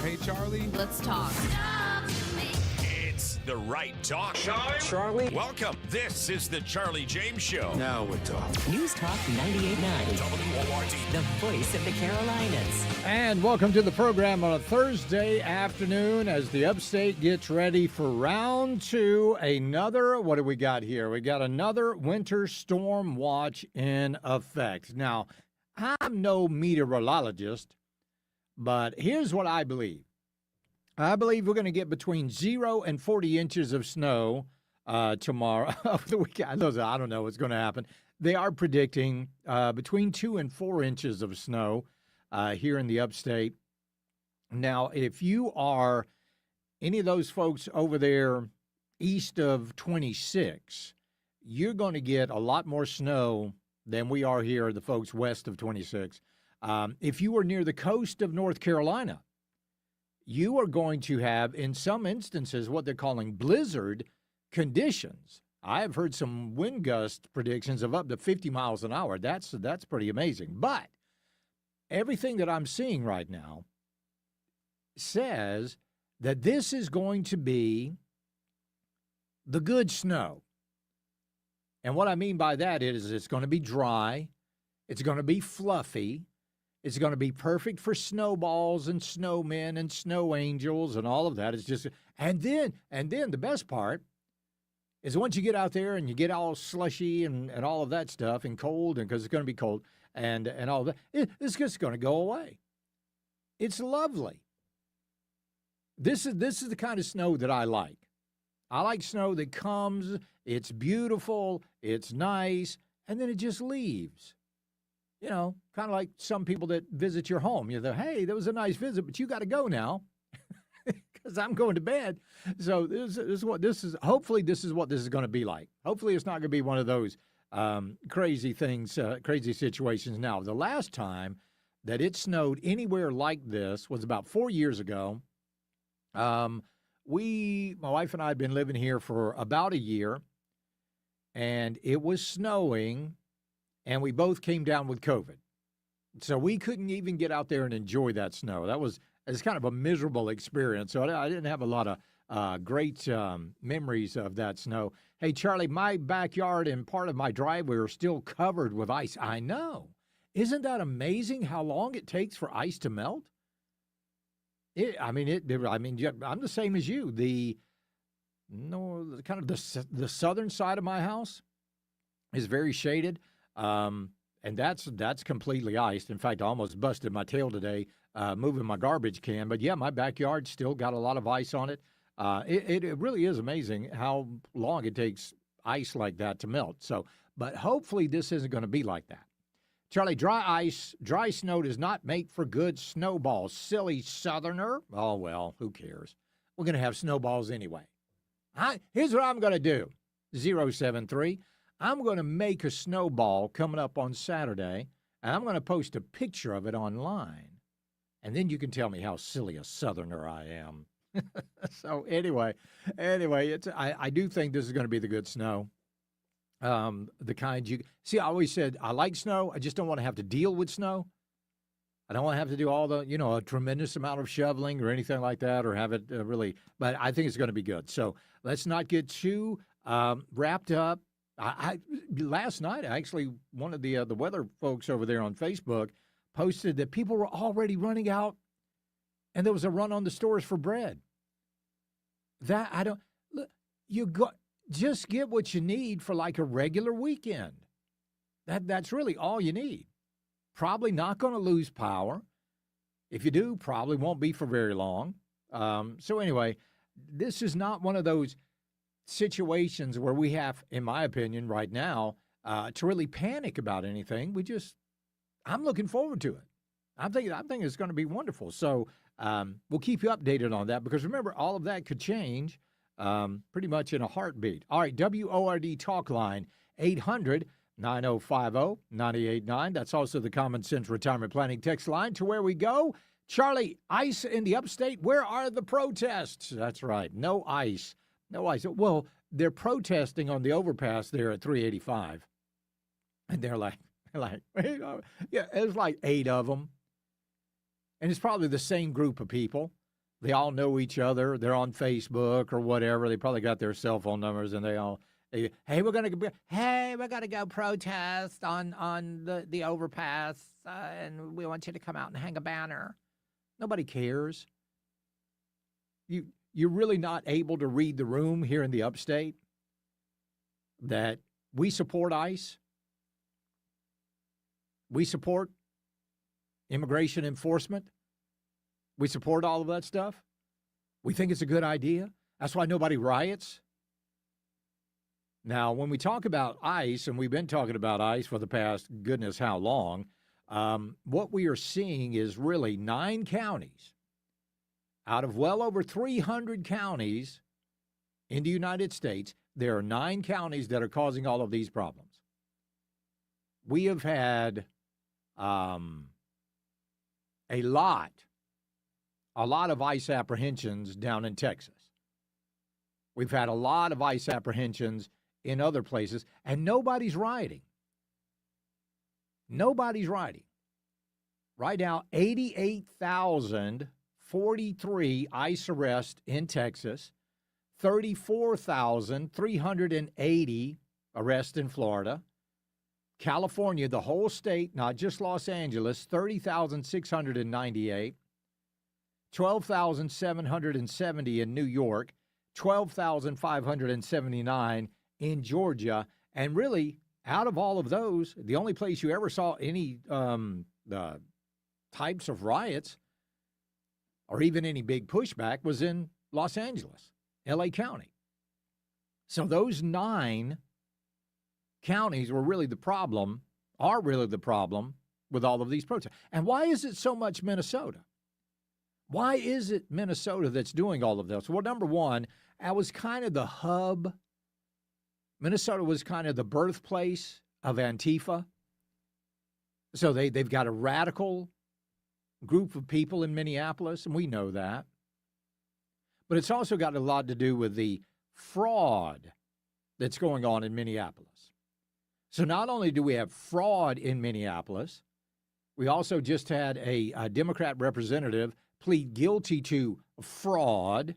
Hey, Charlie. Let's talk. It's the right talk. Charlie? Welcome. This is the Charlie James Show. Now we're talking. News Talk 98.9, WORD. the voice of the Carolinas. And welcome to the program on a Thursday afternoon as the Upstate gets ready for round two. What do we got here? We got another winter storm watch in effect. Now, I'm no meteorologist, but here's what I believe. I believe we're going to get between 0 and 40 inches of snow tomorrow over the weekend. I don't know what's going to happen. They are predicting between 2 and 4 inches of snow here in the Upstate. Now, if you are any of those folks over there east of 26, you're going to get a lot more snow than we are here, the folks west of 26. If you are near the coast of North Carolina, you are going to have, in some instances, what they're calling blizzard conditions. I have heard some wind gust predictions of up to 50 miles an hour. That's pretty amazing. But everything that I'm seeing right now says that this is going to be the good snow. And what I mean by that is it's going to be dry, it's going to be fluffy, it's going to be perfect for snowballs and snowmen and snow angels and all of that. It's just and then the best part is once you get out there and you get all slushy and all of that stuff and cold, and because it's going to be cold and all of that, it's just going to go away. It's lovely. This is the kind of snow that I like. I like snow that comes, it's beautiful, it's nice, and then it just leaves. You know, kind of like some people that visit your home. You're hey, that was a nice visit, but you got to go now because I'm going to bed. So hopefully this is what this is going to be like. Hopefully it's not going to be one of those crazy things, crazy situations. Now, the last time that it snowed anywhere like this was about 4 years ago. My wife and I had been living here for about a year, and it was snowing, and we both came down with COVID. So we couldn't even get out there and enjoy that snow. It's kind of a miserable experience. So I didn't have a lot of great memories of that snow. Hey, Charlie, my backyard and part of my driveway are still covered with ice. I know. Isn't that amazing how long it takes for ice to melt? I'm the same as you. The southern side of my house is very shaded, and that's completely iced. In fact, I almost busted my tail today moving my garbage can. But yeah, my backyard still got a lot of ice on it. It really is amazing how long it takes ice like that to melt. So, but hopefully this isn't going to be like that. Charlie, dry snow does not make for good snowballs. Silly Southerner. Oh, well, who cares? We're going to have snowballs anyway. Here's what I'm going to do, 073. I'm going to make a snowball coming up on Saturday, and I'm going to post a picture of it online. And then you can tell me how silly a Southerner I am. So anyway, I do think this is going to be the good snow. The kind you see, I always said I like snow. I just don't want to have to deal with snow. I don't want to have to do all the, a tremendous amount of shoveling or anything like that, or have it really. But I think it's going to be good. So let's not get too wrapped up. Last night, actually, one of the weather folks over there on Facebook posted that people were already running out, and there was a run on the stores for bread. That I don't. Look, you got. Just get what you need for like a regular weekend. That's really all you need. Probably not going to lose power. If you do, probably won't be for very long. So anyway, this is not one of those situations where we have, in my opinion, right now, to really panic about anything. I'm looking forward to it. I think it's going to be wonderful. So we'll keep you updated on that because remember, all of that could change. Pretty much in a heartbeat. All right, WORD talk line, 800-9050-989. That's also the Common Sense Retirement Planning text line to where we go. Charlie, ice in the Upstate, where are the protests? That's right, no ice. No ice. Well, they're protesting on the overpass there at 385. And they're like, yeah, there's like 8 of them. And it's probably the same group of people. They all know each other. They're on Facebook or whatever. They probably got their cell phone numbers, and hey, we're gonna go protest on the overpass, and we want you to come out and hang a banner. Nobody cares. You're really not able to read the room here in the upstate that we support ICE. We support immigration enforcement. We support all of that stuff. We think it's a good idea. That's why nobody riots. Now, when we talk about ICE, and we've been talking about ICE for the past goodness how long, what we are seeing is really 9 counties out of well over 300 counties in the United States. There are 9 counties that are causing all of these problems. We have had a lot of ICE apprehensions down in Texas. We've had a lot of ICE apprehensions in other places, and nobody's rioting. Nobody's rioting. Right now, 88,043 ICE arrests in Texas, 34,380 arrests in Florida. California, the whole state, not just Los Angeles, 30,698. 12,770 in New York, 12,579 in Georgia. And really, out of all of those, the only place you ever saw any types of riots or even any big pushback was in Los Angeles, L.A. County. So those 9 counties are really the problem with all of these protests. And why is it so much Minnesota? Why is it Minnesota that's doing all of this? Well, number one, that was kind of the hub. Minnesota was kind of the birthplace of Antifa. So they've got a radical group of people in Minneapolis, and we know that. But it's also got a lot to do with the fraud that's going on in Minneapolis. So not only do we have fraud in Minneapolis, we also just had a Democrat representative plead guilty to fraud.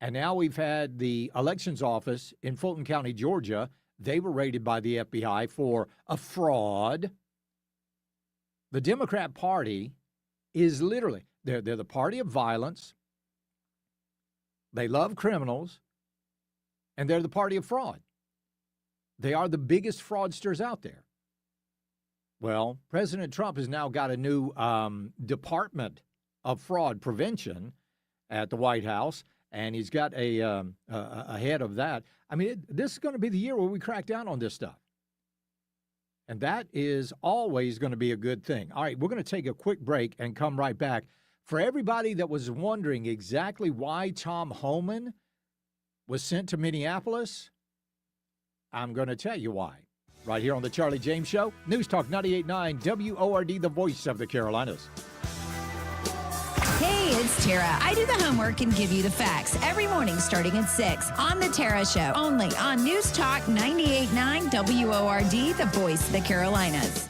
And now we've had the elections office in Fulton County, Georgia. They were raided by the FBI for a fraud. The Democrat Party is literally, they're the party of violence. They love criminals, and they're the party of fraud. They are the biggest fraudsters out there. Well, President Trump has now got a new Department of Fraud Prevention at the White House, and he's got a head of that. I mean, this is going to be the year where we crack down on this stuff. And that is always going to be a good thing. All right, we're going to take a quick break and come right back. For everybody that was wondering exactly why Tom Homan was sent to Minneapolis, I'm going to tell you why. Right here on the Charlie James Show, News Talk 98.9 WORD, the voice of the Carolinas. Hey, it's Tara. I do the homework and give you the facts every morning starting at 6 on The Tara Show, only on News Talk 98.9 WORD, the voice of the Carolinas.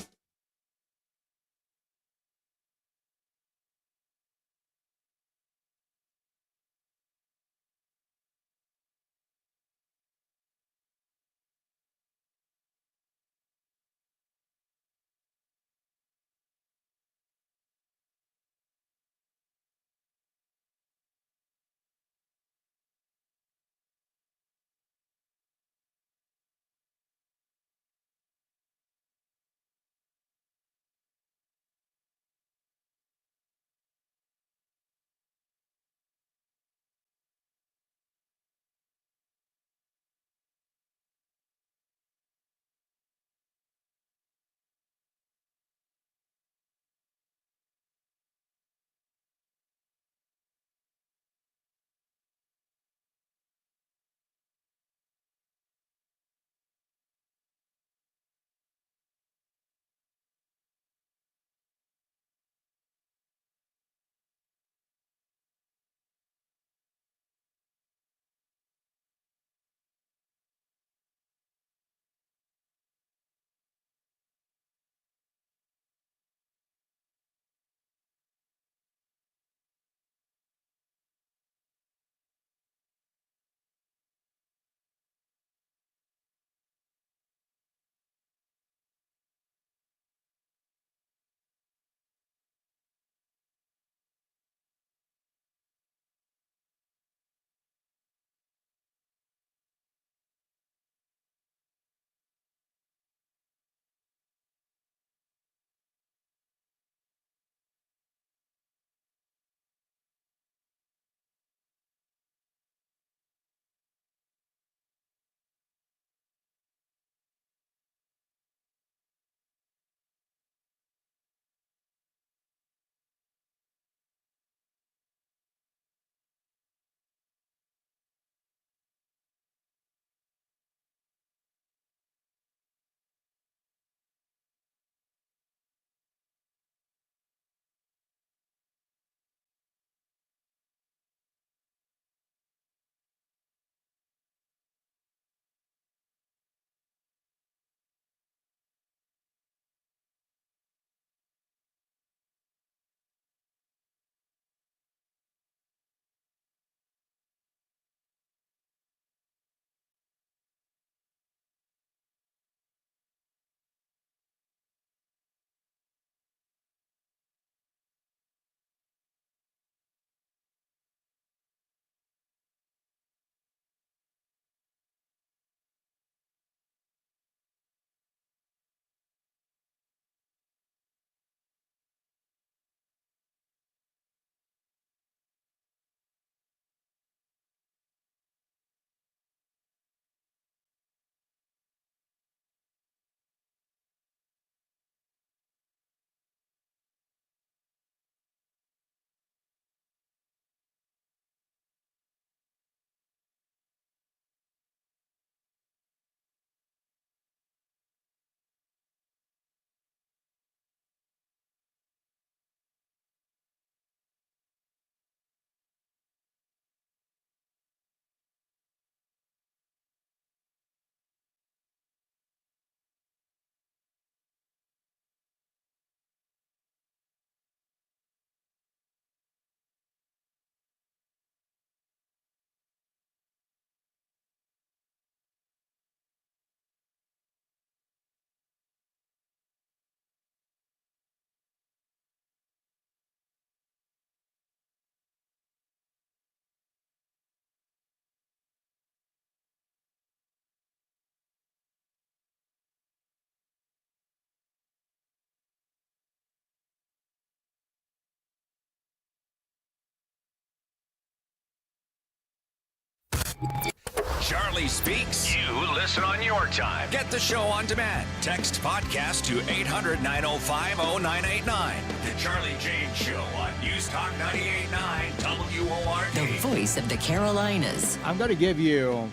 Charlie Speaks. You listen on your time. Get the show on demand. Text podcast to 800-905-0989. The Charlie James Show on News Talk 98.9 WORD. The voice of the Carolinas. I'm going to give you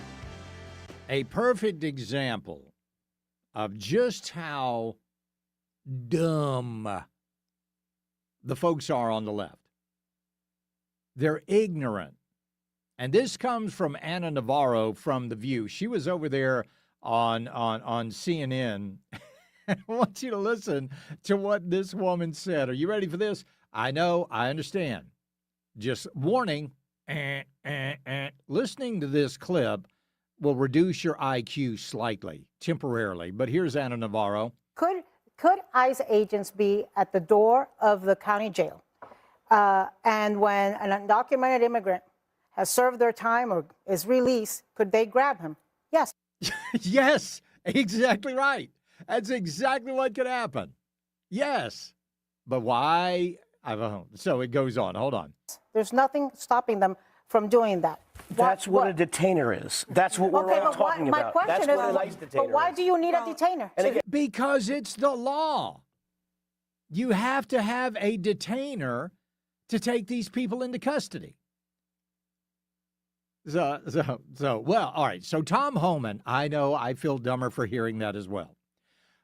a perfect example of just how dumb the folks are on the left. They're ignorant. And this comes from Ana Navarro from The View. She was over there on CNN. I want you to listen to what this woman said. Are you ready for this? I know, I understand. Just warning, listening to this clip will reduce your IQ slightly, temporarily. But here's Ana Navarro. Could ICE agents be at the door of the county jail? And when an undocumented immigrant has served their time or is released, could they grab him? Yes. Yes, exactly right. That's exactly what could happen. Yes. But why? I don't know. So it goes on. Hold on. There's nothing stopping them from doing that. That's what a detainer is. That's what we're all talking my about. question That's what an ICE is, detainer but why is. do you need a detainer? Because it's the law. You have to have a detainer to take these people into custody. So, well, all right. So Tom Homan, I know I feel dumber for hearing that as well.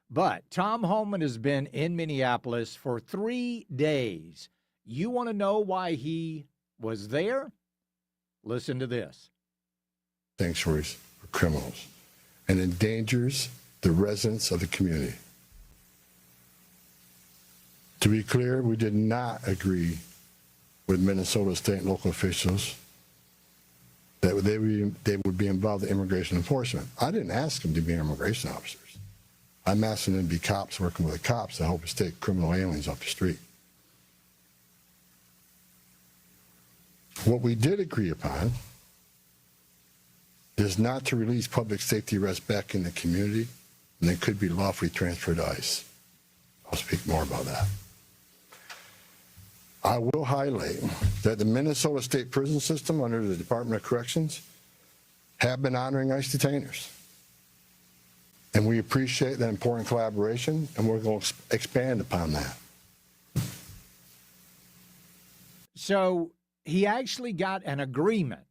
But Tom Homan has been in Minneapolis for 3 days. You want to know why he was there? Listen to this. Sanctuaries for criminals and endangers the residents of the community. To be clear, we did not agree with Minnesota state and local officials that they would be involved in immigration enforcement. I didn't ask them to be immigration officers. I'm asking them to be cops working with the cops to help us take criminal aliens off the street. What we did agree upon is not to release public safety arrests back in the community, and they could be lawfully transferred to ICE. I'll speak more about that. I will highlight that the Minnesota State Prison System under the Department of Corrections have been honoring ICE detainers. And we appreciate that important collaboration, and we're going to expand upon that. So he actually got an agreement.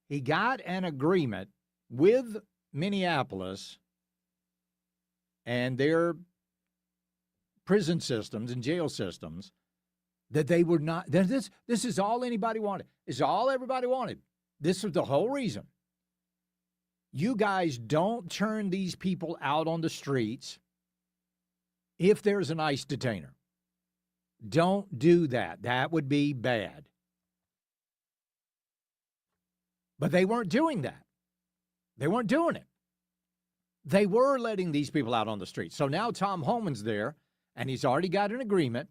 He got an agreement with Minneapolis and their prison systems and jail systems that they would not. This is all anybody wanted. This is all everybody wanted. This was the whole reason. You guys don't turn these people out on the streets if there's an ICE detainer. Don't do that. That would be bad. But they weren't doing that. They weren't doing it. They were letting these people out on the street. So now Tom Homan's there, and he's already got an agreement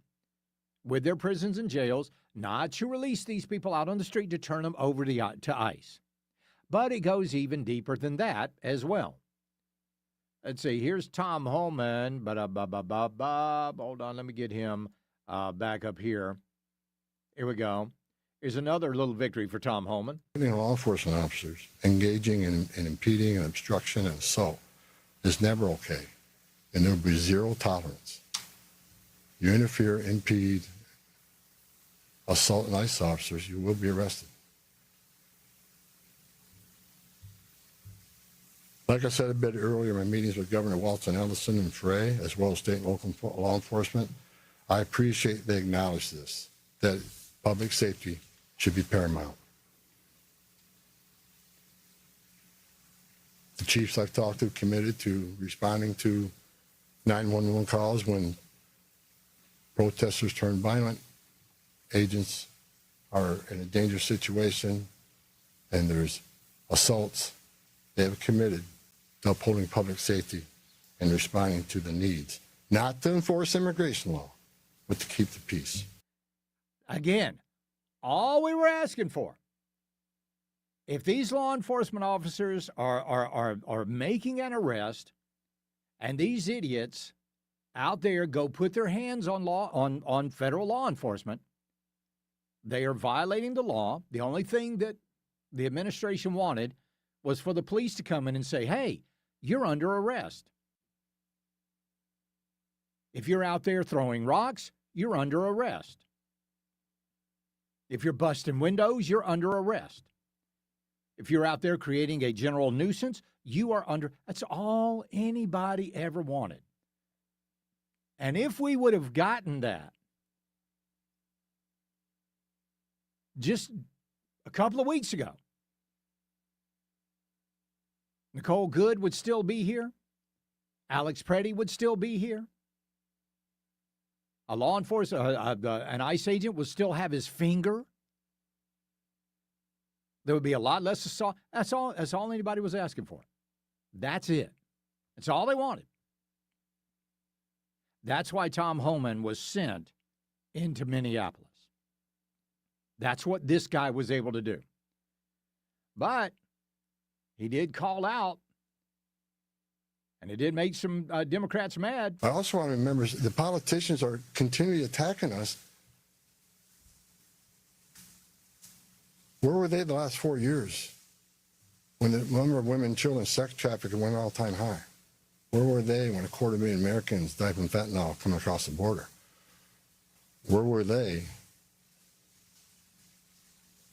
with their prisons and jails not to release these people out on the street, to turn them over to ICE. But it goes even deeper than that as well. Let's see. Here's Tom Homan. Hold on. Let me get him back up here. Here we go. Here's another little victory for Tom Homan. Law enforcement officers engaging in impeding and obstruction and assault is never okay, and there will be zero tolerance. You interfere, impede, assault an ICE officers, you will be arrested. Like I said a bit earlier in my meetings with Governor Walton Ellison and Frey, as well as state and local law enforcement, I appreciate they acknowledge this, that public safety should be paramount. The chiefs I've talked to committed to responding to 911 calls when protesters turn violent, agents are in a dangerous situation, and there's assaults. They have committed to upholding public safety and responding to the needs, not to enforce immigration law, but to keep the peace. Again, all we were asking for, if these law enforcement officers are making an arrest, and these idiots out there go put their hands on federal law enforcement, they are violating the law. The only thing that the administration wanted was for the police to come in and say, hey, you're under arrest. If you're out there throwing rocks, you're under arrest. If you're busting windows, you're under arrest. If you're out there creating a general nuisance, you are under. That's all anybody ever wanted. And if we would have gotten that just a couple of weeks ago, Nicole Good would still be here. Alex Preddy would still be here. A law enforcement, an ICE agent would still have his finger. There would be a lot less assault. That's all anybody was asking for. That's it. That's all they wanted. That's why Tom Homan was sent into Minneapolis. That's what this guy was able to do. But he did call out, and it did make some Democrats mad. I also want to remember the politicians are continually attacking us. Where were they the last 4 years when the number of women and children sex trafficking went all-time high? Where were they when 250,000 Americans died from fentanyl coming across the border? Where were they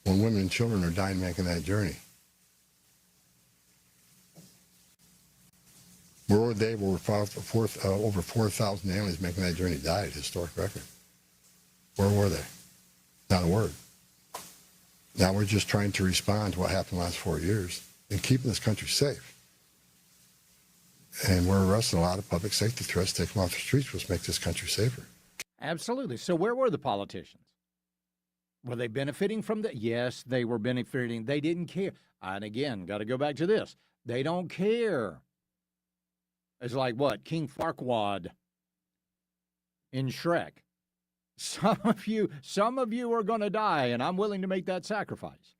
when women and children are dying making that journey? Where were they when over 4,000 families making that journey died? Historic record. Where were they? Not a word. Now we're just trying to respond to what happened the last 4 years and keeping this country safe. And we're arresting a lot of public safety threats, take them off the streets, which makes this country safer. Absolutely. So where were the politicians? Were they benefiting from that? Yes, they were benefiting. They didn't care. And again, got to go back to this. They don't care. It's like what? King Farquaad in Shrek. Some of you are going to die, and I'm willing to make that sacrifice.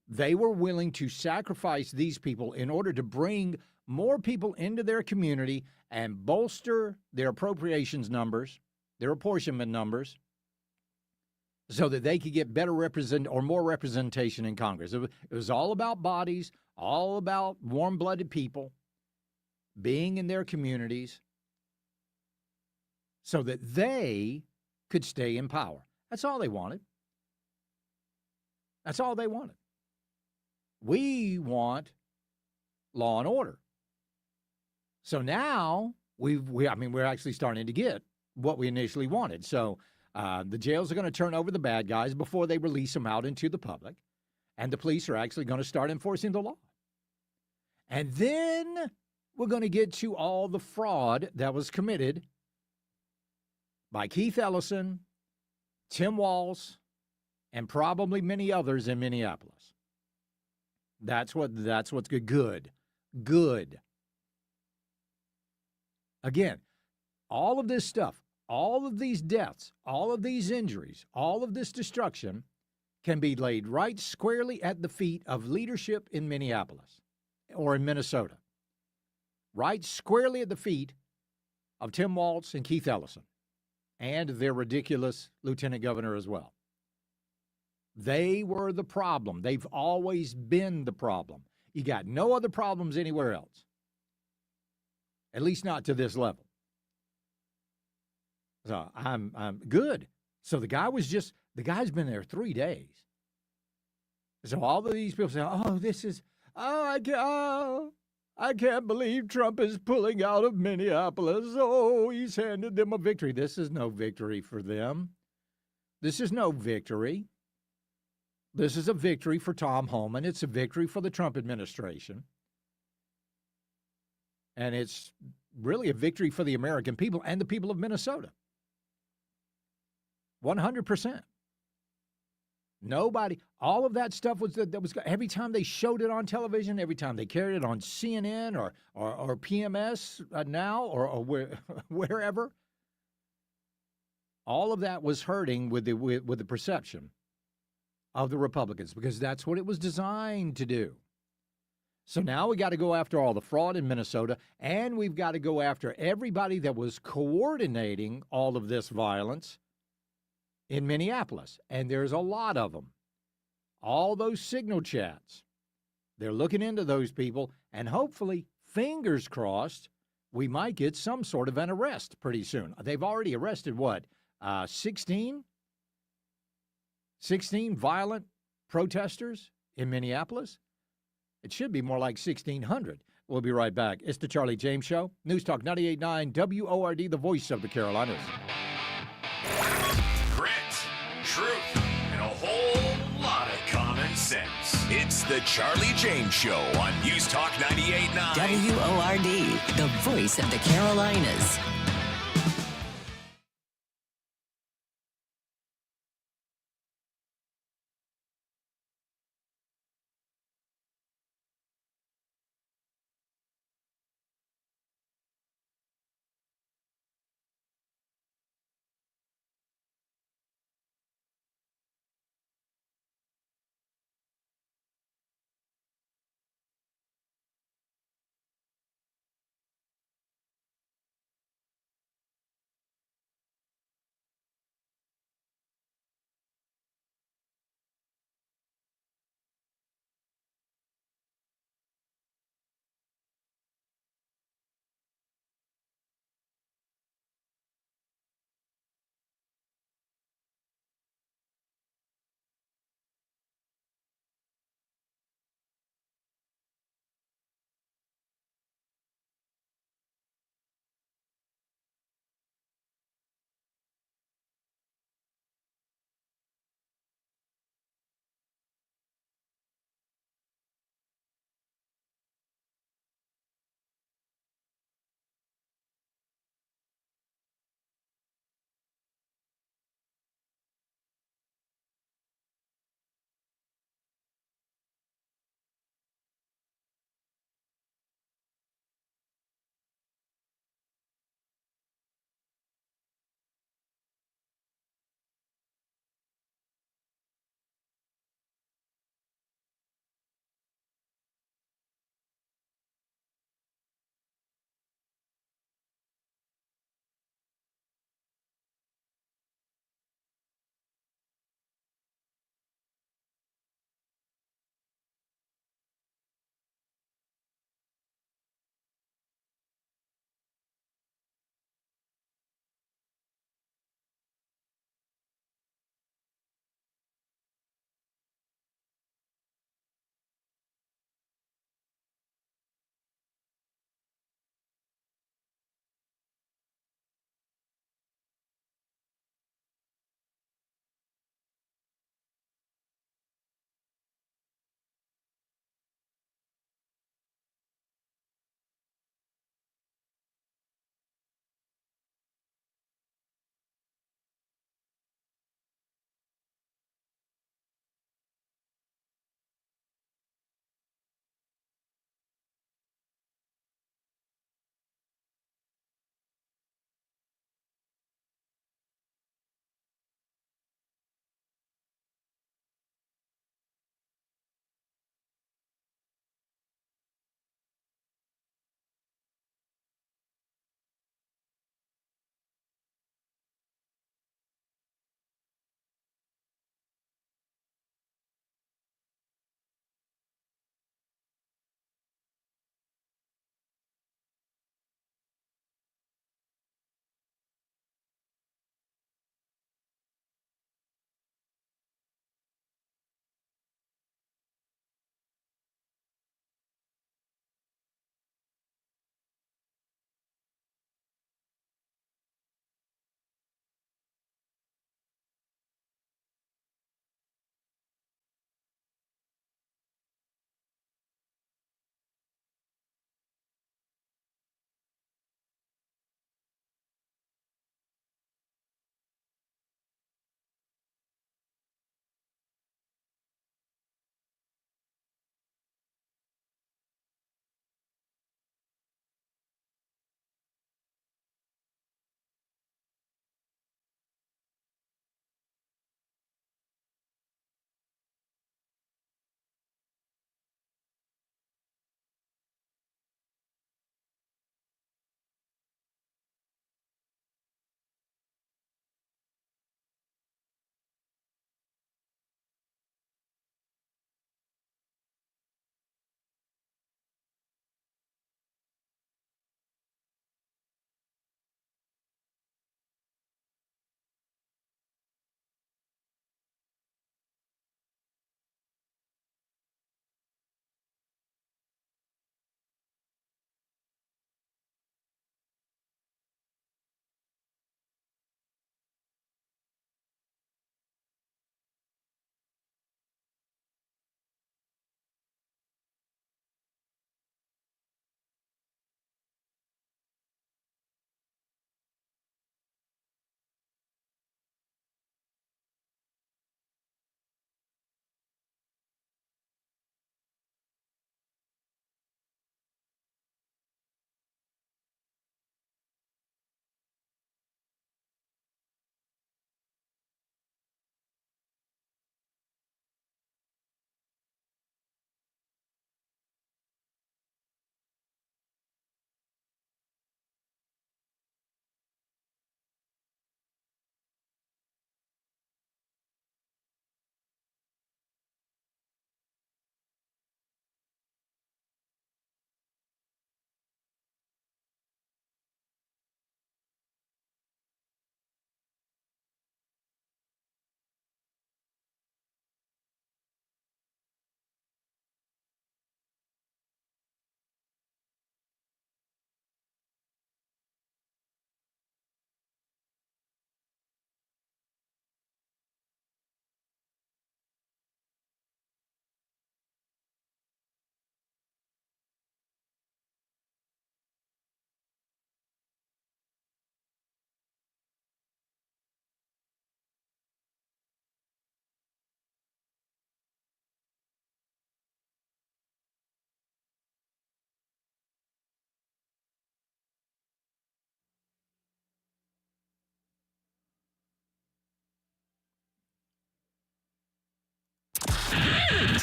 They were willing to sacrifice these people in order to bring more people into their community and bolster their appropriations numbers, their apportionment numbers, so that they could get better more representation in Congress. It was all about bodies, all about warm-blooded people being in their communities so that they could stay in power. That's all they wanted. That's all they wanted. We want law and order. So now we're actually starting to get what we initially wanted. So the jails are going to turn over the bad guys before they release them out into the public, and the police are actually going to start enforcing the law. And then we're going to get to all the fraud that was committed by Keith Ellison, Tim Walz, and probably many others in Minneapolis. That's what's good. Good. Again, all of this stuff, all of these deaths, all of these injuries, all of this destruction can be laid right squarely at the feet of leadership in Minneapolis or in Minnesota. Right squarely at the feet of Tim Walz and Keith Ellison and their ridiculous lieutenant governor as well. They were the problem. They've always been the problem. You got no other problems anywhere else, at least not to this level. So I'm good. So the guy's been there 3 days. So all of these people say, I can't believe Trump is pulling out of Minneapolis. Oh, he's handed them a victory. This is no victory for them. This is no victory. This is a victory for Tom Homan. It's a victory for the Trump administration. And it's really a victory for the American people and the people of Minnesota. 100%. Nobody, all of that stuff was every time they showed it on television, every time they carried it on CNN or PMS now or wherever, all of that was hurting with the perception of the Republicans, because that's what it was designed to do. So now we got to go after all the fraud in Minnesota, and we've got to go after everybody that was coordinating all of this violence in Minneapolis. And there's a lot of them. all those signal chats. They're looking into those people, and hopefully, fingers crossed, we might get some sort of an arrest pretty soon. They've already arrested what? 16 violent protesters in Minneapolis? It should be more like 1,600. We'll be right back. It's the Charlie James Show. News Talk 98.9 WORD, the voice of the Carolinas. Grit, truth, and a whole lot of common sense. It's the Charlie James Show on News Talk 98.9 WORD, the voice of the Carolinas.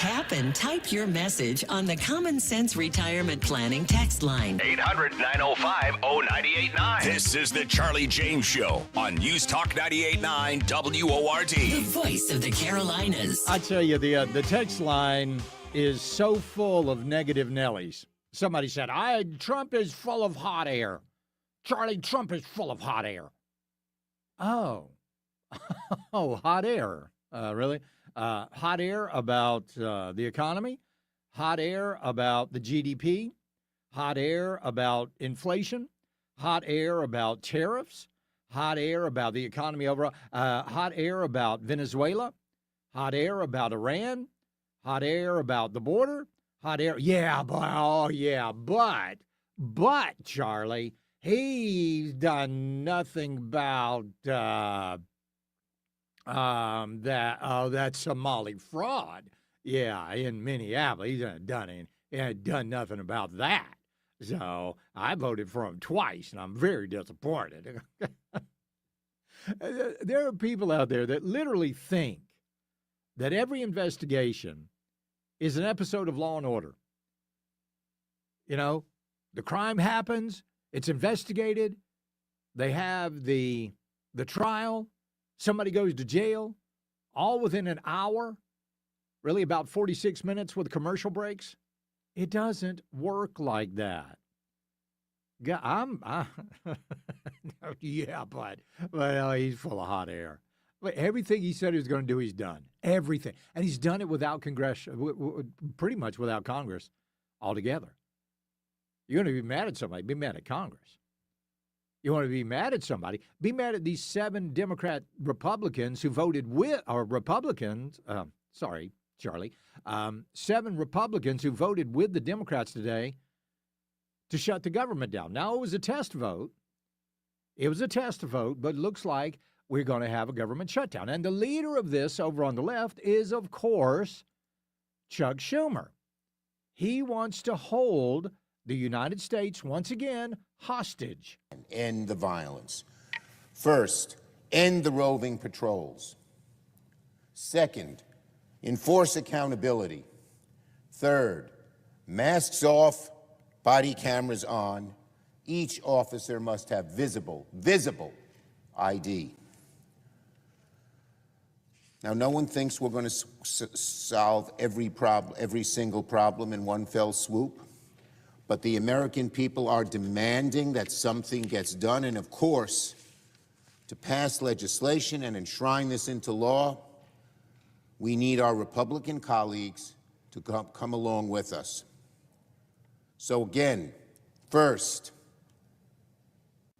Tap and type your message on the Common Sense Retirement Planning text line. 800-905-0989. This is the Charlie James Show on News Talk 98.9 WORD. The voice of the Carolinas. I tell you, the text line is so full of negative Nellies. Somebody said, Trump is full of hot air. Charlie, Trump is full of hot air. Oh. Oh, hot air. Really? Hot air about the economy, hot air about the GDP, hot air about inflation, hot air about tariffs, hot air about the economy overall, hot air about Venezuela, hot air about Iran, hot air about the border, hot air. Yeah, but Charlie, he's done nothing about that Somali fraud. Yeah, in Minneapolis, he ain't done nothing about that. So I voted for him twice, and I'm very disappointed. There are people out there that literally think that every investigation is an episode of Law and Order. You know, the crime happens, it's investigated, they have the trial, somebody goes to jail, all within an hour, really about 46 minutes with commercial breaks. It doesn't work like that. Yeah, but he's full of hot air. But everything he said he was going to do, he's done. Everything. And he's done it without pretty much without Congress altogether. You're going to be mad at somebody, be mad at Congress. You want to be mad at somebody, be mad at these 7 Democrat Republicans who voted with, or Republicans, sorry, Charlie, 7 Republicans who voted with the Democrats today to shut the government down. Now, it was a test vote. It was a test vote, but it looks like we're going to have a government shutdown. And the leader of this over on the left is, of course, Chuck Schumer. He wants to hold the United States, once again, hostage. End the violence. First, end the roving patrols. Second, enforce accountability. Third, masks off, body cameras on. Each officer must have visible ID. Now, no one thinks we're going to solve every single problem in one fell swoop. But the American people are demanding that something gets done. And of course, to pass legislation and enshrine this into law, we need our Republican colleagues to come along with us. So again, first,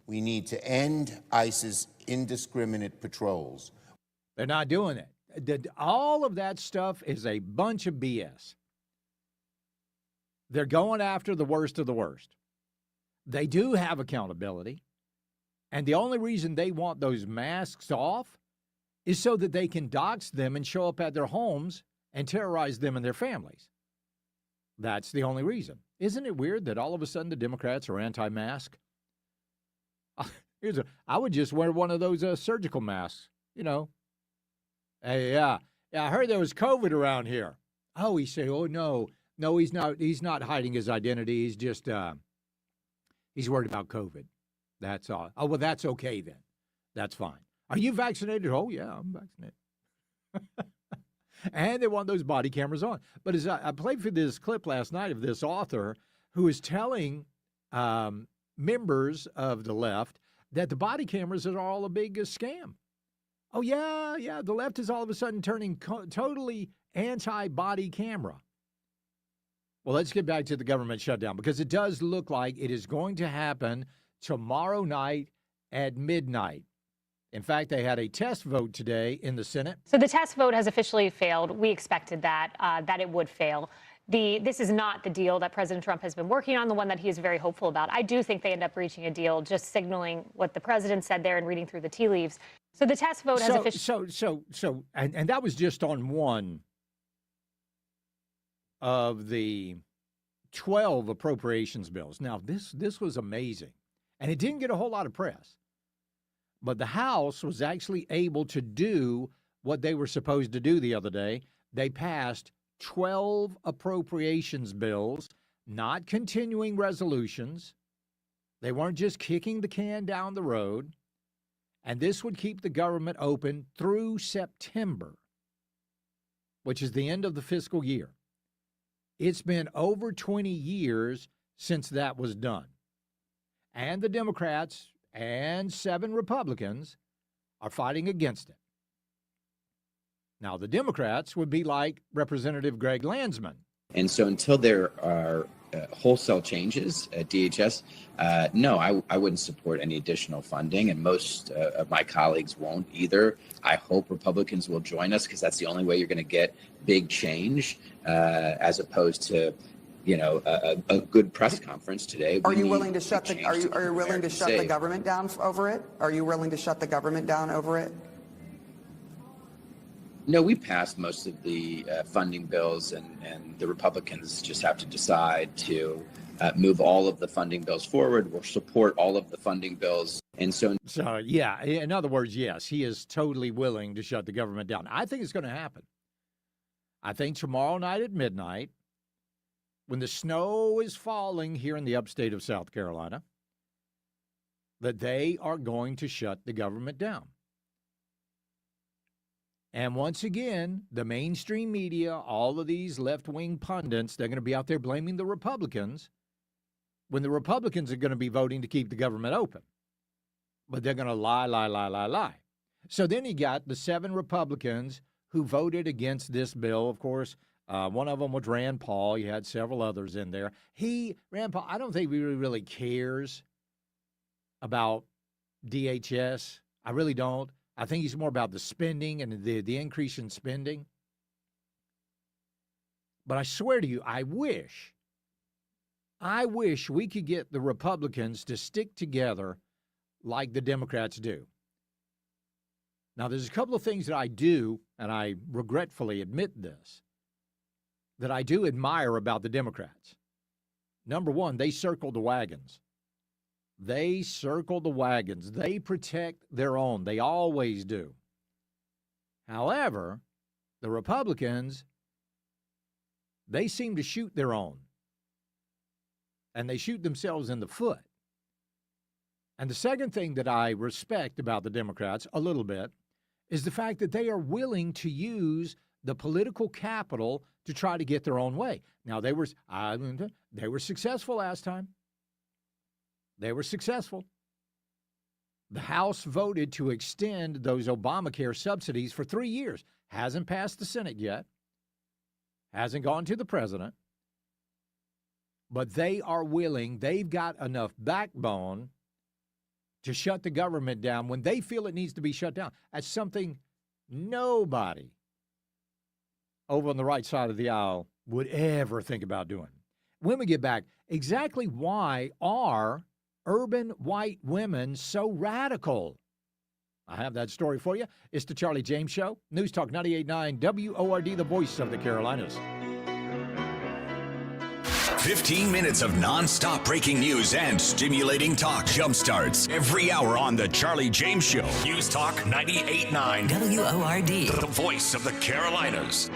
we need to end ICE's indiscriminate patrols. They're not doing it. All of that stuff is a bunch of BS. They're going after the worst of the worst. They do have accountability. And the only reason they want those masks off is so that they can dox them and show up at their homes and terrorize them and their families. That's the only reason. Isn't it weird that all of a sudden the Democrats are anti-mask? I would just wear one of those surgical masks, you know. Hey, yeah, I heard there was COVID around here. Oh, he say, oh, no, he's not. He's not hiding his identity. He's just, he's worried about COVID. That's all. Oh, well, that's okay then. That's fine. Are you vaccinated? Oh, yeah, I'm vaccinated. And they want those body cameras on. But as I played for this clip last night of this author who is telling members of the left that the body cameras are all a big scam. Oh, yeah, the left is all of a sudden turning totally anti-body camera. Well, let's get back to the government shutdown because it does look like it is going to happen tomorrow night at midnight. In fact, they had a test vote today in the Senate. So the test vote has officially failed. We expected that it would fail. This is not the deal that President Trump has been working on, the one that he is very hopeful about. I do think they end up reaching a deal, just signaling what the president said there and reading through the tea leaves. So the test vote has officially... And that was just on one of the 12 appropriations bills. Now, this was amazing, and it didn't get a whole lot of press. But the House was actually able to do what they were supposed to do the other day. They passed 12 appropriations bills, not continuing resolutions. They weren't just kicking the can down the road. And this would keep the government open through September, which is the end of the fiscal year. It's been over 20 years since that was done. And the Democrats and 7 Republicans are fighting against it. Now, the Democrats would be like Representative Greg Landsman. And so until there are wholesale changes at DHS, no, I wouldn't support any additional funding, and most of my colleagues won't either. I hope Republicans will join us, because that's the only way you're going to get big change, as opposed to, you know, a good press conference today. Are you willing to shut the? Are you willing to shut the government down over it? Are you willing to shut the government down over it? No, we passed most of the funding bills, and the Republicans just have to decide to move all of the funding bills forward. We'll support all of the funding bills. And so, yeah, in other words, yes, he is totally willing to shut the government down. I think it's going to happen. I think tomorrow night at midnight, when the snow is falling here in the upstate of South Carolina, that they are going to shut the government down. And once again, the mainstream media, all of these left-wing pundits, they're going to be out there blaming the Republicans when the Republicans are going to be voting to keep the government open. But they're going to lie. So then you got the 7 Republicans who voted against this bill. Of course, one of them was Rand Paul. You had several others in there. Rand Paul, I don't think he really cares about DHS. I really don't. I think he's more about the spending and the increase in spending. But I swear to you, I wish we could get the Republicans to stick together like the Democrats do. Now, there's a couple of things that I do, and I regretfully admit this, that I do admire about the Democrats. Number one, they circle the wagons. They circle the wagons. They protect their own. They always do. However, the Republicans, they seem to shoot their own. And they shoot themselves in the foot. And the second thing that I respect about the Democrats a little bit is the fact that they are willing to use the political capital to try to get their own way. Now, they were successful last time. They were successful. The House voted to extend those Obamacare subsidies for 3 years. Hasn't passed the Senate yet. Hasn't gone to the president. But they are willing, they've got enough backbone to shut the government down when they feel it needs to be shut down. That's something nobody over on the right side of the aisle would ever think about doing. When we get back, exactly why are urban white women so radical? I have that story for you. It's the Charlie James Show. News Talk 98.9 WORD, the voice of the Carolinas. 15 minutes of non-stop breaking news and stimulating talk jumpstarts every hour on the Charlie James Show. News Talk 98.9 WORD, the voice of the Carolinas.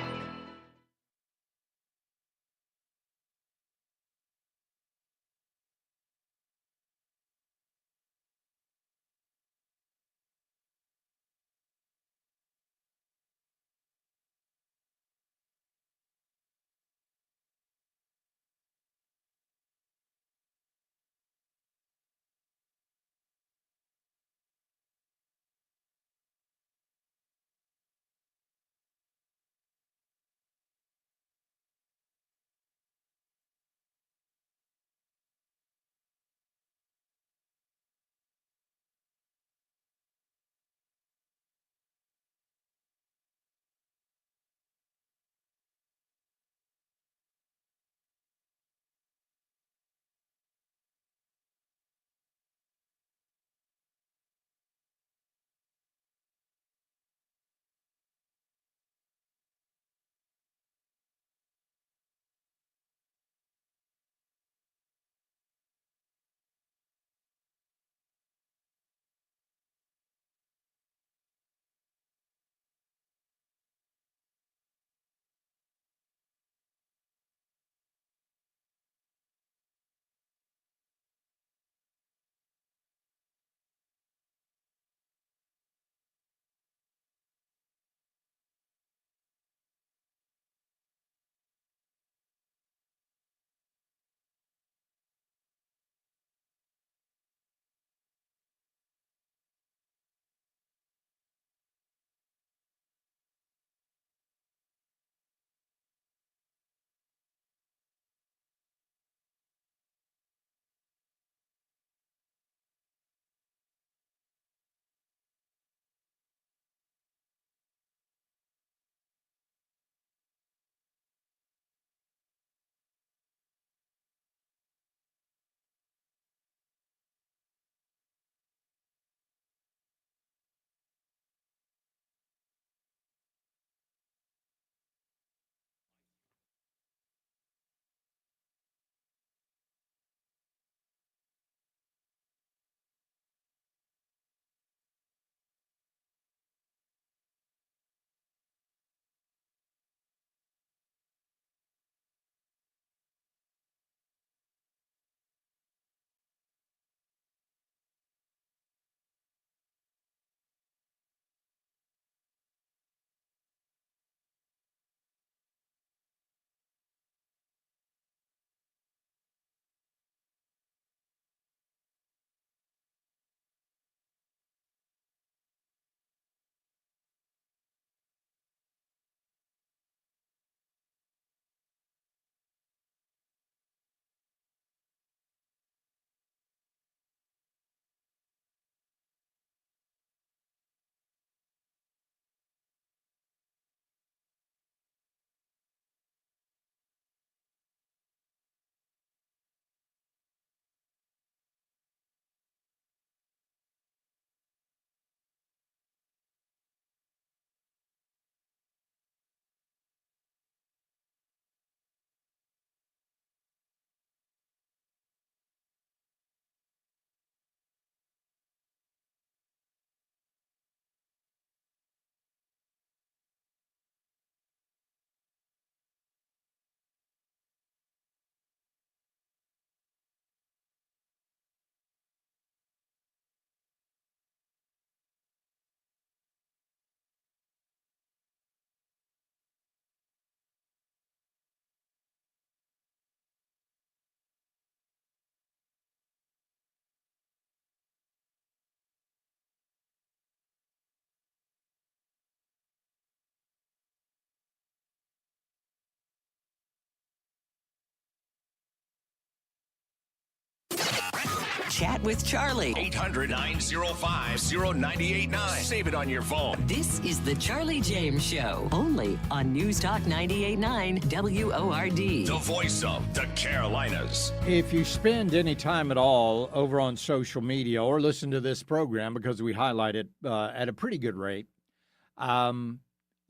Chat with Charlie. 800-905-0989. Save it on your phone. This is the Charlie James Show, only on News Talk 98.9 WORD. The voice of the Carolinas. If you spend any time at all over on social media or listen to this program, because we highlight it at a pretty good rate,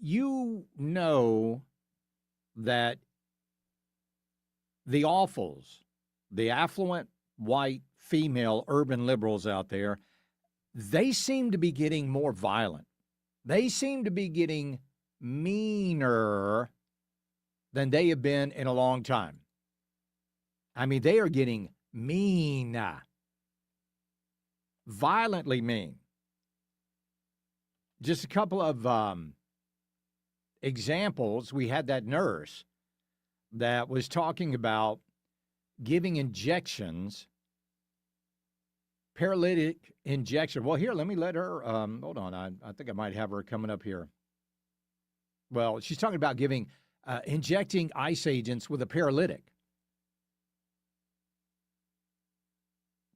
you know that the awfuls, the affluent white female urban liberals out there, they seem to be getting more violent. They seem to be getting meaner than they have been in a long time. I mean, they are getting mean, violently mean. Just a couple of examples. We had that nurse that was talking about giving injections, paralytic injection. Well, here, let me let her, hold on, I think I might have her coming up here. Well, she's talking about giving, injecting ICE agents with a paralytic,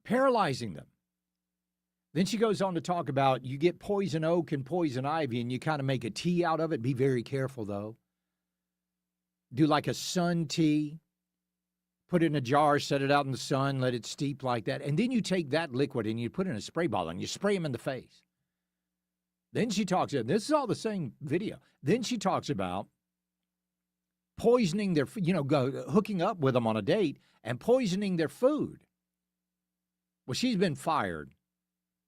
paralyzing them. Then she goes on to talk about you get poison oak and poison ivy and you kind of make a tea out of it. Be very careful, though. Do like a sun tea. Put it in a jar, set it out in the sun, let it steep like that. And then you take that liquid and you put it in a spray bottle and you spray them in the face. Then she talks, this is all the same video. Then she talks about poisoning their, hooking up with them on a date and poisoning their food. Well, she's been fired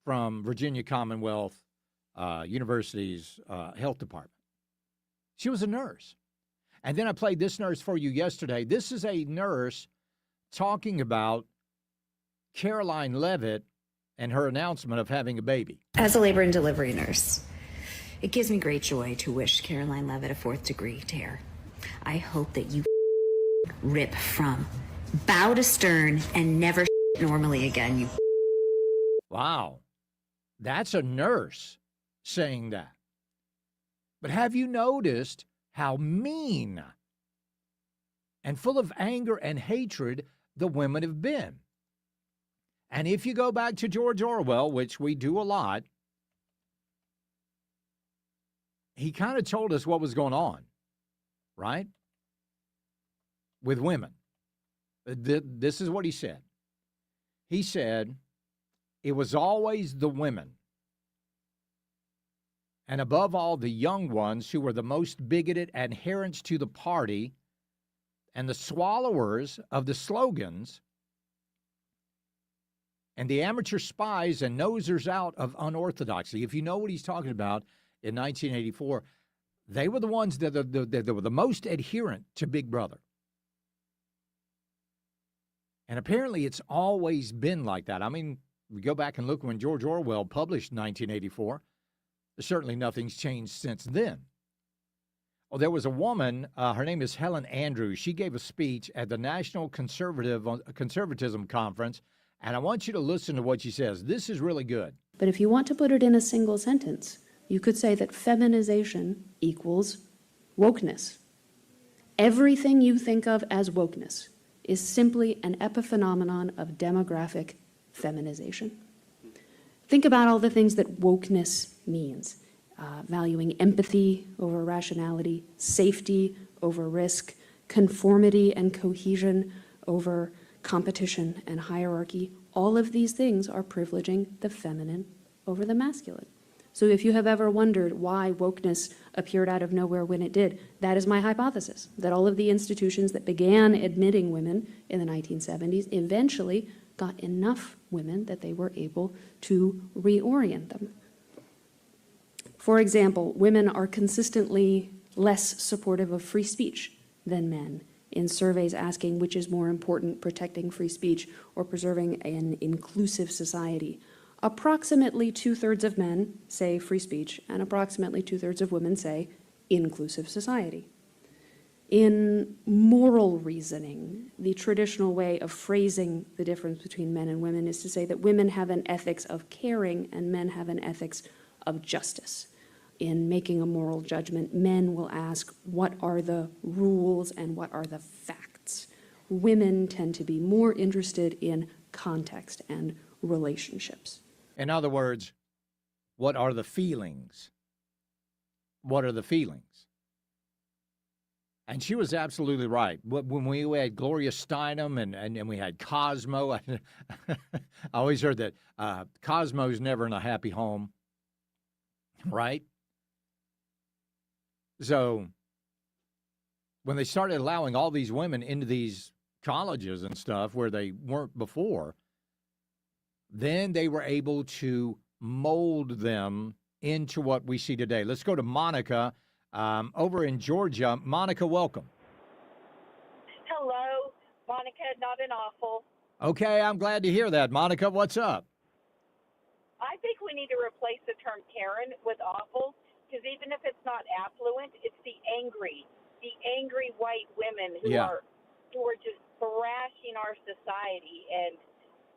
from Virginia Commonwealth University's health department. She was a nurse. And then I played this nurse for you yesterday. This is a nurse talking about Caroline Leavitt and her announcement of having a baby. As a labor and delivery nurse, it gives me great joy to wish Caroline Leavitt a 4th-degree tear. I hope that you rip from bow to stern and never normally again. Wow. That's a nurse saying that. But have you noticed how mean and full of anger and hatred the women have been? And if you go back to George Orwell, which we do a lot, he kind of told us what was going on, right? With women. This is what he said. He said, it was always the women, and above all, the young ones who were the most bigoted adherents to the party and the swallowers of the slogans and the amateur spies and nosers out of unorthodoxy. If you know what he's talking about in 1984, they were the ones that were the most adherent to Big Brother. And apparently it's always been like that. I mean, we go back and look when George Orwell published 1984. Certainly nothing's changed since then. Well, there was a woman, her name is Helen Andrews. She gave a speech at the National Conservatism Conference, and I want you to listen to what she says. This is really good. But if you want to put it in a single sentence, you could say that feminization equals wokeness. Everything you think of as wokeness is simply an epiphenomenon of demographic feminization. Think about all the things that wokeness means. Valuing empathy over rationality, safety over risk, conformity and cohesion over competition and hierarchy. All of these things are privileging the feminine over the masculine. So if you have ever wondered why wokeness appeared out of nowhere when it did, that is my hypothesis, that all of the institutions that began admitting women in the 1970s eventually got enough women that they were able to reorient them. For example, women are consistently less supportive of free speech than men in surveys asking which is more important, protecting free speech or preserving an inclusive society. Approximately 2/3 of men say free speech, and approximately 2/3 of women say inclusive society. In moral reasoning, the traditional way of phrasing the difference between men and women is to say that women have an ethics of caring and men have an ethics of justice. In making a moral judgment, men will ask, what are the rules and what are the facts? Women tend to be more interested in context and relationships. In other words, what are the feelings? What are the feelings? And she was absolutely right. When we had Gloria Steinem and we had Cosmo, I always heard that Cosmo's never in a happy home, right? So when they started allowing all these women into these colleges and stuff where they weren't before, then they were able to mold them into what we see today. Let's go to Monica over in Georgia. Monica, welcome. Hello, Monica, not an awful. Okay, I'm glad to hear that. Monica, what's up? I think we need to replace the term Karen with awful, because even if it's not affluent, it's the angry white women who are just thrashing our society and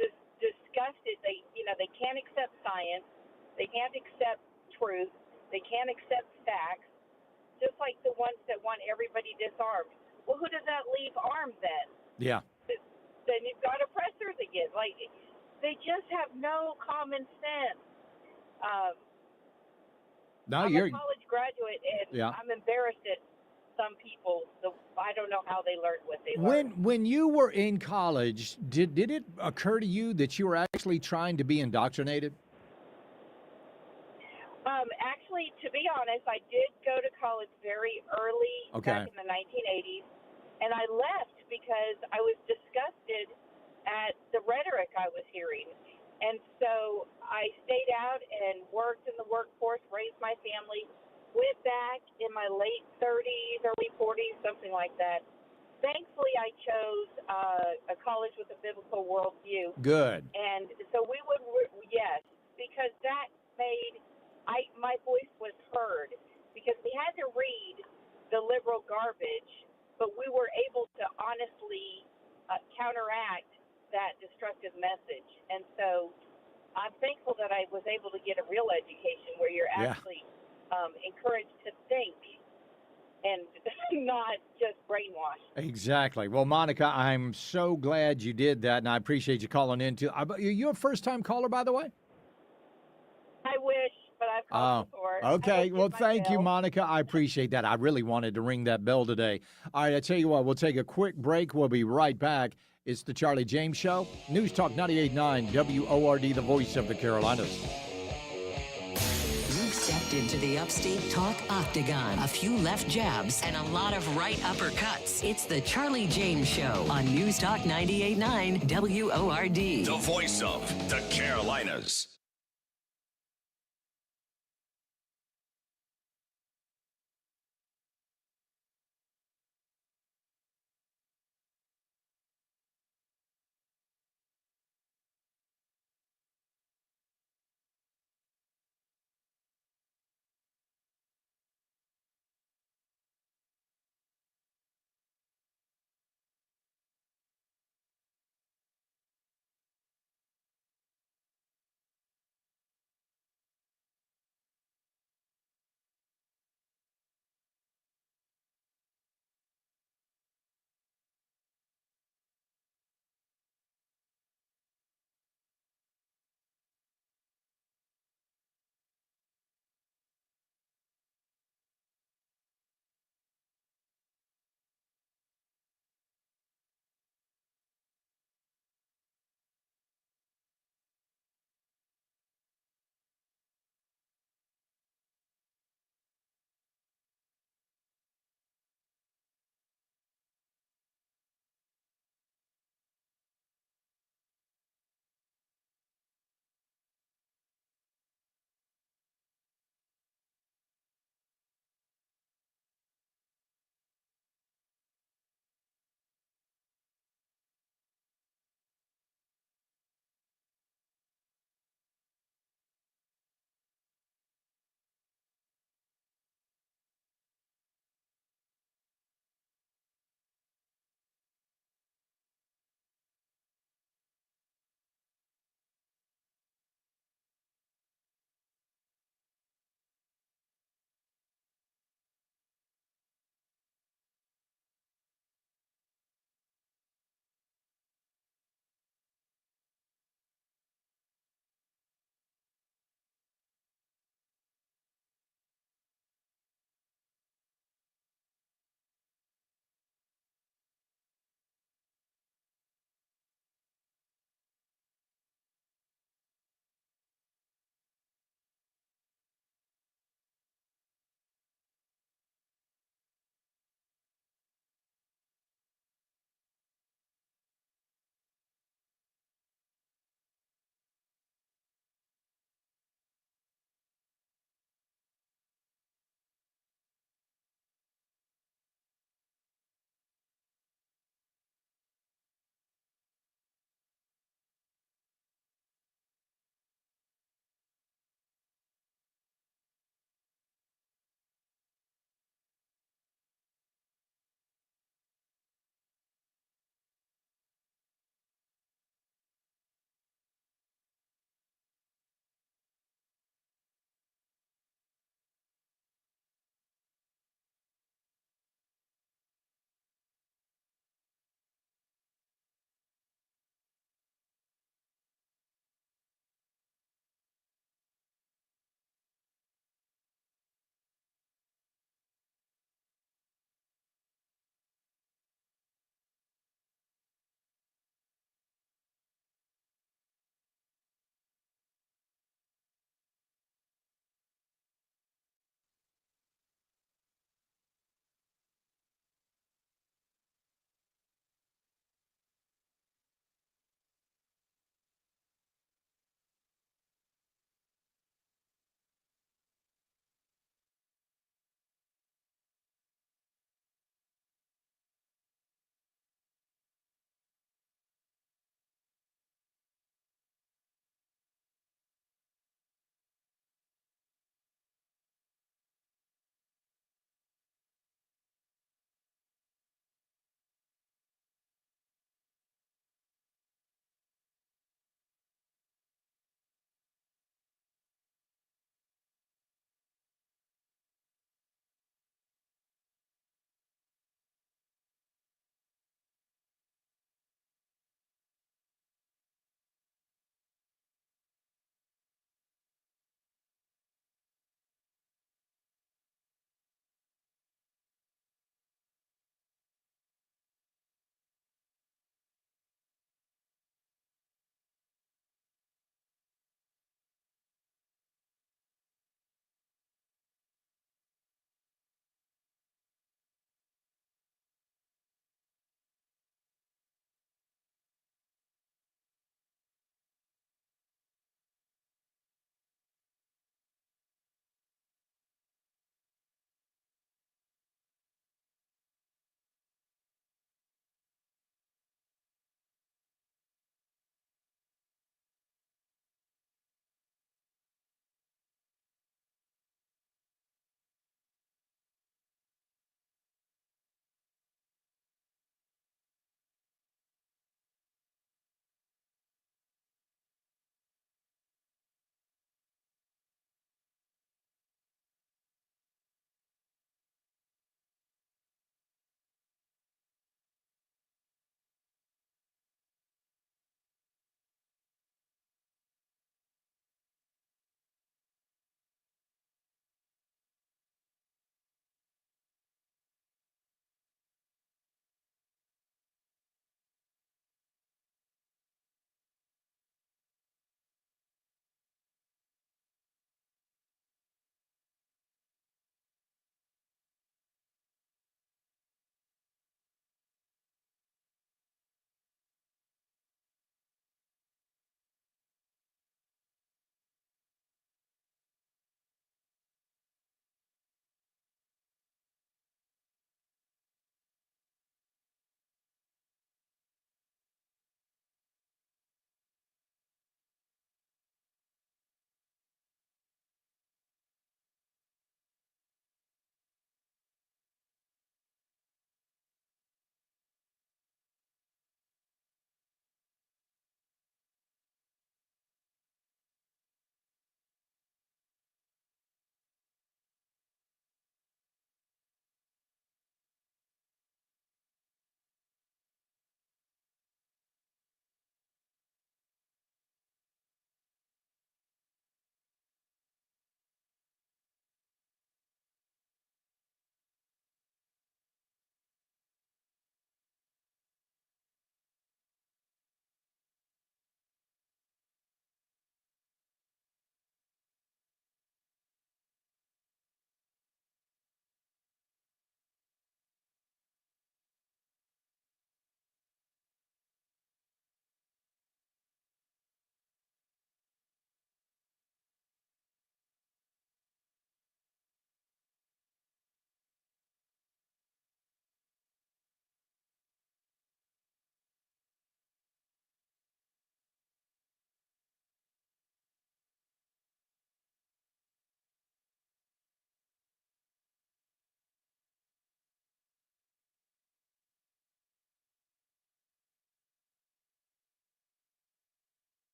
just disgusted. They can't accept science, they can't accept truth, they can't accept facts. Just like the ones that want everybody disarmed. Well, who does that leave armed then? Yeah. Then you've got oppressors again. Like, they just have no common sense. I'm a college graduate, and I'm embarrassed at some people. I don't know how they learned what they learned. When you were in college, did it occur to you that you were actually trying to be indoctrinated? Actually, to be honest, I did go to college very early back in the 1980s, and I left because I was disgusted at the rhetoric I was hearing. And so I stayed out and worked in the workforce, raised my family, went back in my late 30s, early 40s, something like that. Thankfully, I chose a college with a biblical worldview. Good. And so we would, yes, because that made my voice was heard, because we had to read the liberal garbage, but we were able to honestly counteract that destructive message. And so I'm thankful that I was able to get a real education where you're actually encouraged to think and not just brainwashed. Exactly. Well, Monica, I'm so glad you did that, and I appreciate you calling in too. You're a first-time caller, by the way? I wish, but I've called before. Okay. Well, thank you, Monica. I appreciate that. I really wanted to ring that bell today. All right, I tell you what, we'll take a quick break. We'll be right back. It's the Charlie James Show. News Talk 98.9 WORD, the voice of the Carolinas. You've stepped into the Upstate Talk Octagon. A few left jabs and a lot of right uppercuts. It's the Charlie James Show on News Talk 98.9 WORD. The voice of the Carolinas.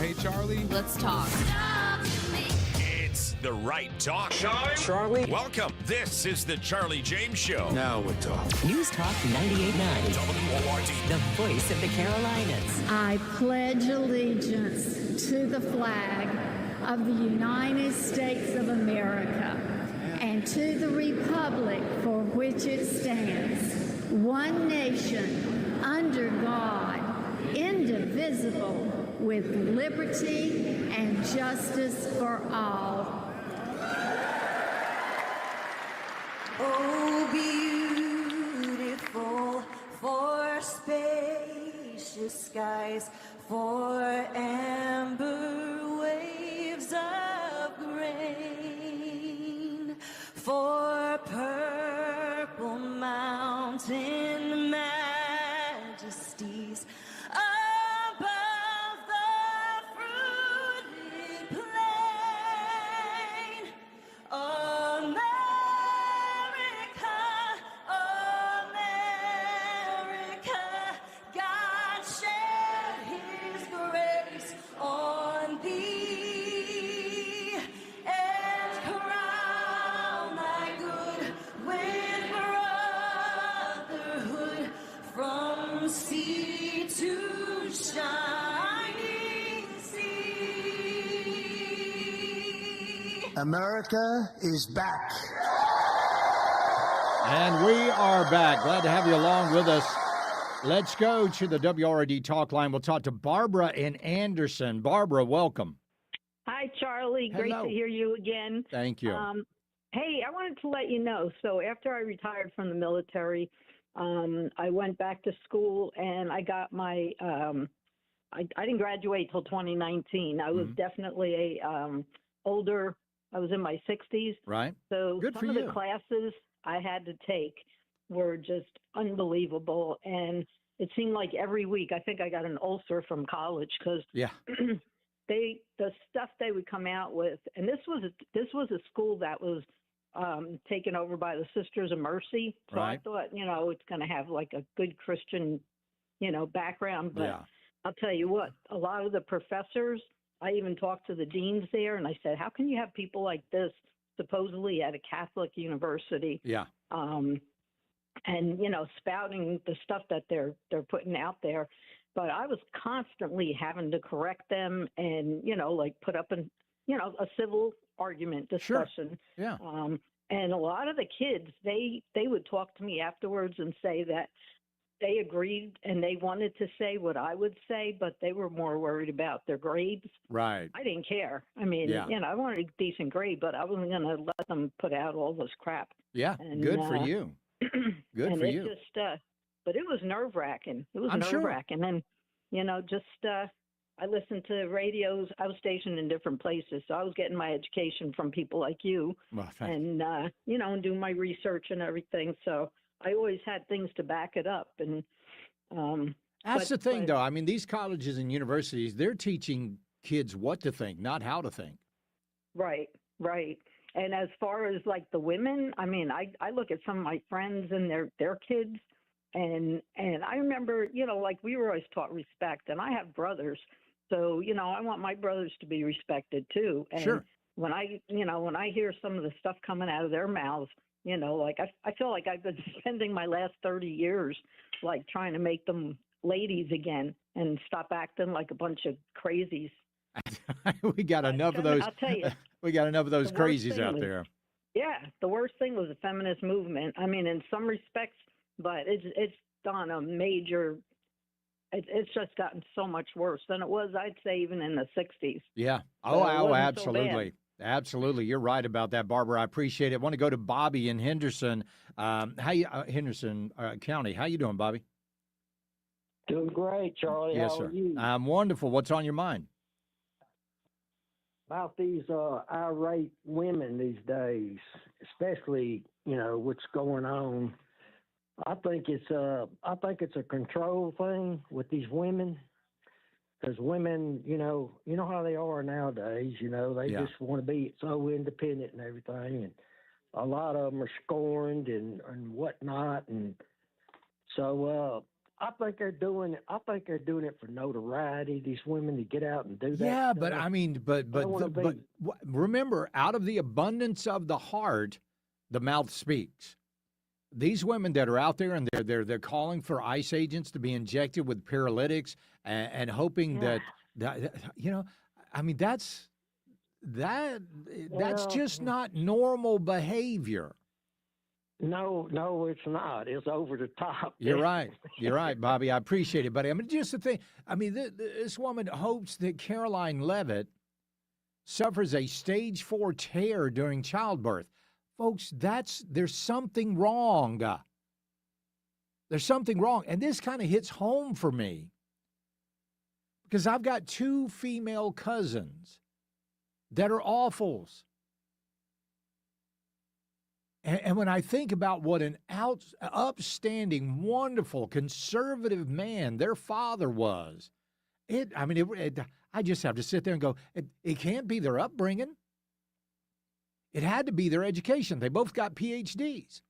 Hey, Charlie. Let's talk. It's the right talk. Charlie. Welcome. This is the Charlie James Show. Now we're talking. News Talk 98.9, WORD. the voice of the Carolinas. I pledge allegiance to the flag of the United States of America and to the republic for which it stands, one nation, under God, indivisible, with liberty and justice for all. Oh, beautiful for spacious skies, for amber waves of grain, for purple mountain majesties above the fruited plain. America, America, God shed his grace on thee and crown thy good with brotherhood from sea to shining sea. America is back. And we are back. Glad to have you along with us. Let's go to the WRD talk line. We'll talk to Barbara in Anderson. Barbara, welcome. Hi, Charlie. Great Hello. to hear you again. Thank you. Hey, I wanted to let you know. So after I retired from the military, I went back to school and I got my. I didn't graduate till 2019. I was definitely a older. I was in my 60s. Right. So Good some for of you. the classes I had to take were just unbelievable, and it seemed like every week. I think I got an ulcer from college because Yeah. the stuff they would come out with, and this was a school that was taken over by the Sisters of Mercy. So I Right. thought, it's going to have like a good Christian, background. But Yeah. I'll tell you what, a lot of the professors, I even talked to the deans there, and I said, how can you have people like this supposedly at a Catholic university? Yeah. And spouting the stuff that they're putting out there. But I was constantly having to correct them and put up a civil argument discussion. Yeah. And a lot of the kids, they would talk to me afterwards and say that they agreed and they wanted to say what I would say, but they were more worried about their grades. Right. I didn't care. I mean, Yeah. I wanted a decent grade, but I wasn't going to let them put out all this crap. Yeah. And, Good for you. Good and for it you. just, but it was nerve wracking. It was I'm nerve sure. wracking. And, I listened to radios. I was stationed in different places. So I was getting my education from people like you Well, thank and, and doing my research and everything. So I always had things to back it up. And, That's the thing, but- though. I mean, these colleges and universities, they're teaching kids what to think, not how to think. Right, right. And as far as like the women, I mean, I look at some of my friends and their kids, and I remember, like we were always taught respect, and I have brothers, so I want my brothers to be respected too. And Sure. when I hear some of the stuff coming out of their mouths, like I feel like I've been spending my last 30 years like trying to make them ladies again and stop acting like a bunch of crazies. We got enough of those. I'll tell you. We got enough of those The worst crazies thing out was- there. Yeah, the worst thing was the feminist movement. I mean, in some respects, but it's done a major. It's just gotten so much worse than it was, I'd say, even in the 60s. Yeah. So Oh, it wasn't so absolutely. Absolutely. You're right about that, Barbara. I appreciate it. I want to go to Bobby in Henderson. Henderson County. How you doing, Bobby? Doing great, Charlie. Yes, How sir. are you? I'm wonderful. What's on your mind? About these irate women these days, especially what's going on. I think it's a control thing with these women, because women, you know how they are nowadays. They Yeah. just want to be so independent and everything, and a lot of them are scorned and whatnot, and so I think they're doing it. I think they're doing it for notoriety. These women to get out and do that. Yeah, stuff. but I mean, but remember, out of the abundance of the heart, the mouth speaks. These women that are out there and they're calling for ICE agents to be injected with paralytics and hoping that you know, I mean that's just not normal behavior. No, it's not. It's over the top. You're right. You're right, Bobby. I appreciate it, buddy. I mean, just the thing. I mean, this woman hopes that Caroline Leavitt suffers a stage 4 tear during childbirth. Folks, there's something wrong. There's something wrong. And this kind of hits home for me because I've got 2 female cousins that are awfuls. And when I think about what an upstanding, wonderful, conservative man their father was, I just have to sit there and go, it can't be their upbringing. It had to be their education. They both got PhDs.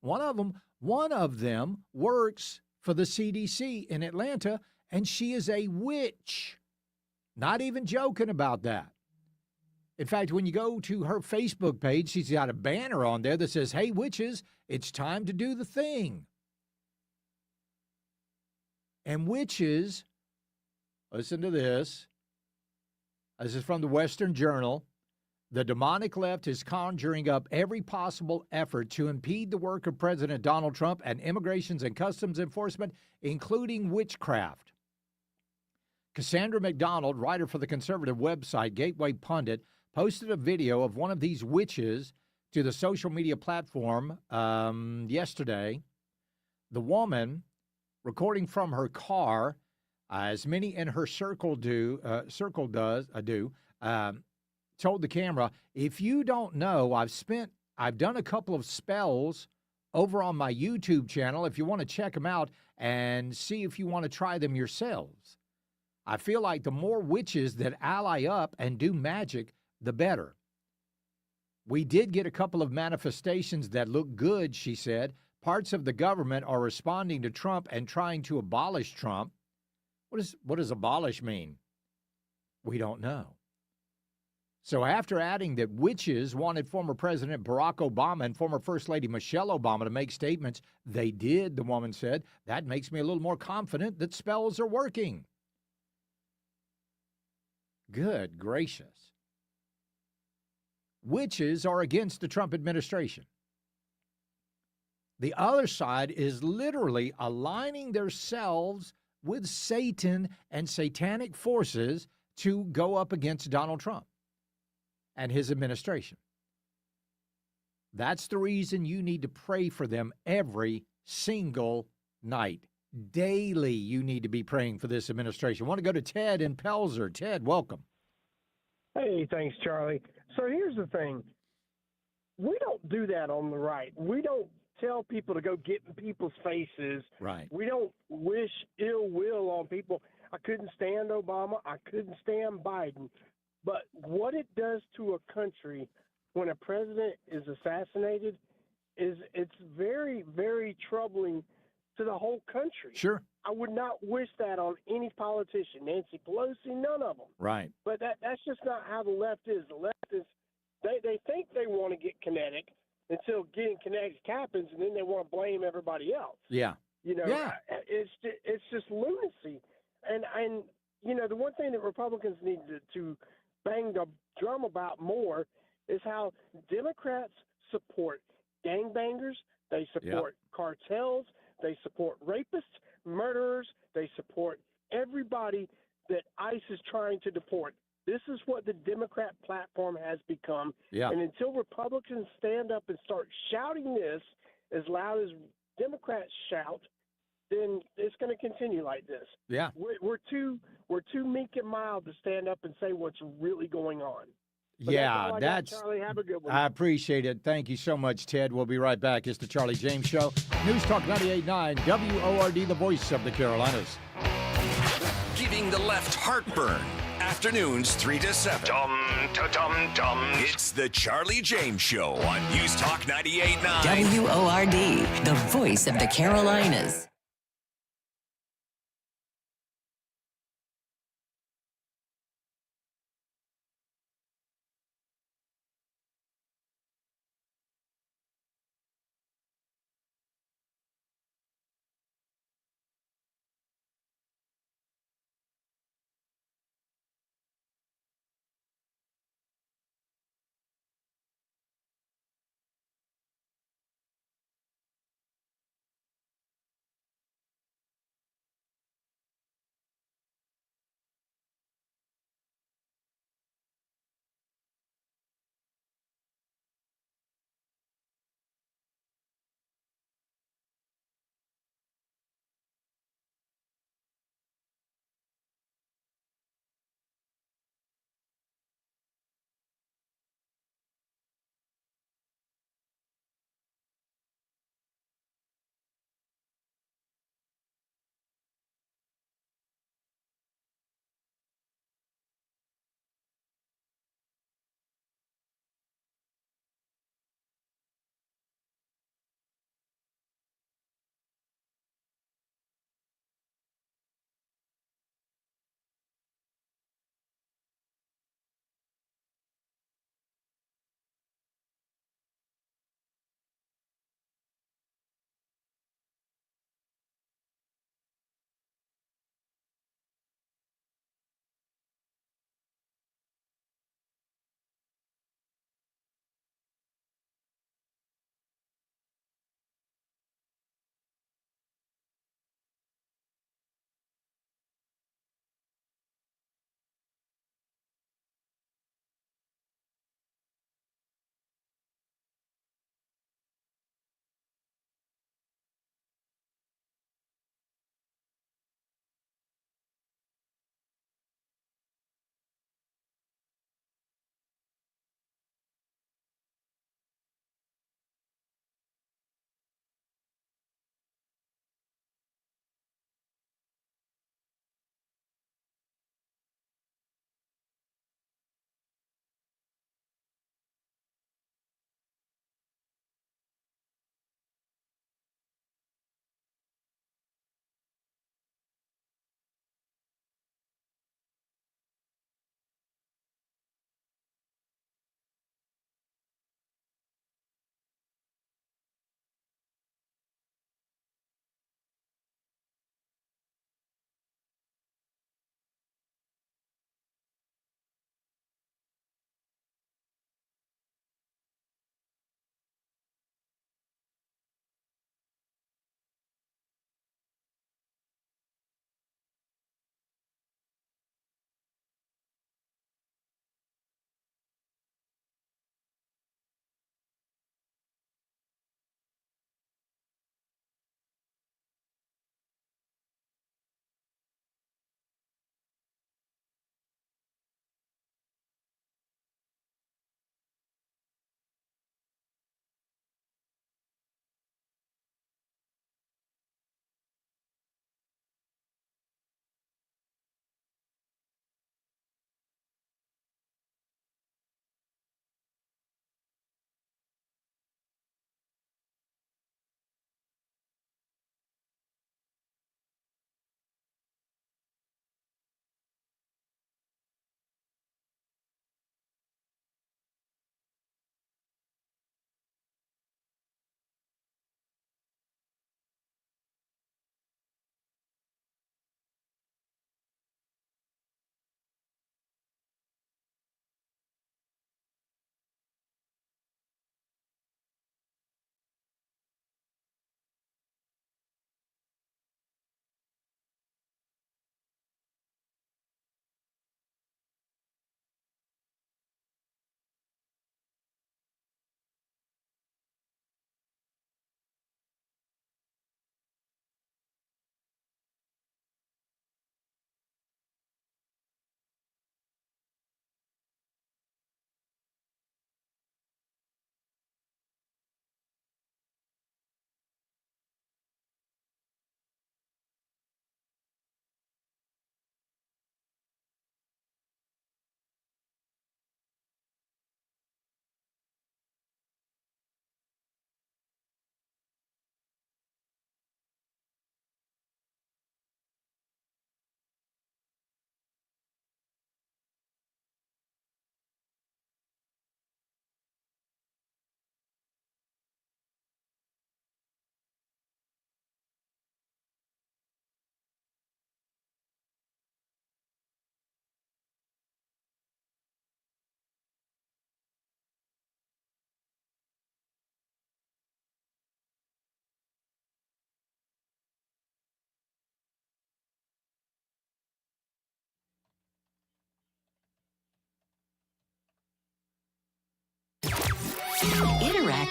One of them works for the CDC in Atlanta, and she is a witch. Not even joking about that. In fact, when you go to her Facebook page, she's got a banner on there that says, "Hey, witches, it's time to do the thing." And witches, listen to this. This is from the Western Journal. The demonic left is conjuring up every possible effort to impede the work of President Donald Trump and Immigrations and Customs Enforcement, including witchcraft. Cassandra McDonald, writer for the conservative website Gateway Pundit, posted a video of one of these witches to the social media platform yesterday. The woman, recording from her car, as many in her circle do, told the camera, "If you don't know, I've done a couple of spells over on my YouTube channel. If you want to check them out and see if you want to try them yourselves. I feel like the more witches that ally up and do magic, the better. We did get a couple of manifestations that look good," she said. "Parts of the government are responding to Trump and trying to abolish Trump." What does abolish mean? We don't know. So after adding that witches wanted former President Barack Obama and former First Lady Michelle Obama to make statements, they did, the woman said. "That makes me a little more confident that spells are working." Good gracious. Witches are against the Trump administration. The other side is literally aligning themselves with Satan and satanic forces to go up against Donald Trump and his administration. That's the reason you need to pray for them every single night. Daily, you need to be praying for this administration. I want to go to Ted in Pelzer. Ted, welcome. Hey, thanks, Charlie. So here's the thing. We don't do that on the right. We don't tell people to go get in people's faces. Right. We don't wish ill will on people. I couldn't stand Obama. I couldn't stand Biden. But what it does to a country when a president is assassinated it's very, very troubling to the whole country. Sure. I would not wish that on any politician. Nancy Pelosi, none of them. Right. But that's just not how the left is. The left is they think they want to get kinetic until getting kinetic happens, and then they want to blame everybody else. Yeah. You know, it's just lunacy. And you know, the one thing that Republicans need to bang the drum about more is how Democrats support gangbangers, they support cartels, they support rapists, murderers, they support everybody that ICE is trying to deport. This is what the Democrat platform has become. Yeah. And until Republicans stand up and start shouting this as loud as Democrats shout, then it's going to continue like this. Yeah. We're too meek and mild to stand up and say what's really going on. But Yeah, that's all I got, Charlie. Have a good one. I appreciate it. Thank you so much, Ted. We'll be right back. It's the Charlie James Show. News Talk 98.9 WORD, the voice of the Carolinas. Giving the left heartburn. Afternoons 3 to 7. It's the Charlie James Show on News Talk 98.9 WORD, the voice of the Carolinas.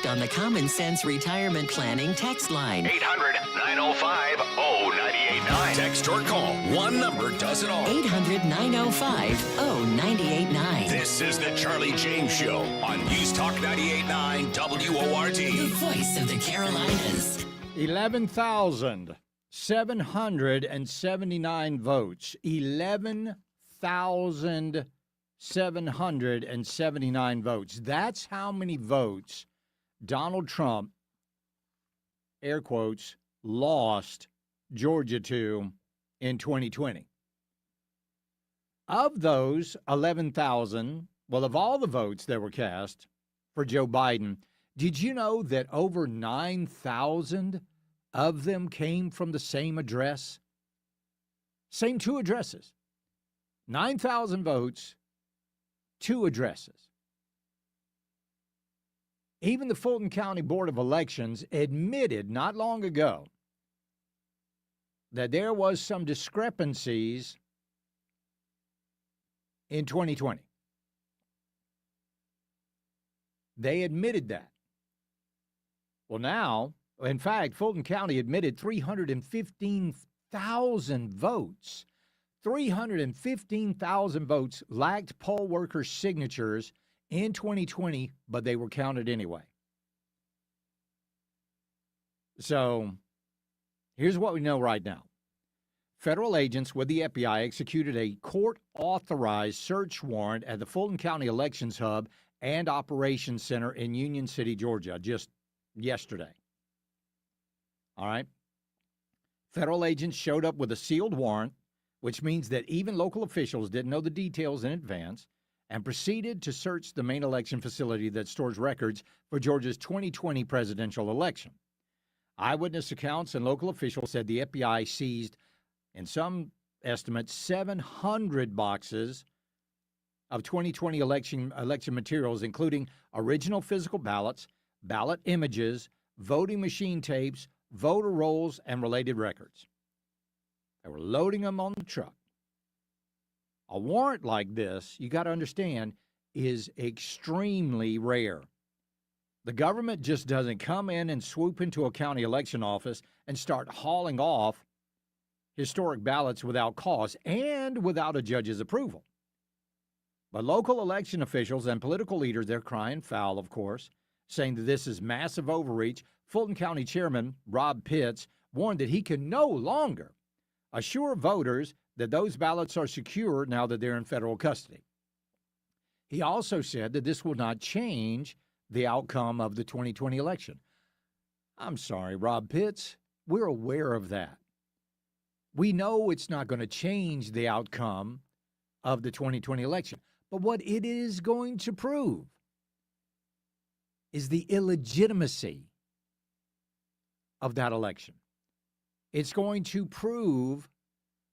next on the Common Sense Retirement Planning text line. 800-905-0989. Text or call. One number does it all. 800-905-0989. This is the Charlie James Show on News Talk 98.9 WORD. The voice of the Carolinas. 11,779 votes. 11,779 votes. That's how many votes Donald Trump, air quotes, lost Georgia to in 2020. Of those 11,000, well, of all the votes that were cast for Joe Biden, did you know that over 9,000 of them came from the same address? Same two addresses. 9,000 votes, two addresses. Even the Fulton County Board of Elections admitted not long ago that there was some discrepancies in 2020. They admitted that. Well, now, in fact, Fulton County admitted 315,000 votes. 315,000 votes lacked poll workers' signatures in 2020, but they were counted anyway. So here's what we know right now. Federal agents with the FBI executed a court-authorized search warrant at the Fulton County Elections Hub and Operations Center in Union City, Georgia, just yesterday. All right? Federal agents showed up with a sealed warrant, which means that even local officials didn't know the details in advance, and proceeded to search the main election facility that stores records for Georgia's 2020 presidential election. Eyewitness accounts and local officials said the FBI seized, in some estimates, 700 boxes of 2020 election materials, including original physical ballots, ballot images, voting machine tapes, voter rolls, and related records. They were loading them on the truck. A warrant like this, you got to understand, is extremely rare. The government just doesn't come in and swoop into a county election office and start hauling off historic ballots without cause and without a judge's approval. But local election officials and political leaders, they're crying foul, of course, saying that this is massive overreach. Fulton County Chairman Rob Pitts warned that he can no longer assure voters that those ballots are secure now that they're in federal custody. He also said that this will not change the outcome of the 2020 election. I'm sorry, Rob Pitts, we're aware of that. We know it's not going to change the outcome of the 2020 election. But what it is going to prove is the illegitimacy of that election. It's going to prove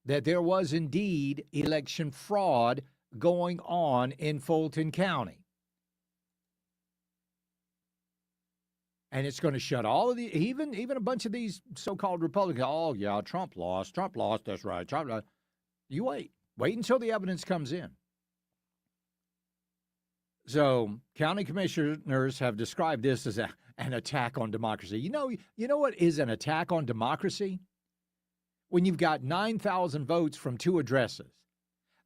that there was indeed election fraud going on in Fulton County. And it's going to shut all of the, even a bunch of these so-called Republicans. Oh, yeah, Trump lost, that's right. Trump lost. You wait until the evidence comes in. So county commissioners have described this as an attack on democracy. You know what is an attack on democracy? When you've got 9,000 votes from two addresses.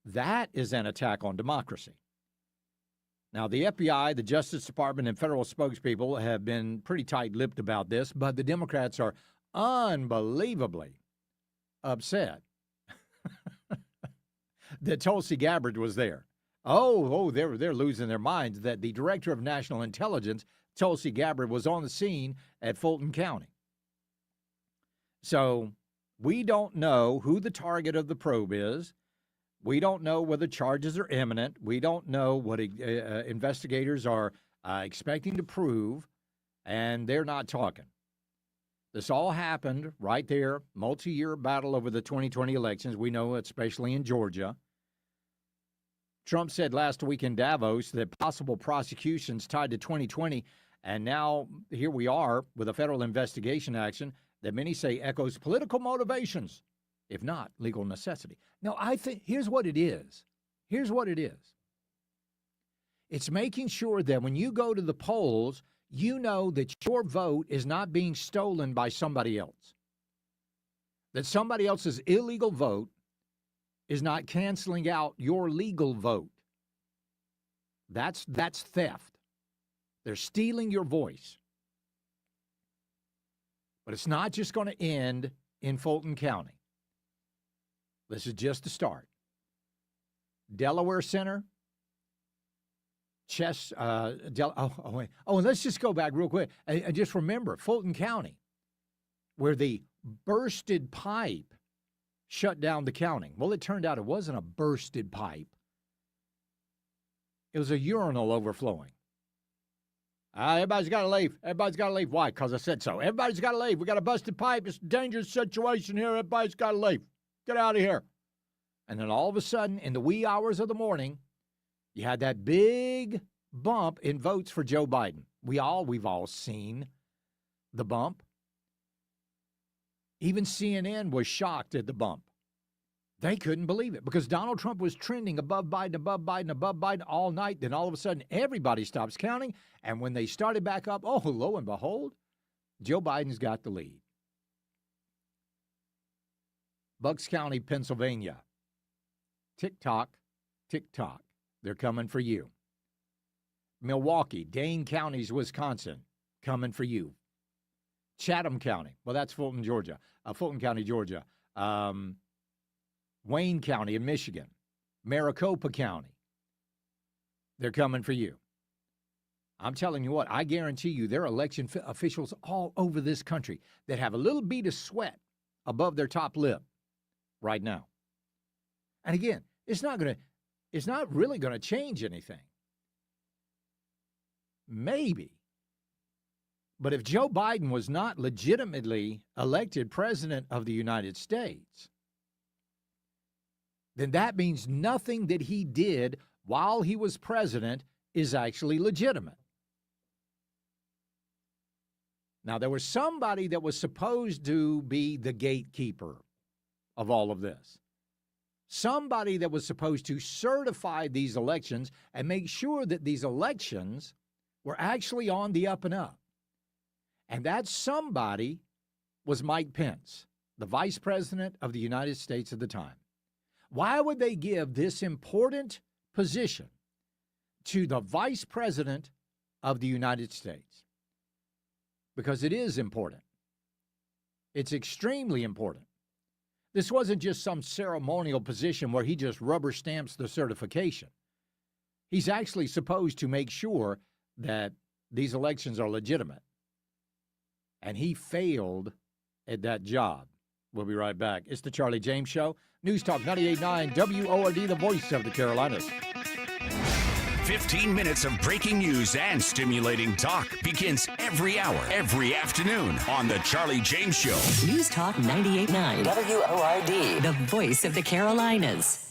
That is an attack on democracy. Now, the FBI, the Justice Department, and federal spokespeople have been pretty tight-lipped about this, but the Democrats are unbelievably upset that Tulsi Gabbard was there. They're losing their minds that the Director of National Intelligence, Tulsi Gabbard, was on the scene at Fulton County. So we don't know who the target of the probe is. We don't know whether charges are imminent. We don't know what investigators are expecting to prove, and they're not talking. This all happened right there, multi-year battle over the 2020 elections. We know, especially in Georgia. Trump said last week in Davos that possible prosecutions tied to 2020, and now here we are with a federal investigation action that many say echoes political motivations, if not legal necessity. Now, I think here's what it is. It's making sure that when you go to the polls, you know that your vote is not being stolen by somebody else, that somebody else's illegal vote is not canceling out your legal vote. That's theft. They're stealing your voice. But it's not just going to end in Fulton County. This is just the start. Delaware Center, and let's just go back real quick and just remember Fulton County, where the bursted pipe shut down the counting. Well, it turned out it wasn't a bursted pipe. It was a urinal overflowing. Everybody's got to leave. Everybody's got to leave. Why? Because I said so. Everybody's got to leave. We got a busted pipe. It's a dangerous situation here. Everybody's got to leave. Get out of here. And then all of a sudden, in the wee hours of the morning, you had that big bump in votes for Joe Biden. We've all seen the bump. Even CNN was shocked at the bump. They couldn't believe it because Donald Trump was trending above Biden all night. Then all of a sudden, everybody stops counting. And when they started back up, oh, lo and behold, Joe Biden's got the lead. Bucks County, Pennsylvania. Tick-tock, tick-tock. They're coming for you. Milwaukee, Dane counties, Wisconsin, coming for you. Chatham County, well, that's Fulton, Georgia. Fulton County, Georgia. Wayne County in Michigan. Maricopa County. They're coming for you. I'm telling you what, I guarantee you there are election officials all over this country that have a little bead of sweat above their top lip right now. And again, it's not really going to change anything. Maybe. But if Joe Biden was not legitimately elected president of the United States, then that means nothing that he did while he was president is actually legitimate. Now, there was somebody that was supposed to be the gatekeeper of all of this. Somebody that was supposed to certify these elections and make sure that these elections were actually on the up and up. And that somebody was Mike Pence, the vice president of the United States at the time. Why would they give this important position to the vice president of the United States? Because it is important. It's extremely important. This wasn't just some ceremonial position where he just rubber stamps the certification. He's actually supposed to make sure that these elections are legitimate. And he failed at that job. We'll be right back. It's the Charlie James Show. News Talk 98.9 WORD, the voice of the Carolinas. 15 minutes of breaking news and stimulating talk begins every hour, every afternoon on the Charlie James Show. News Talk 98.9 WORD, the voice of the Carolinas.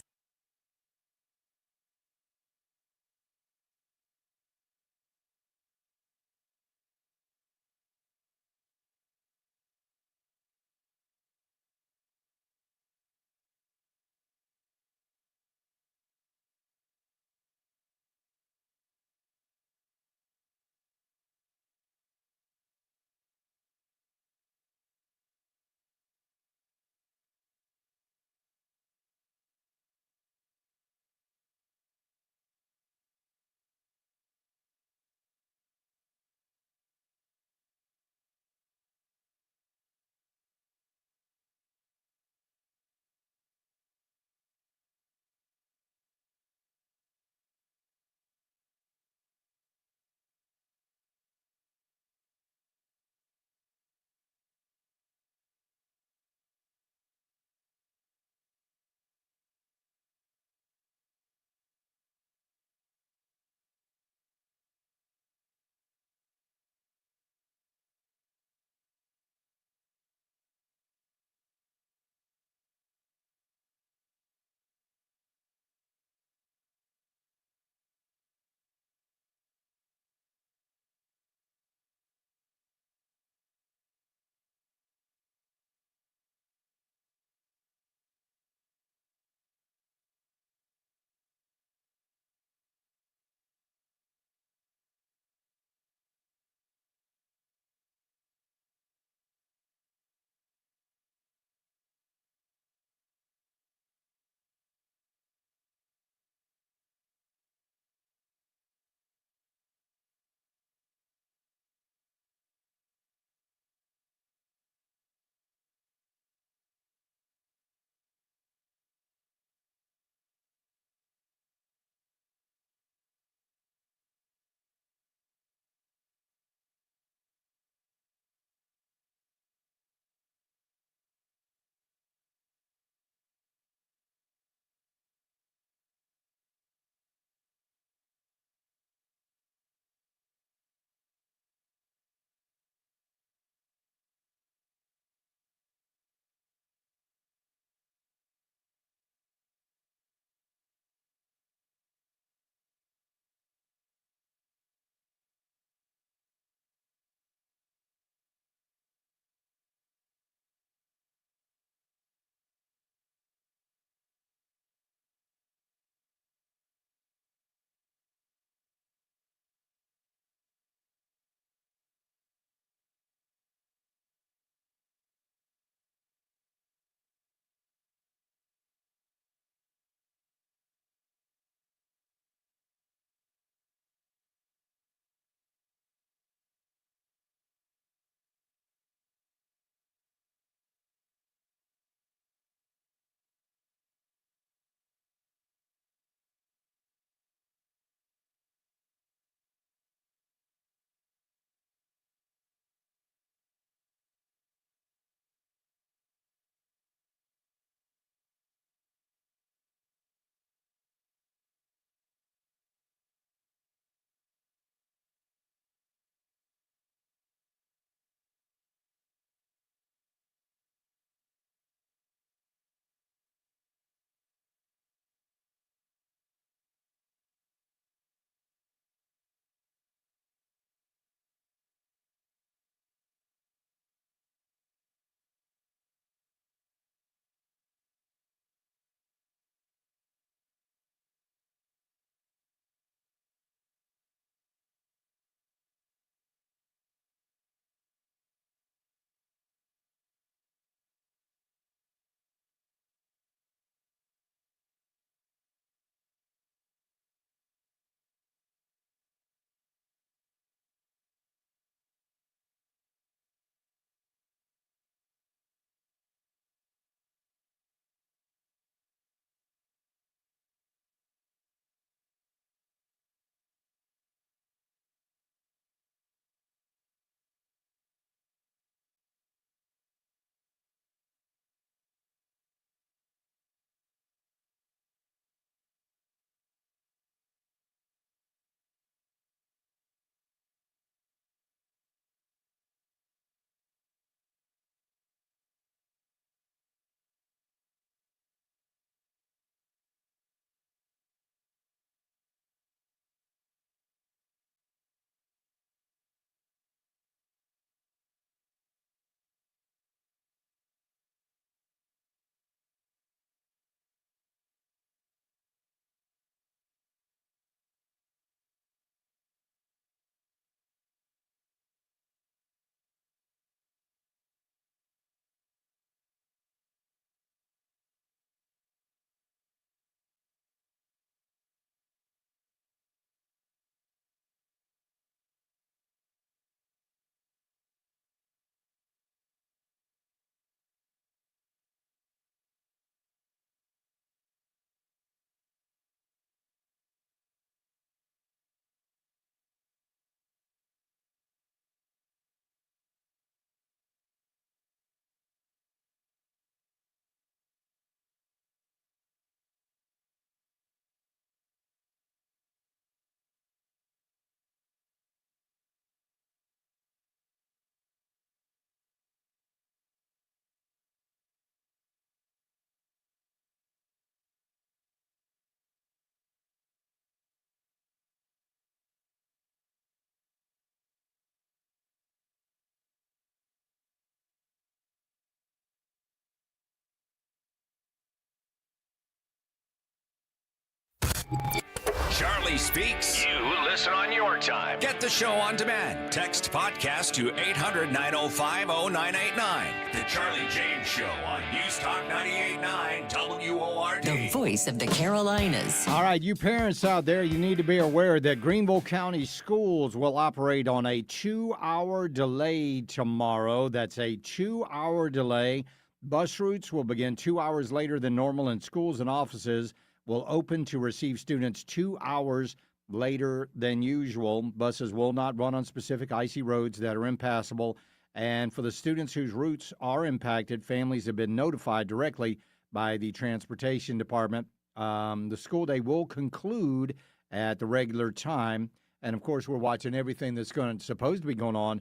Charlie Speaks. You listen on your time. Get the show on demand. Text podcast to 800-905-0989. The Charlie James Show on News Talk 98.9 WORD. The voice of the Carolinas. All right, you parents out there, you need to be aware that Greenville County Schools will operate on a 2-hour delay tomorrow. That's a 2-hour delay. Bus routes will begin 2 hours later than normal, and schools and offices will open to receive students 2 hours later than usual. Buses will not run on specific icy roads that are impassable. And for the students whose routes are impacted, families have been notified directly by the Transportation Department. The school day will conclude at the regular time. And, of course, we're watching everything that's supposed to be going on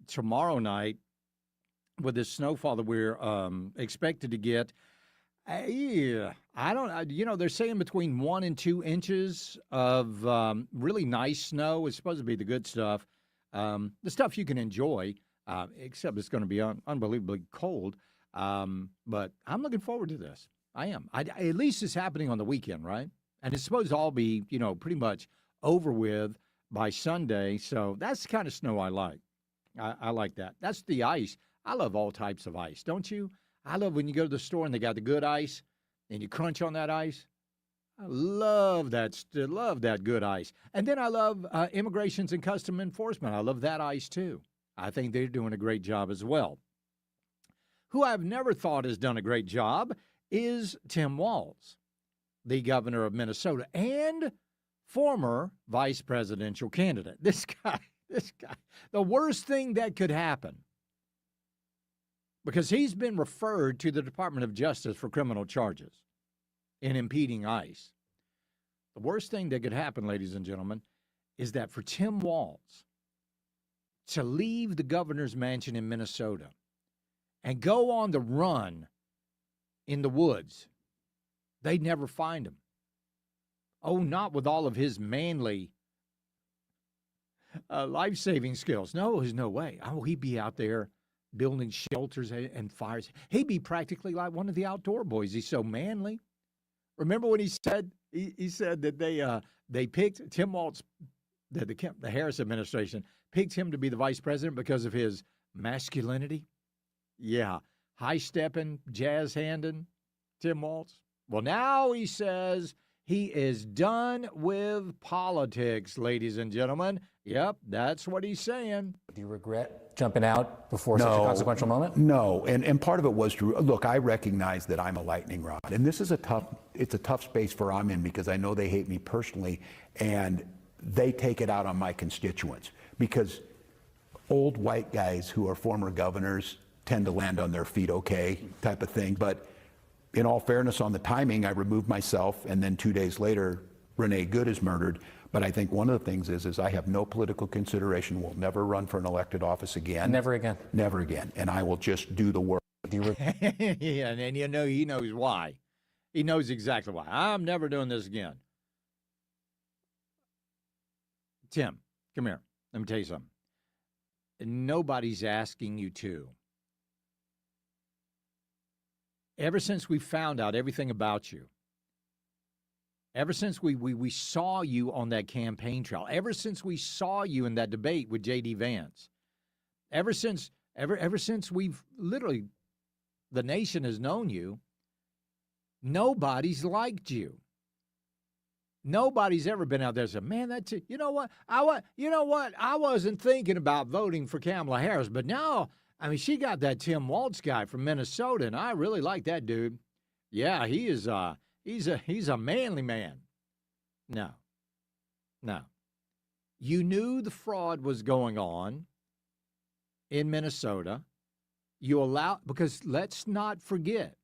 tomorrow night with this snowfall that we're expected to get. They're saying between 1 and 2 inches of really nice snow is supposed to be the good stuff. The stuff you can enjoy, except it's going to be unbelievably cold. But I'm looking forward to this. I am. At least it's happening on the weekend, right? And it's supposed to all be, pretty much over with by Sunday. So that's the kind of snow I like. I like that. That's the ice. I love all types of ice, don't you? I love when you go to the store and they got the good ice and you crunch on that ice. I love that good ice. And then I love Immigrations and Custom Enforcement. I love that ice too. I think they're doing a great job as well. Who I've never thought has done a great job is Tim Walz, the governor of Minnesota and former vice presidential candidate. This guy, the worst thing that could happen, because he's been referred to the Department of Justice for criminal charges in impeding ICE. The worst thing that could happen, ladies and gentlemen, is that for Tim Walz to leave the governor's mansion in Minnesota and go on the run in the woods, they'd never find him. Oh, not with all of his manly life-saving skills. No, there's no way. Oh, he'd be out there building shelters and fires. He'd be practically like one of the outdoor boys. He's so manly. Remember when he said that they picked Tim Walz, the Harris administration picked him to be the vice president because of his masculinity? Yeah, high-stepping, jazz-handing Tim Walz. Well, now he says he is done with politics, ladies and gentlemen. Yep, that's what he's saying. Do you regret jumping out before such a consequential moment? No, and part of it was true. Look, I recognize that I'm a lightning rod, and this is a tough space for I'm in because I know they hate me personally, and they take it out on my constituents because old white guys who are former governors tend to land on their feet okay type of thing. But in all fairness on the timing, I removed myself, and then 2 days later, Renee Good is murdered. But I think one of the things is I have no political consideration, will never run for an elected office again. Never again. Never again. And I will just do the work. Yeah, and he knows why. He knows exactly why. I'm never doing this again. Tim, come here. Let me tell you something. Nobody's asking you to. Ever since we found out everything about you, ever since we saw you on that campaign trail, ever since we saw you in that debate with J.D. Vance, ever since we've literally, the nation has known you, nobody's liked you. Nobody's ever been out there and said, man, that's it. You know what? I wasn't thinking about voting for Kamala Harris, but now, I mean, she got that Tim Walz guy from Minnesota, and I really like that dude. Yeah, he is he's a manly man. No. You knew the fraud was going on in Minnesota. Because let's not forget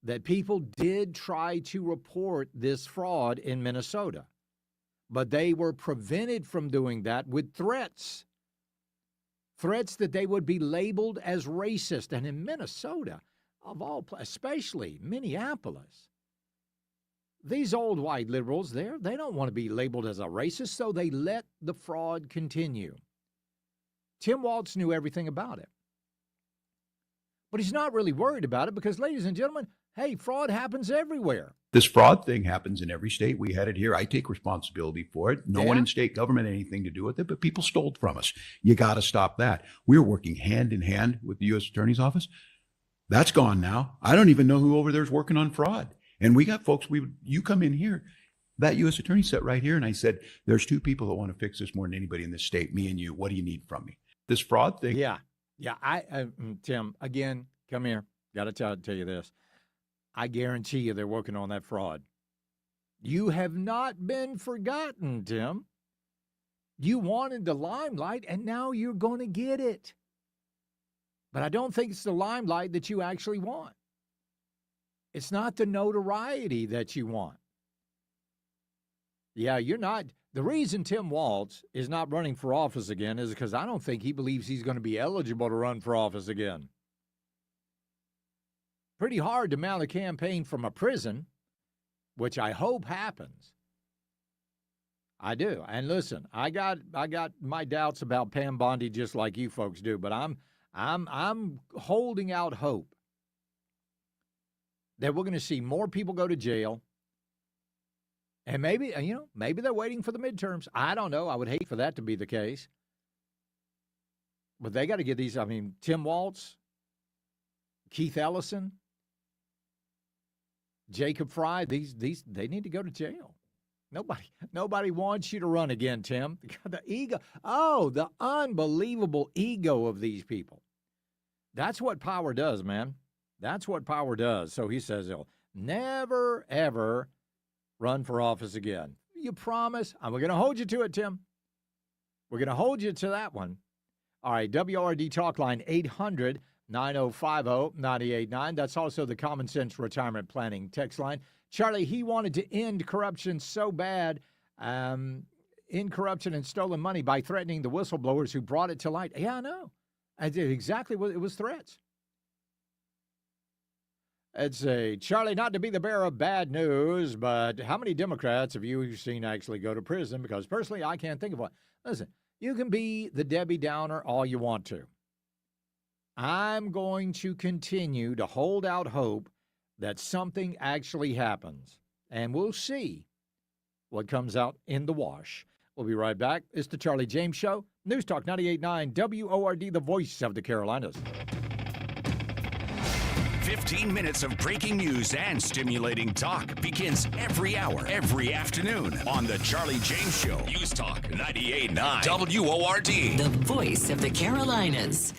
that people did try to report this fraud in Minnesota, but they were prevented from doing that with threats that they would be labeled as racist. And in Minnesota, of all places, especially Minneapolis, these old white liberals there, they don't want to be labeled as a racist, so they let the fraud continue. Tim Walz knew everything about it. But he's not really worried about it because, ladies and gentlemen, Hey, fraud happens everywhere. This fraud thing happens in every state. We had it here. I take responsibility for it. No one in state government had anything to do with it, but people stole from us. You got to stop that. We're working hand in hand with the U.S. Attorney's Office. That's gone now. I don't even know who over there is working on fraud. And we got folks, you come in here, that U.S. Attorney sat right here, and I said, there's two people that want to fix this more than anybody in this state, me and you. What do you need from me? This fraud thing. Yeah. Tim, again, come here. Got to tell you this. I guarantee you they're working on that fraud. You have not been forgotten, Tim. You wanted the limelight, and now you're going to get it. But I don't think it's the limelight that you actually want. It's not the notoriety that you want. Yeah, you're not. The reason Tim Walz is not running for office again is because I don't think he believes he's going to be eligible to run for office again. Pretty hard to mount a campaign from a prison, which I hope happens. I do. And listen, I got my doubts about Pam Bondi just like you folks do, but I'm holding out hope that we're going to see more people go to jail. And maybe they're waiting for the midterms. I don't know. I would hate for that to be the case. But they got to get these, Tim Walz, Keith Ellison, Jacob Fry, these they need to go to jail. Nobody wants you to run again, Tim. The ego. Oh, the unbelievable ego of these people. That's what power does, man. That's what power does. So he says he'll never, ever run for office again. You promise? We're going to hold you to it, Tim. We're going to hold you to that one. All right, WRD Talk Line 800-9050-989. That's also the Common Sense Retirement Planning text line. Charlie, he wanted to end corruption so bad, end corruption and stolen money by threatening the whistleblowers who brought it to light. Yeah, I know. I did exactly what it was, threats. It's Charlie, not to be the bearer of bad news, but how many Democrats have you seen actually go to prison? Because personally, I can't think of one. Listen, you can be the Debbie Downer all you want to. I'm going to continue to hold out hope that something actually happens, and we'll see what comes out in the wash. We'll be right back. It's the Charlie James Show, News Talk 98.9 WORD, the voice of the Carolinas. 15 minutes of breaking news and stimulating talk begins every hour, every afternoon on The Charlie James Show. News Talk 98.9 WORD. The voice of the Carolinas.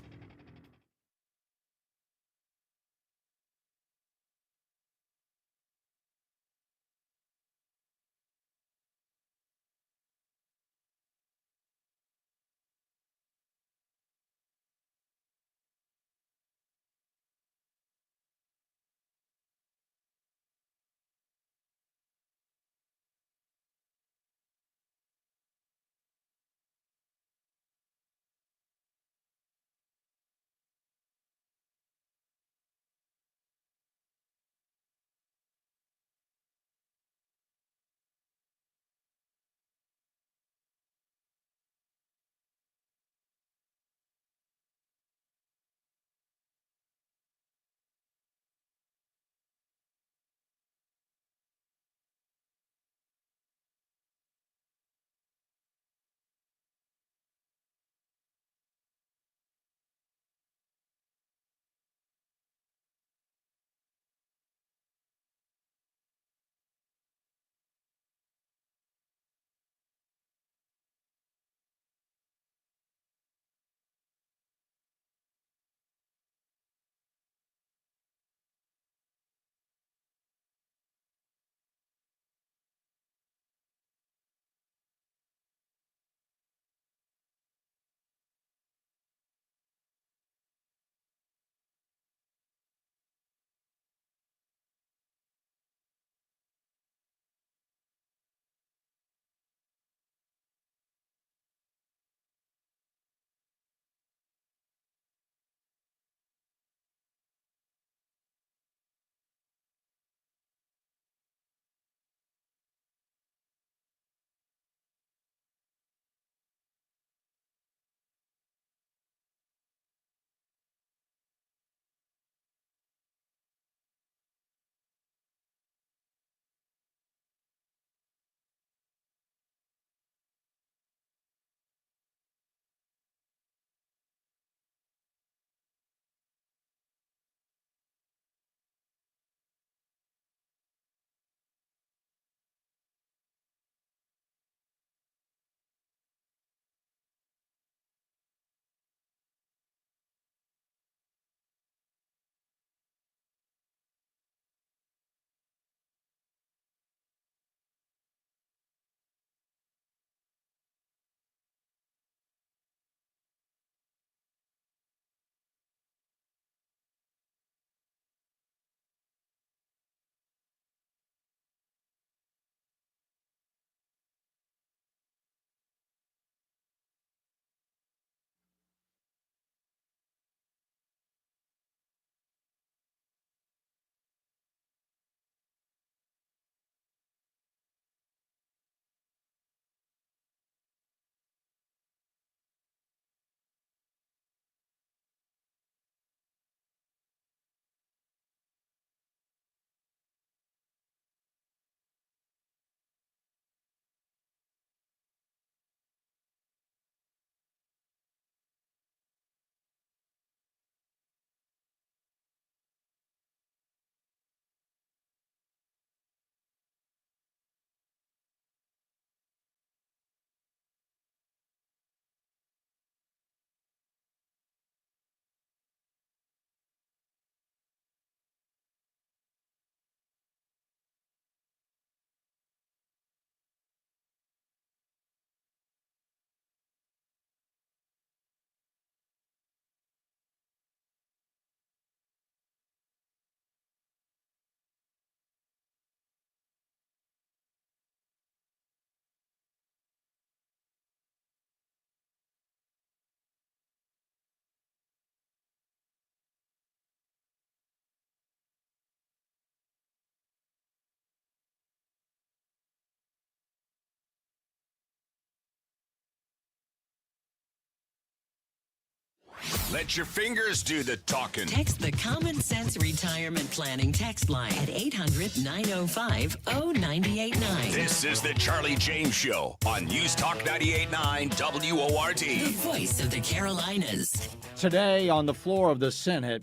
Let your fingers do the talking. Text the Common Sense Retirement Planning text line at 800-905-0989. This is the Charlie James Show on News Talk 98.9 WORD. The voice of the Carolinas. Today on the floor of the Senate,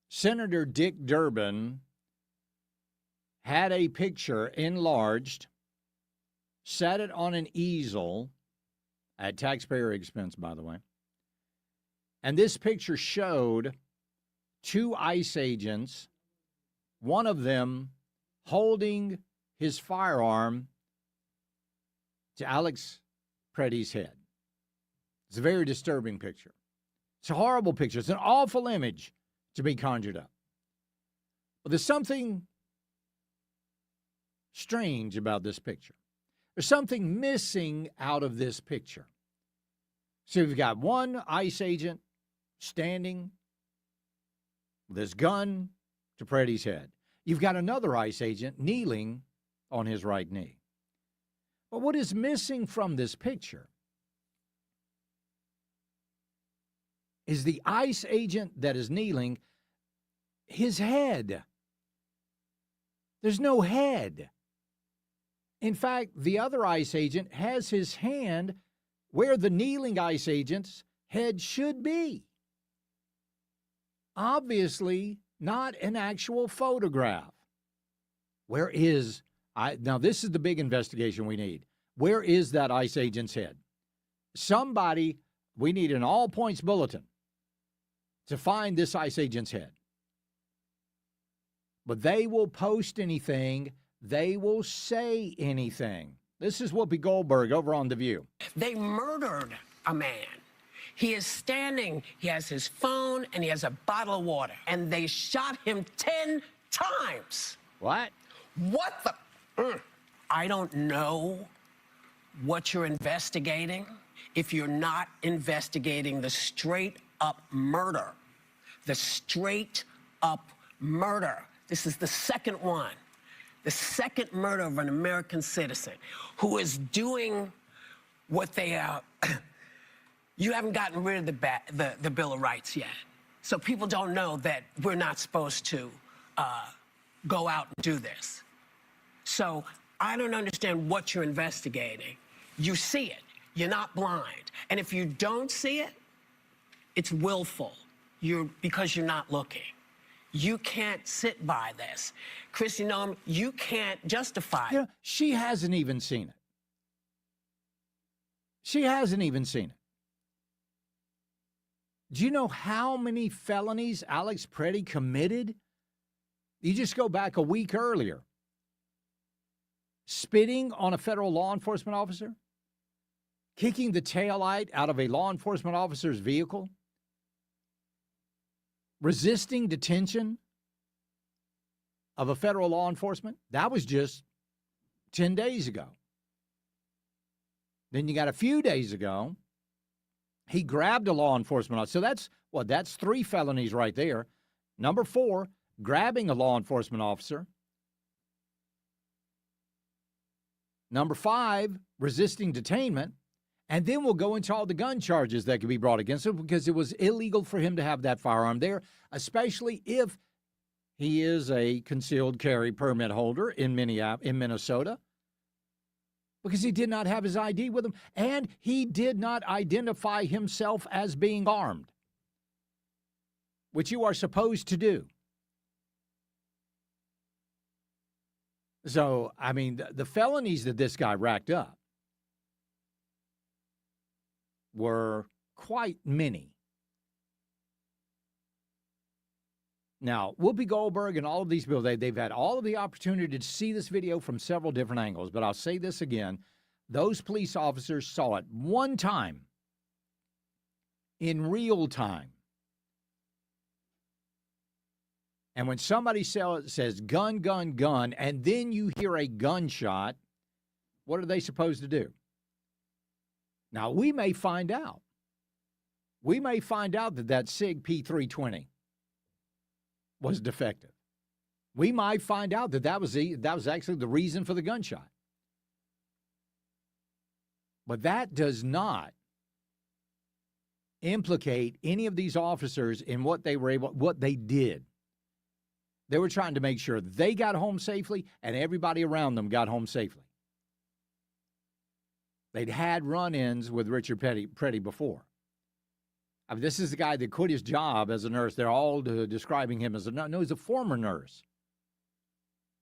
Senator Dick Durbin had a picture enlarged, set it on an easel, at taxpayer expense, by the way. And this picture showed 2 ICE agents, one of them holding his firearm to Alex Preddy's head. It's a very disturbing picture. It's a horrible picture. It's an awful image to be conjured up. But there's something strange about this picture. There's something missing out of this picture. So you've got one ICE agent standing with his gun to Preddy's head. You've got another ICE agent kneeling on his right knee. But what is missing from this picture is the ICE agent that is kneeling, his head. There's no head. In fact, the other ICE agent has his hand where the kneeling ICE agent's head should be. Obviously, not an actual photograph. Where is, now this is the big investigation we need. Where is that ICE agent's head? Somebody, we need an all-points bulletin to find this ICE agent's head. But they will post anything. They will say anything. This is Whoopi Goldberg over on The View. They murdered a man. He is standing, he has his phone, and he has a bottle of water. And they shot him 10 times. What? What the? I don't know what you're investigating if you're not investigating the straight-up murder. The straight-up murder. This is the second one. The second murder of an American citizen who is doing what they are. You haven't gotten rid of the Bill of Rights yet. So people don't know that we're not supposed to go out and do this. So I don't understand what you're investigating. You see it. You're not blind. And if you don't see it, it's willful. Because you're not looking. You can't sit by this. Kristi Noem, you can't justify it. You know, she hasn't even seen it. She hasn't even seen it. Do you know how many felonies Alex Preddy committed? You just go back a week earlier. Spitting on a federal law enforcement officer, kicking the taillight out of a law enforcement officer's vehicle, resisting detention of a federal law enforcement. That was just 10 days ago. Then you got a few days ago, he grabbed a law enforcement officer. So that's 3 felonies right there. Number 4, grabbing a law enforcement officer. Number 5, resisting detainment. And then we'll go into all the gun charges that could be brought against him because it was illegal for him to have that firearm there, especially if he is a concealed carry permit holder in Minnesota, because he did not have his ID with him, and he did not identify himself as being armed, which you are supposed to do. So, I mean, the felonies that this guy racked up were quite many. Now, Whoopi Goldberg and all of these people, they've had all of the opportunity to see this video from several different angles, but I'll say this again. Those police officers saw it one time in real time. And when somebody says gun, gun, gun, and then you hear a gunshot, what are they supposed to do? Now, we may find out. We may find out that SIG P320 was defective. We might find out that was actually the reason for the gunshot. But that does not implicate any of these officers in what they did. They were trying to make sure they got home safely and everybody around them got home safely. They'd had run-ins with Richard Petty before. I mean, this is the guy that quit his job as a nurse. They're all describing him as no, he's a former nurse.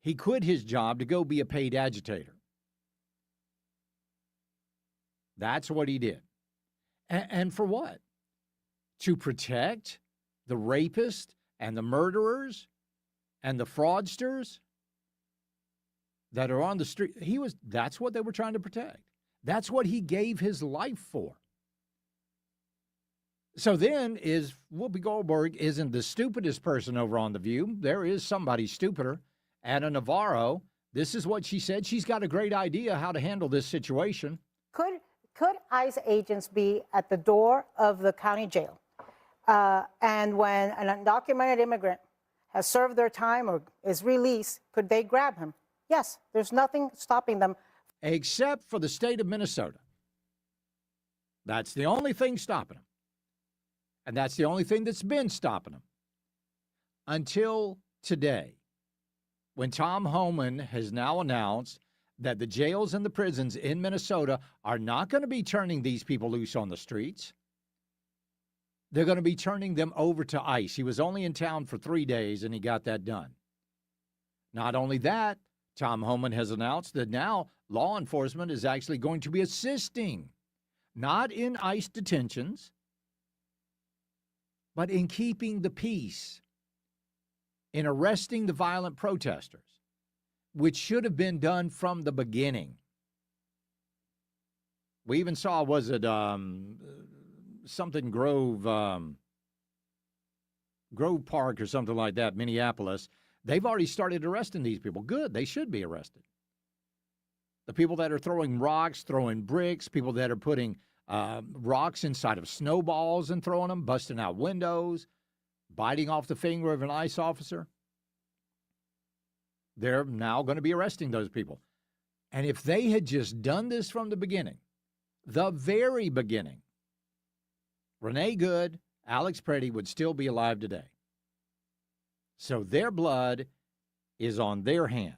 He quit his job to go be a paid agitator. That's what he did. And for what? To protect the rapists and the murderers and the fraudsters that are on the street. That's what they were trying to protect. That's what he gave his life for. So then Whoopi Goldberg isn't the stupidest person over on The View. There is somebody stupider. Anna Navarro, this is what she said. She's got a great idea how to handle this situation. Could ICE agents be at the door of the county jail? And when an undocumented immigrant has served their time or is released, could they grab him? Yes, there's nothing stopping them. Except for the state of Minnesota. That's the only thing stopping them. And that's the only thing that's been stopping them. Until today, when Tom Homan has now announced that the jails and the prisons in Minnesota are not going to be turning these people loose on the streets. They're going to be turning them over to ICE. He was only in town for 3 days, and he got that done. Not only that, Tom Homan has announced that now law enforcement is actually going to be assisting, not in ICE detentions, but in keeping the peace, in arresting the violent protesters, which should have been done from the beginning. We even saw, was it something Grove Park or something like that, Minneapolis. They've already started arresting these people. Good, they should be arrested. The people that are throwing rocks, throwing bricks, people that are putting rocks inside of snowballs and throwing them, busting out windows, biting off the finger of an ICE officer. They're now going to be arresting those people. And if they had just done this from the beginning, the very beginning, Renee Good, Alex Preddy would still be alive today. So their blood is on their hands.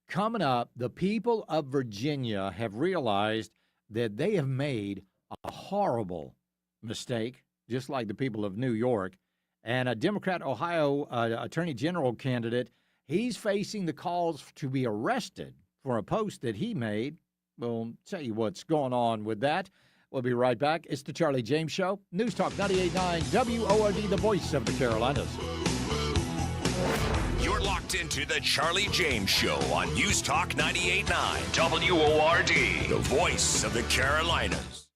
Coming up, the people of Virginia have realized that they have made a horrible mistake, just like the people of New York. And a Democrat Ohio Attorney General candidate, he's facing the calls to be arrested for a post that he made. We'll tell you what's going on with that. We'll be right back. It's the Charlie James Show. News Talk 98.9 WORD, the voice of the Carolinas. You're locked into the Charlie James Show on News Talk 98.9 WORD, the voice of the Carolinas.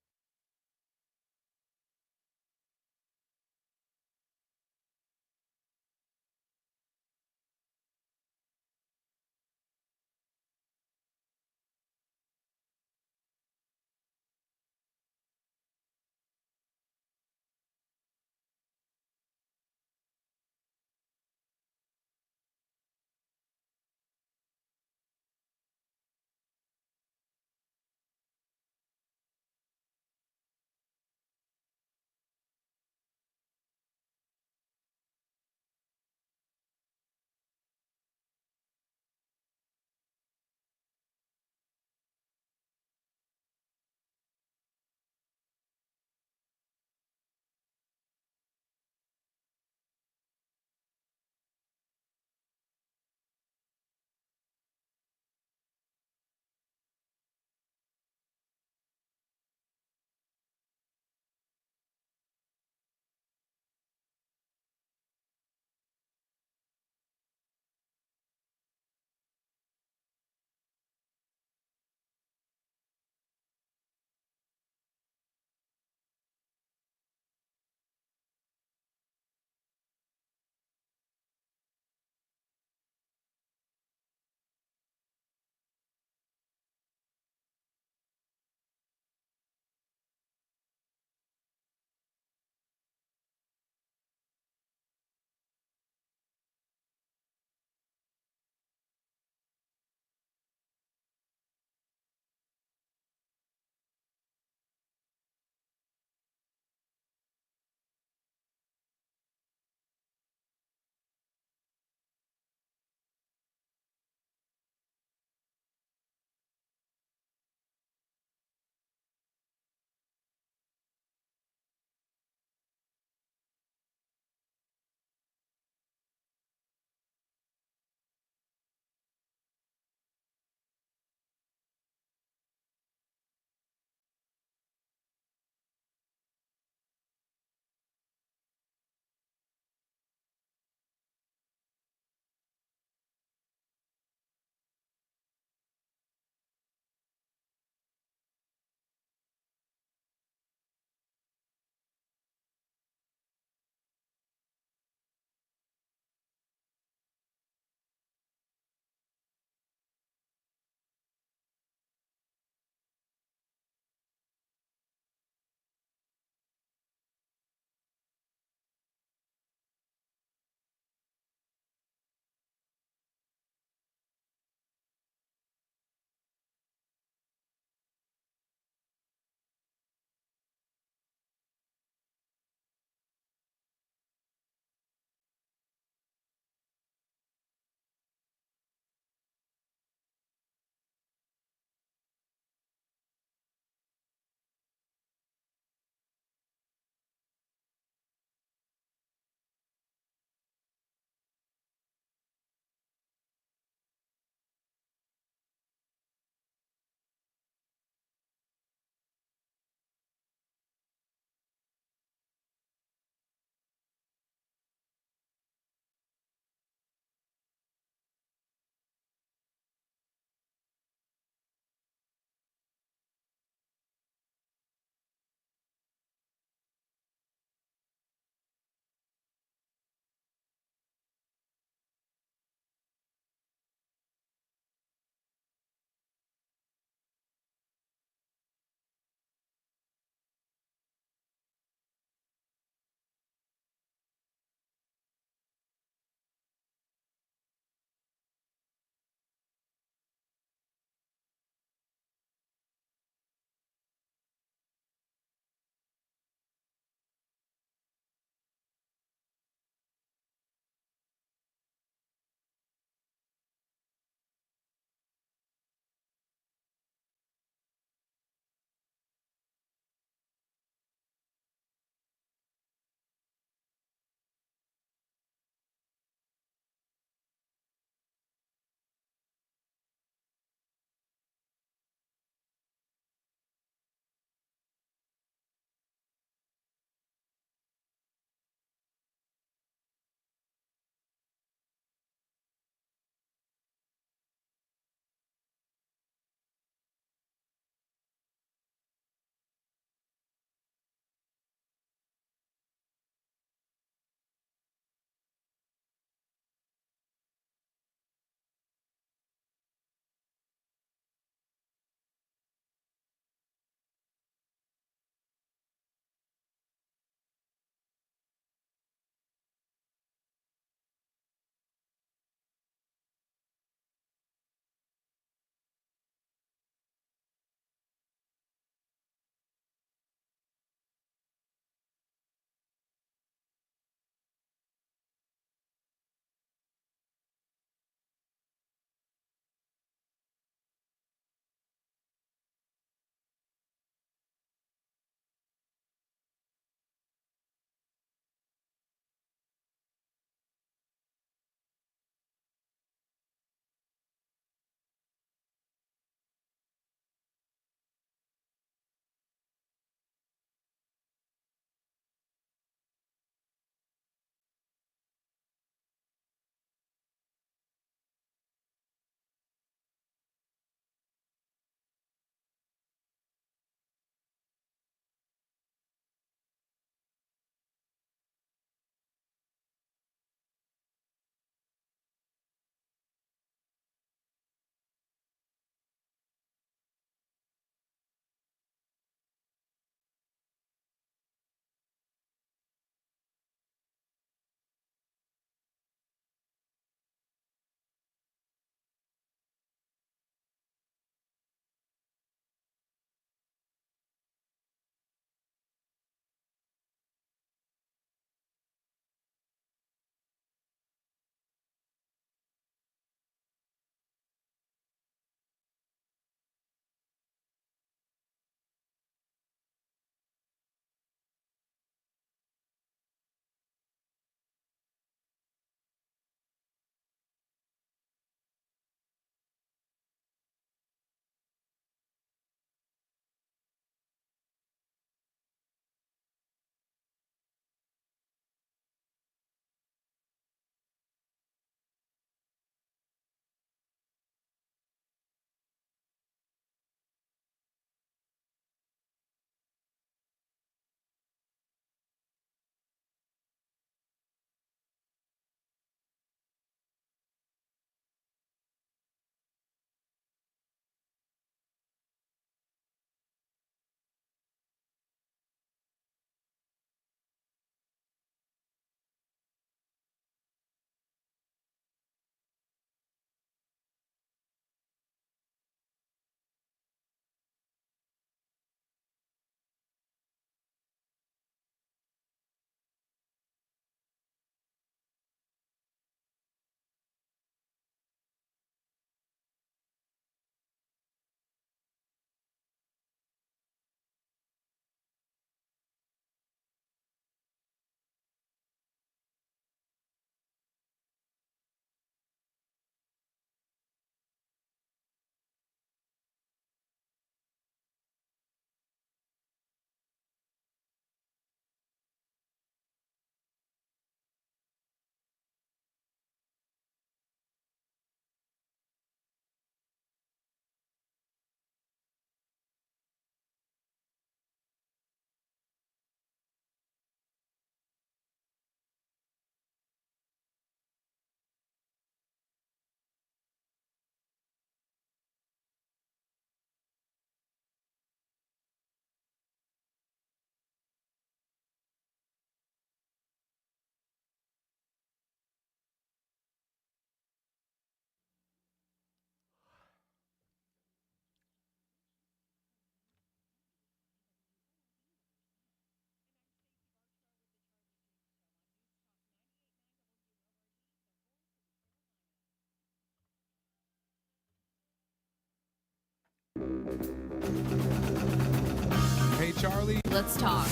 Charlie. Let's talk.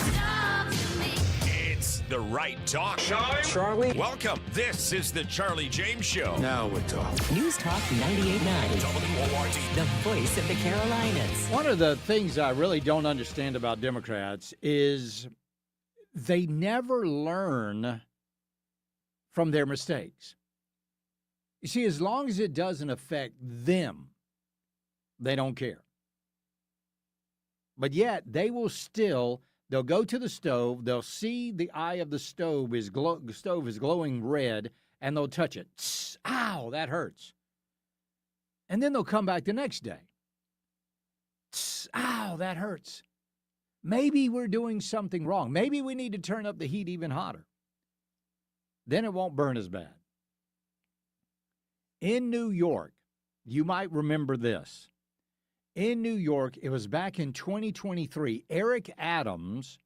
It's the right talk. Charlie? Welcome. This is the Charlie James Show. Now we're talking. News Talk 98.9. WORD. The voice of the Carolinas. One of the things I really don't understand about Democrats is they never learn from their mistakes. You see, as long as it doesn't affect them, they don't care. But yet, they will still, they'll go to the stove, they'll see the eye of the stove is glowing red, and they'll touch it. Tss, ow, that hurts. And then they'll come back the next day. Tss, ow, that hurts. Maybe we're doing something wrong. Maybe we need to turn up the heat even hotter. Then it won't burn as bad. In New York, you might remember this. In New York, it was back in 2023, Eric Adams,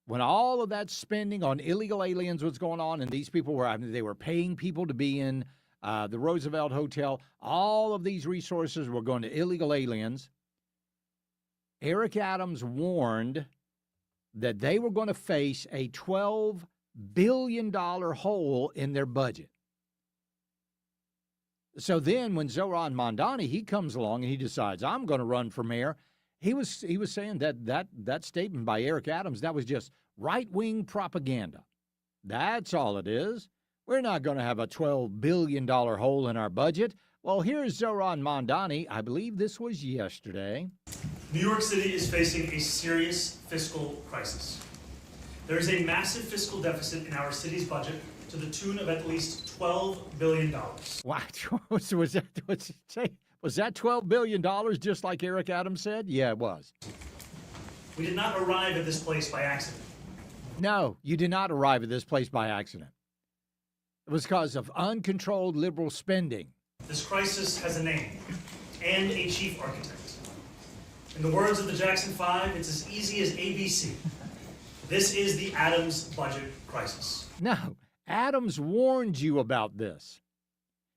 when all of that spending on illegal aliens was going on, and these people they were paying people to be in the Roosevelt Hotel, all of these resources were going to illegal aliens. Eric Adams warned that they were going to face a $12 billion hole in their budget. So then when Zoran Mondani, he comes along and he decides, I'm going to run for mayor. He was saying that statement by Eric Adams, that was just right-wing propaganda. That's all it is. We're not going to have a $12 billion hole in our budget. Well, here's Zoran Mondani. I believe this was yesterday. New York City is facing a serious fiscal crisis. There is a massive fiscal deficit in our city's budget to the tune of at least $12 billion. Wow. Was that $12 billion just like Eric Adams said? Yeah, it was. We did not arrive at this place by accident. No, you did not arrive at this place by accident. It was because of uncontrolled liberal spending. This crisis has a name and a chief architect. In the words of the Jackson 5, it's as easy as ABC. This is the Adams budget crisis. No, Adams warned you about this.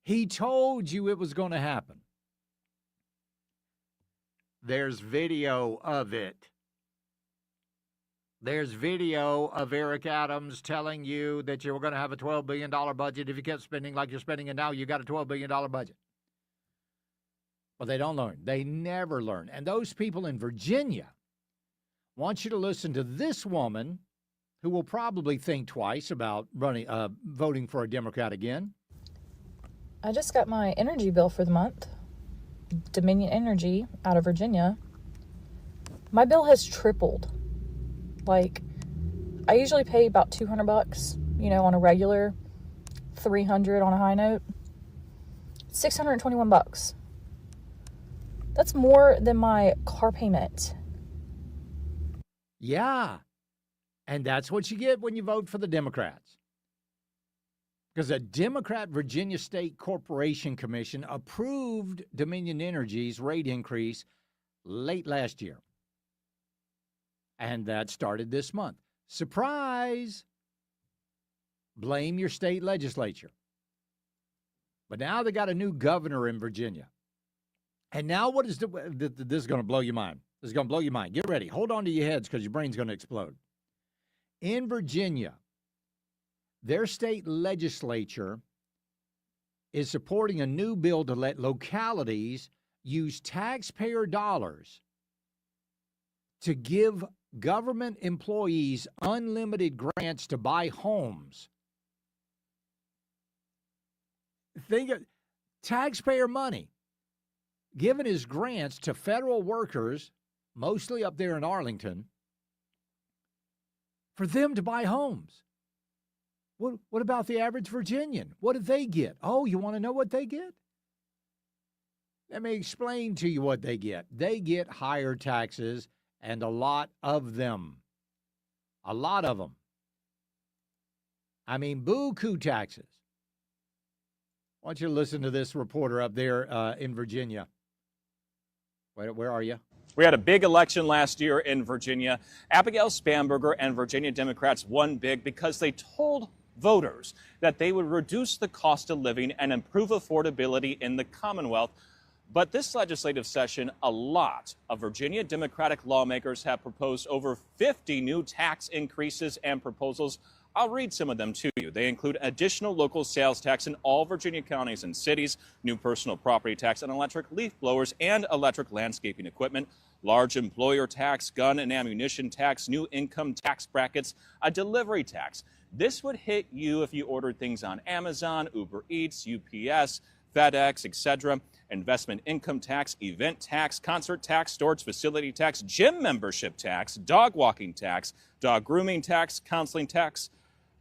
He told you it was going to happen. There's video of it. There's video of Eric Adams telling you that you were going to have a $12 billion budget. If you kept spending like you're spending it now, you got a $12 billion budget. But they don't learn. They never learn. And those people in Virginia want you to listen to this woman who will probably think twice about voting for a Democrat again. I just got my energy bill for the month. Dominion Energy out of Virginia. My bill has tripled. Like, I usually pay about $200, on a regular, $300 on a high note. $621. That's more than my car payment. Yeah. And that's what you get when you vote for the Democrats. Because a Democrat Virginia State Corporation Commission approved Dominion Energy's rate increase late last year. And that started this month. Surprise! Blame your state legislature. But now they got a new governor in Virginia. And now what is this is going to blow your mind. This is going to blow your mind. Get ready. Hold on to your heads because your brain's going to explode. In Virginia, their state legislature is supporting a new bill to let localities use taxpayer dollars to give government employees unlimited grants to buy homes. Think of taxpayer money given as grants to federal workers, mostly up there in Arlington, for them to buy homes. What about the average Virginian? What do they get? Oh, you want to know what they get? Let me explain to you what they get. They get higher taxes, and a lot of them. A lot of them. I mean, buku taxes. I want you to listen to this reporter up there in Virginia. Where are you? We had a big election last year in Virginia. Abigail Spanberger and Virginia Democrats won big because they told voters that they would reduce the cost of living and improve affordability in the Commonwealth But this legislative session, a lot of Virginia Democratic lawmakers have proposed over 50 new tax increases and proposals. I'll read some of them to you. They include additional local sales tax in all Virginia counties and cities, new personal property tax on electric leaf blowers and electric landscaping equipment, large employer tax, gun and ammunition tax, new income tax brackets, a delivery tax. This would hit you if you ordered things on Amazon, Uber Eats, UPS, FedEx, etc. Investment income tax, event tax, concert tax, storage facility tax, gym membership tax, dog walking tax, dog grooming tax, counseling tax,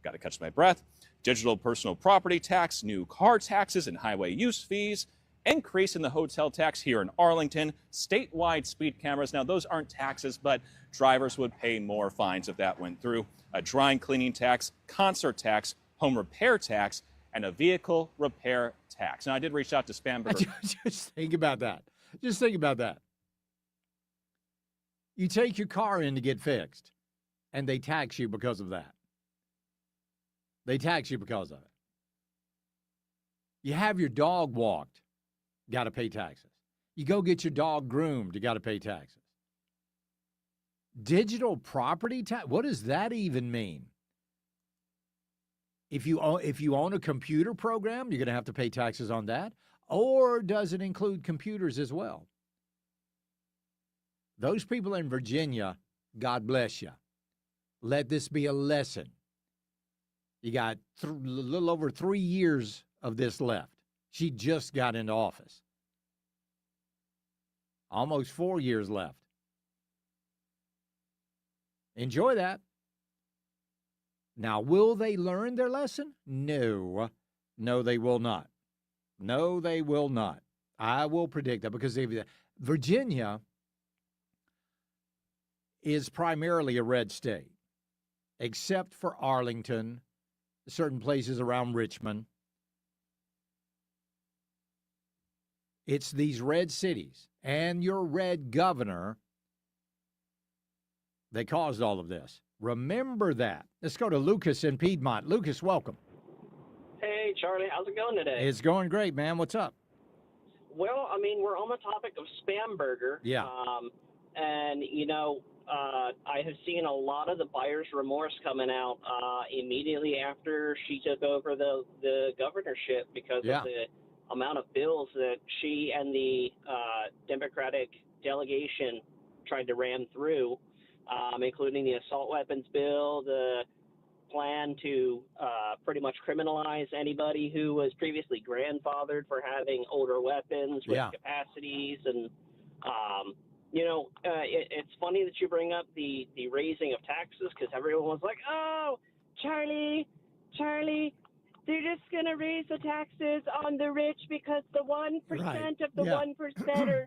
got to catch my breath, digital personal property tax, new car taxes and highway use fees, increase in the hotel tax here in Arlington, statewide speed cameras. Now, those aren't taxes, but drivers would pay more fines if that went through. A dry cleaning tax, concert tax, home repair tax, and a vehicle repair tax. Now, I did reach out to Spamberger. Just think about that. Just think about that. You take your car in to get fixed, and they tax you because of that. They tax you because of it. You have your dog walked, got to pay taxes. You go get your dog groomed, you got to pay taxes. Digital property tax, what does that even mean? If you own a computer program, you're going to have to pay taxes on that. Or does it include computers as well? Those people in Virginia, God bless you. Let this be a lesson. You got a little over 3 years of this left. She just got into office. Almost 4 years left. Enjoy that. Now, will they learn their lesson? No. No, they will not. No, they will not. I will predict that because Virginia is primarily a red state, except for Arlington, certain places around Richmond. It's these red cities and your red governor that caused all of this. Remember that. Let's go to Lucas in Piedmont. Lucas, welcome. Hey, Charlie. How's it going today? It's going great, man. What's up? Well, I mean, we're on the topic of Spamberger. Yeah. And, I have seen a lot of the buyer's remorse coming out immediately after she took over the governorship because of the amount of bills that she and the Democratic delegation tried to ram through. Including the assault weapons bill, the plan to pretty much criminalize anybody who was previously grandfathered for having older weapons with capacities. And, it's funny that you bring up the raising of taxes because everyone was like, oh, Charlie, they're just going to raise the taxes on the rich because the 1% of the 1%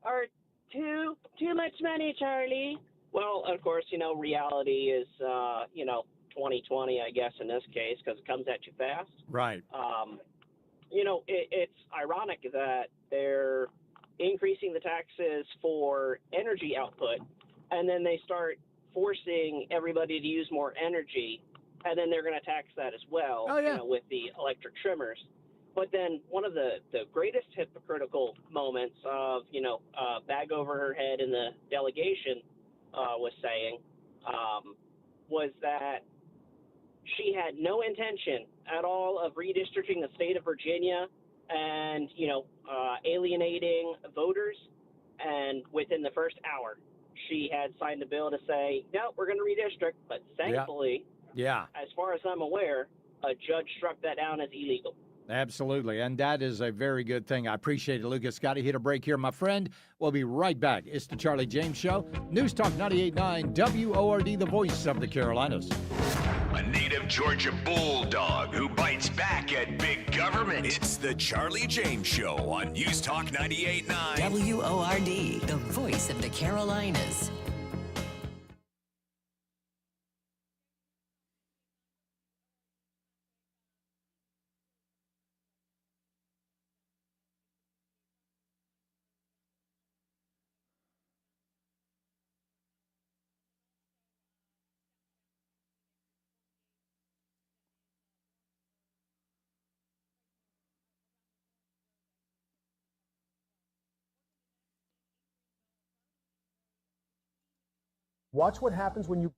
are too much money, Charlie. Well, of course, reality is, 2020, I guess, in this case, because it comes at you fast. Right. It's ironic that they're increasing the taxes for energy output, and then they start forcing everybody to use more energy, and then they're going to tax that as well, with the electric trimmers. But then one of the greatest hypocritical moments of, bag over her head in the delegation was saying was that she had no intention at all of redistricting the state of Virginia and, alienating voters. And within the first hour, she had signed a bill to say, no, we're going to redistrict. But thankfully, as far as I'm aware, a judge struck that down as illegal. Absolutely. And that is a very good thing. I appreciate it, Lucas. Got to hit a break here, my friend. We'll be right back. It's the Charlie James Show. News Talk 98.9 WORD, the voice of the Carolinas. A native Georgia bulldog who bites back at big government. It's the Charlie James Show on News Talk 98.9 WORD, the voice of the Carolinas. Watch what happens when you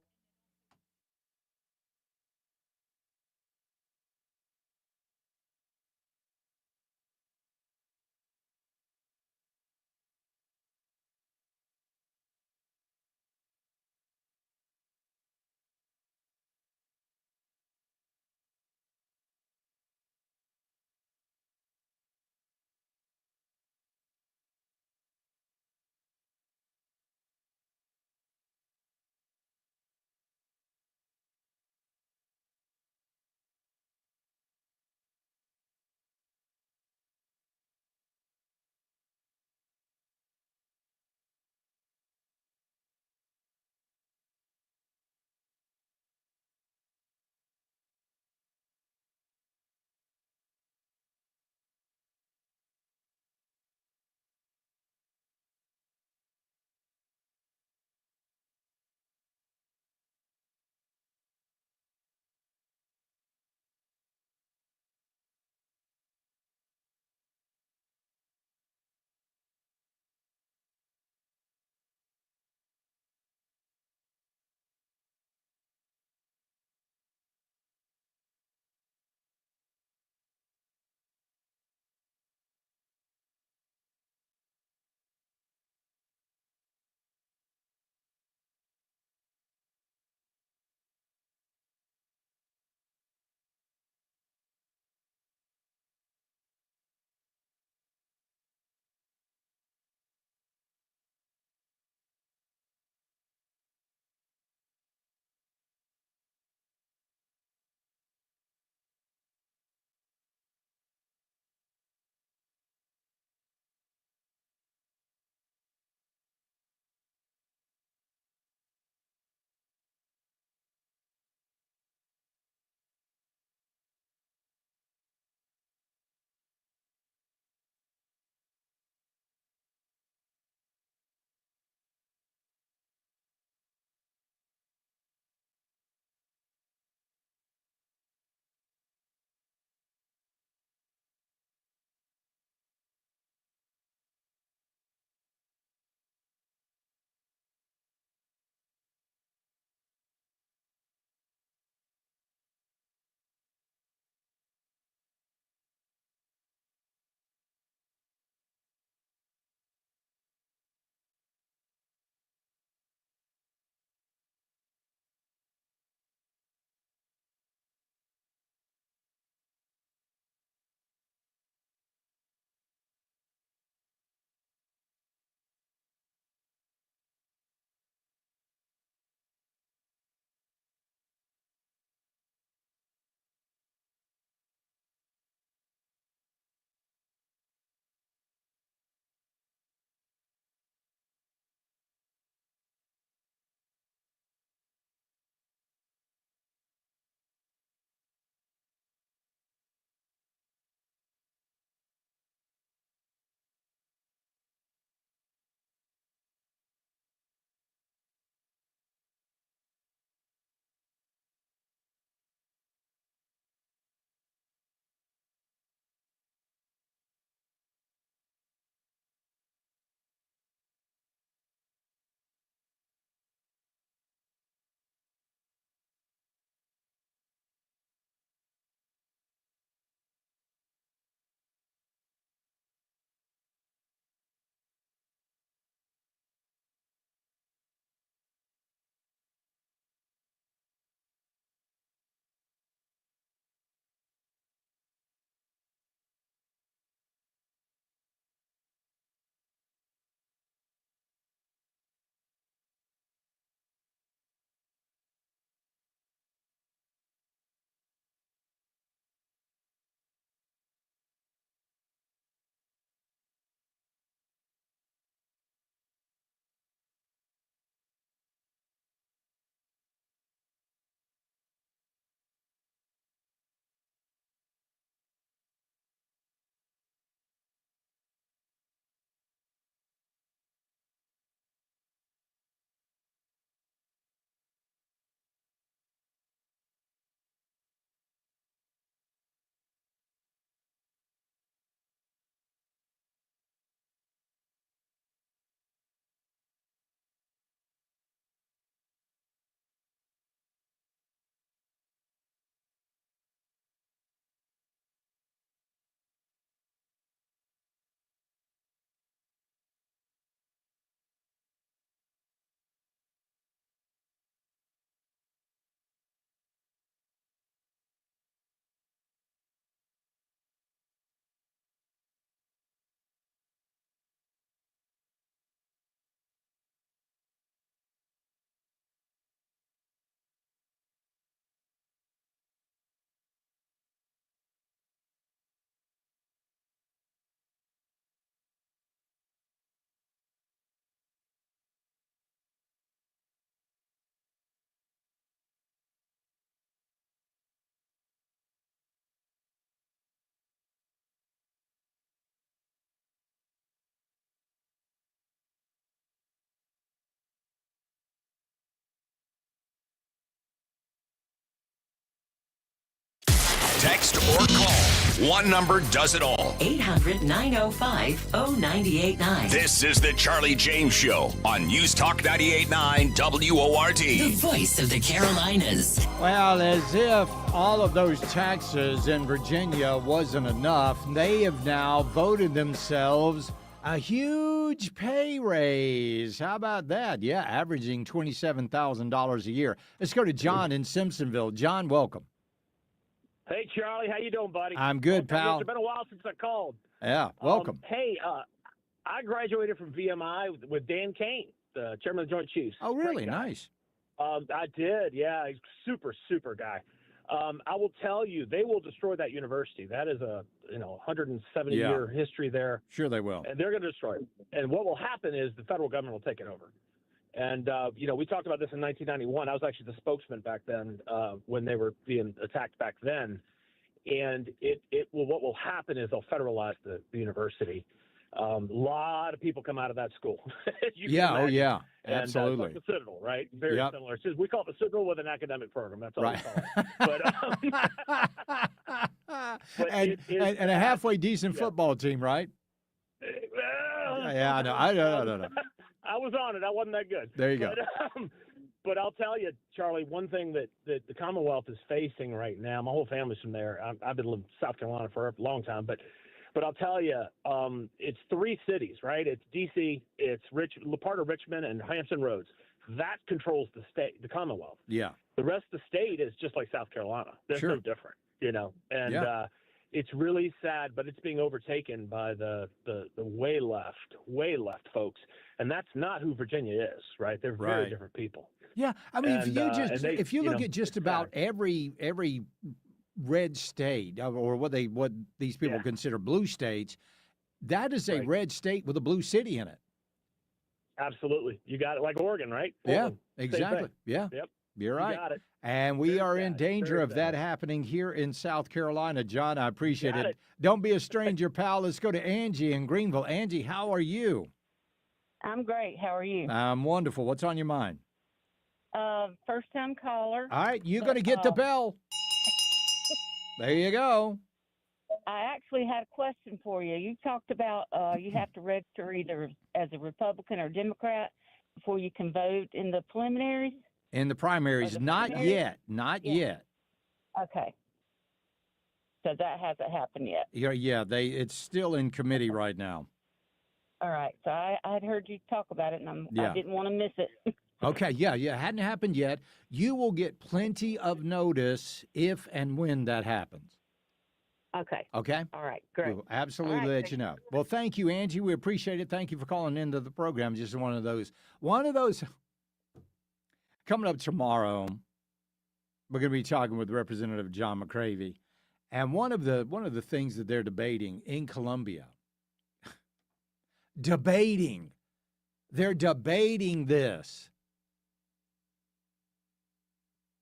Text or call. One number does it all. 800-905-0989. This is the Charlie James Show on News Talk 98.9 WORD. The voice of the Carolinas. Well, as if all of those taxes in Virginia wasn't enough, they have now voted themselves a huge pay raise. How about that? Yeah, averaging $27,000 a year. Let's go to John in Simpsonville. John, welcome. Hey, Charlie. How you doing, buddy? I'm good, pal. It's been a while since I called. Yeah, welcome. Hey, I graduated from VMI with Dan Kane, the chairman of the Joint Chiefs. Oh, really? Great guy. Nice. I did. Yeah, he's super guy. I will tell you, they will destroy that university. That is a 170-year history there. Sure they will. And they're going to destroy it. And what will happen is the federal government will take it over. And, we talked about this in 1991. I was actually the spokesman back then when they were being attacked back then. And what will happen is they'll federalize the university. A lot of people come out of that school. Yeah, And, absolutely. it's like the Citadel, right? Very Yep. similar. It's just, we call it the Citadel with an academic program. That's all Right. we call it. But, and a halfway decent football team, right? Yeah, I know. I know. I was on it. I wasn't that good. There you go. But I'll tell you, Charlie, one thing that the Commonwealth is facing right now, my whole family's from there. I've been living in South Carolina for a long time, but I'll tell you, it's 3 cities, right? It's D.C., it's part of Richmond, and Hampton Roads. That controls the state, the Commonwealth. Yeah. The rest of the state is just like South Carolina. They're Sure. no different, And it's really sad, but it's being overtaken by the way left folks, and that's not who Virginia is, right? They're very Right. different people. Yeah, I mean, if you look at just it's about every red state or what these people consider blue states, that is a red state with a blue city in it. Absolutely, you got it. Like Oregon, right? Yeah, Portland, same exactly. thing. Yeah, Yep. you're You right. got it. And we are in sad, danger very of that sad. happening here in South Carolina. John, I appreciate Got it. it. Don't be a stranger, pal. Let's go to Angie in Greenville. Angie, how are you? I'm great. How are you? I'm wonderful. What's on your mind? First time caller. All right, you're going to get the bell. There you go. I actually had a question for you. You talked about you have to register either as a Republican or Democrat before you can vote in the preliminaries. In the primaries, the not primaries? yet. Not yet. Okay. So that hasn't happened yet. Yeah, it's still in committee right now. All right. So I'd heard you talk about it, and Yeah. I didn't want to miss it. Okay, yeah, hadn't happened yet. You will get plenty of notice if and when that happens. Okay. Okay? All right. Great. We'll absolutely All right, let thank you know. Well, thank you, Angie. We appreciate it. Thank you for calling into the program. Just one of those. Coming up tomorrow, we're going to be talking with Representative John McCravy. And one of the things that they're debating in Columbia, they're debating this.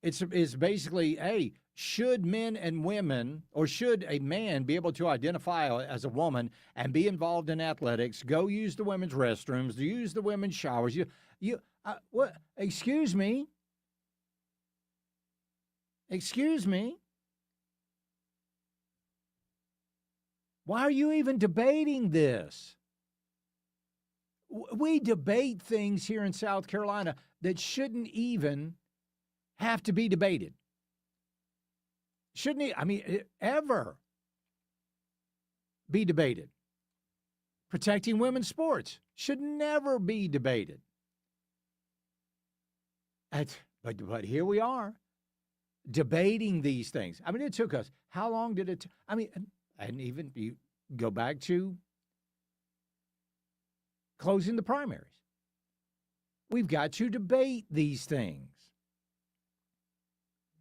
It's basically, hey, should men and women, or should a man be able to identify as a woman and be involved in athletics, go use the women's restrooms, use the women's showers? What? Excuse me? Excuse me? Why are you even debating this? We debate things here in South Carolina that shouldn't even have to be debated. Shouldn't ever be debated. Protecting women's sports should never be debated. But here we are, debating these things. I mean, it took us, how long did it, and even you go back to closing the primaries. We've got to debate these things.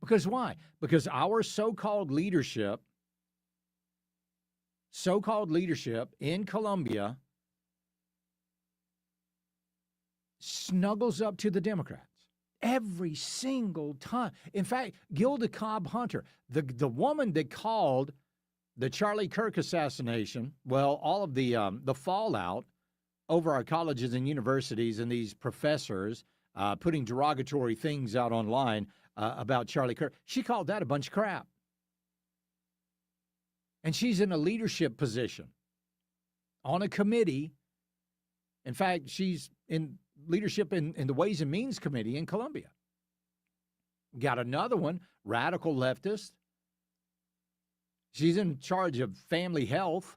Because why? Because our so-called leadership in Columbia snuggles up to the Democrats every single time. In fact, Gilda Cobb Hunter, the woman that called the Charlie Kirk assassination, well, all of the fallout over our colleges and universities and these professors putting derogatory things out online about Charlie Kirk, she called that a bunch of crap. And she's in a leadership position on a committee. In fact, she's in leadership in the Ways and Means Committee in Columbia. Got another one, radical leftist. She's in charge of family health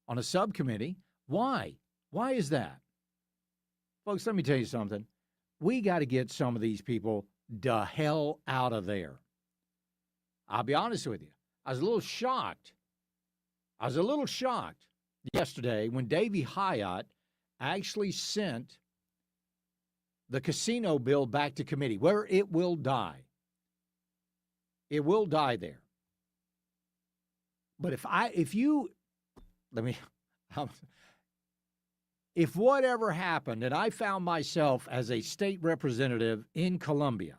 on a subcommittee. Why? Why is that? Folks, let me tell you something. We got to get some of these people the hell out of there. I'll be honest with you. I was a little shocked. Yesterday when Davey Hyatt actually sent the casino bill back to committee, where it will die. It will die there. But if whatever happened and I found myself as a state representative in Columbia,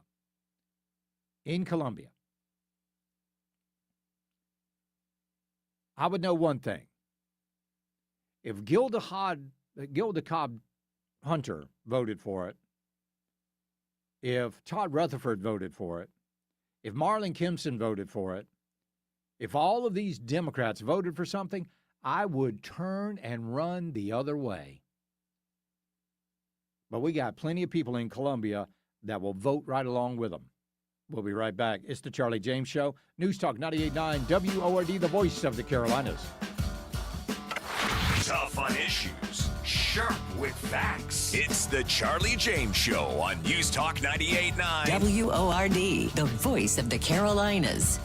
I would know one thing. If Gilda Cobb Hunter voted for it, if Todd Rutherford voted for it, if Marlon Kimpson voted for it, if all of these Democrats voted for something, I would turn and run the other way. But we got plenty of people in Columbia that will vote right along with them. We'll be right back. It's the Charlie James Show. News Talk 98.9 WORD, the voice of the Carolinas. Tough on issues, sharp with facts. It's the Charlie James Show on News Talk 98.9 WORD, the voice of the Carolinas.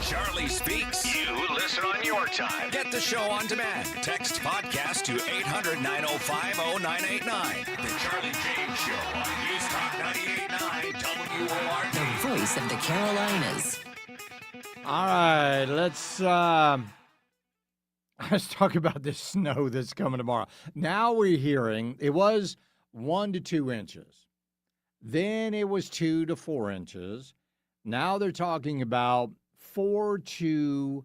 Charlie Speaks. You listen on your time. Get the show on demand. Text podcast to 800-905-0989. The Charlie James Show on News Talk 98.9 WORD. The voice of the Carolinas. All right, let's talk about this snow that's coming tomorrow. Now we're hearing it was 1 to 2 inches. Then it was 2 to 4 inches. Now they're talking about 4 to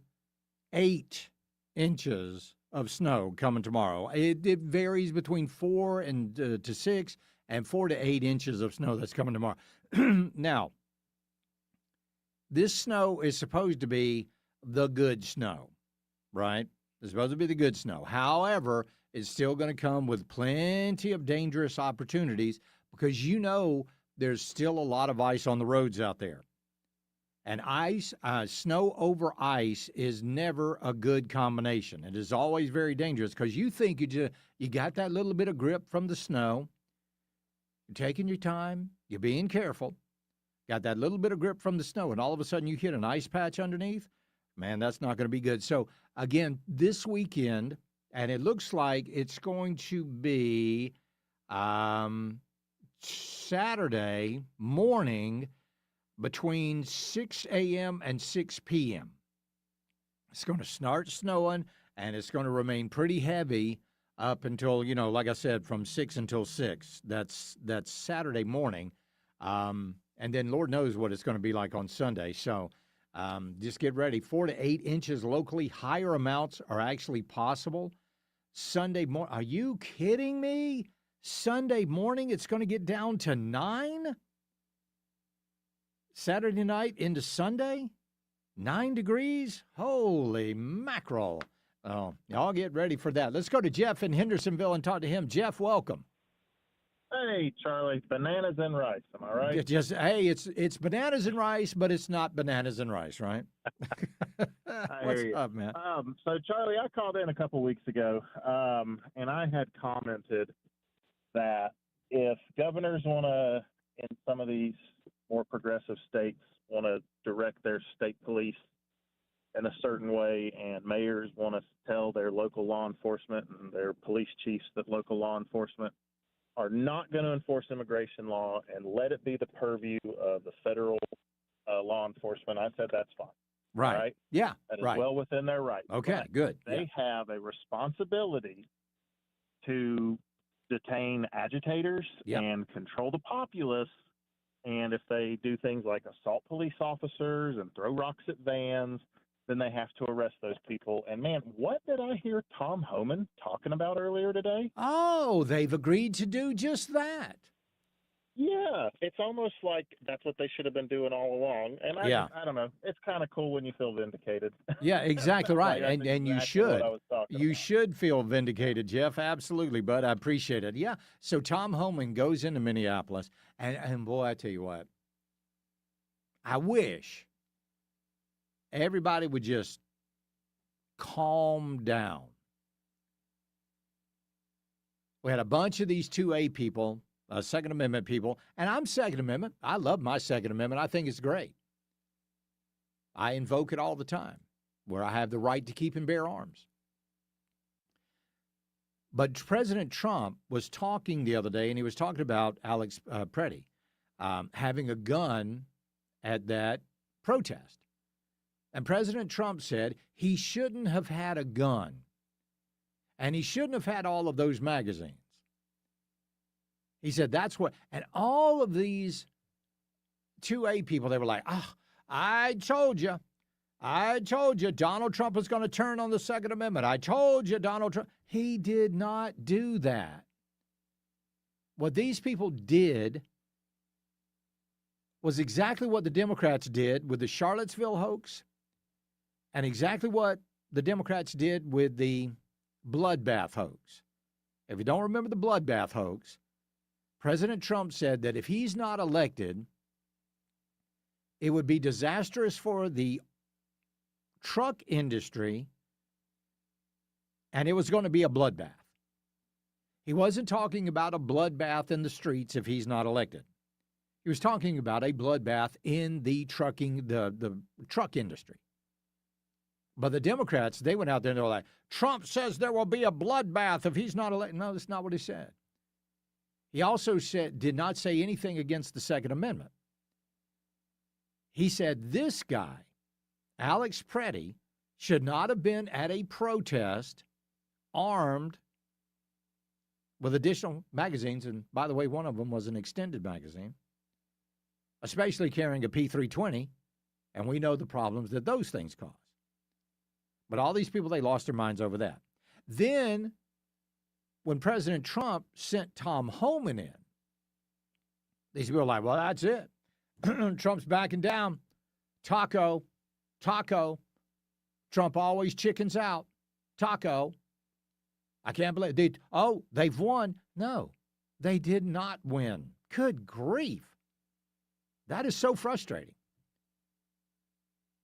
8 inches of snow coming tomorrow. It varies between 4 and to 6 and 4 to 8 inches of snow that's coming tomorrow. Now, this snow is supposed to be the good snow, right? It's supposed to be the good snow. However, it's still going to come with plenty of dangerous opportunities because there's still a lot of ice on the roads out there. And snow over ice is never a good combination. It is always very dangerous because you think you got that little bit of grip from the snow. You're taking your time. You're being careful. Got that little bit of grip from the snow, and all of a sudden you hit an ice patch underneath. Man, that's not going to be good. So, again, this weekend, and it looks like it's going to be Saturday morning, between 6 a.m. and 6 p.m. It's going to start snowing, and it's going to remain pretty heavy up until, like I said, from 6 until 6. That's Saturday morning. And then Lord knows what it's going to be like on Sunday. So just get ready. 4 to 8 inches locally. Higher amounts are actually possible. Sunday morning. Are you kidding me? Sunday morning, it's going to get down to 9? Saturday night into Sunday, 9 degrees? Holy mackerel. Oh, y'all get ready for that. Let's go to Jeff in Hendersonville and talk to him. Jeff, welcome. Hey, Charlie, bananas and rice. Am I right? It's bananas and rice, but it's not bananas and rice, right? What's up, man? So, Charlie, I called in a couple weeks ago, and I had commented that if governors want to, in some of these more progressive states, want to direct their state police in a certain way, and mayors want to tell their local law enforcement and their police chiefs that local law enforcement are not going to enforce immigration law and let it be the purview of the federal law enforcement, I said that's fine. Right. Yeah. That is right. well within their right. Okay, But good. They have a responsibility to detain agitators and control the populace. And if they do things like assault police officers and throw rocks at vans, then they have to arrest those people. And, man, what did I hear Tom Homan talking about earlier today? Oh, they've agreed to do just that. Yeah, it's almost like that's what they should have been doing all along. And I don't know. It's kind of cool when you feel vindicated. Yeah, exactly right. Like, and you exactly should. what I was talking You should feel vindicated, Jeff. Absolutely, bud. I appreciate it. Yeah. So Tom Homan goes into Minneapolis, and boy, I tell you what, I wish everybody would just calm down. We had a bunch of these 2A people, Second Amendment people, and I'm Second Amendment. I love my Second Amendment. I think it's great. I invoke it all the time, where I have the right to keep and bear arms. But President Trump was talking the other day, and he was talking about Alex Preddy having a gun at that protest. And President Trump said he shouldn't have had a gun, and he shouldn't have had all of those magazines. He said that's what, and all of these 2A people, they were like, I told you, Donald Trump was going to turn on the Second Amendment. I told you, Donald Trump. He did not do that. What these people did was exactly what the Democrats did with the Charlottesville hoax, and exactly what the Democrats did with the bloodbath hoax. If you don't remember the bloodbath hoax, President Trump said that if he's not elected, it would be disastrous for the truck industry, and it was going to be a bloodbath. He wasn't talking about a bloodbath in the streets if he's not elected. He was talking about a bloodbath in the the truck industry. But the Democrats, they went out there and they were like, Trump says there will be a bloodbath if he's not elected. No, that's not what he said. He also did not say anything against the Second Amendment. He said this guy, Alex Preddy, should not have been at a protest armed with additional magazines. And by the way, one of them was an extended magazine, especially carrying a P320. And we know the problems that those things cause. But all these people, they lost their minds over that. Then, when President Trump sent Tom Homan in, these people were like, well, that's it. Trump's backing down. Taco. Trump always chickens out. Taco. I can't believe it. They've won. No, they did not win. Good grief. That is so frustrating.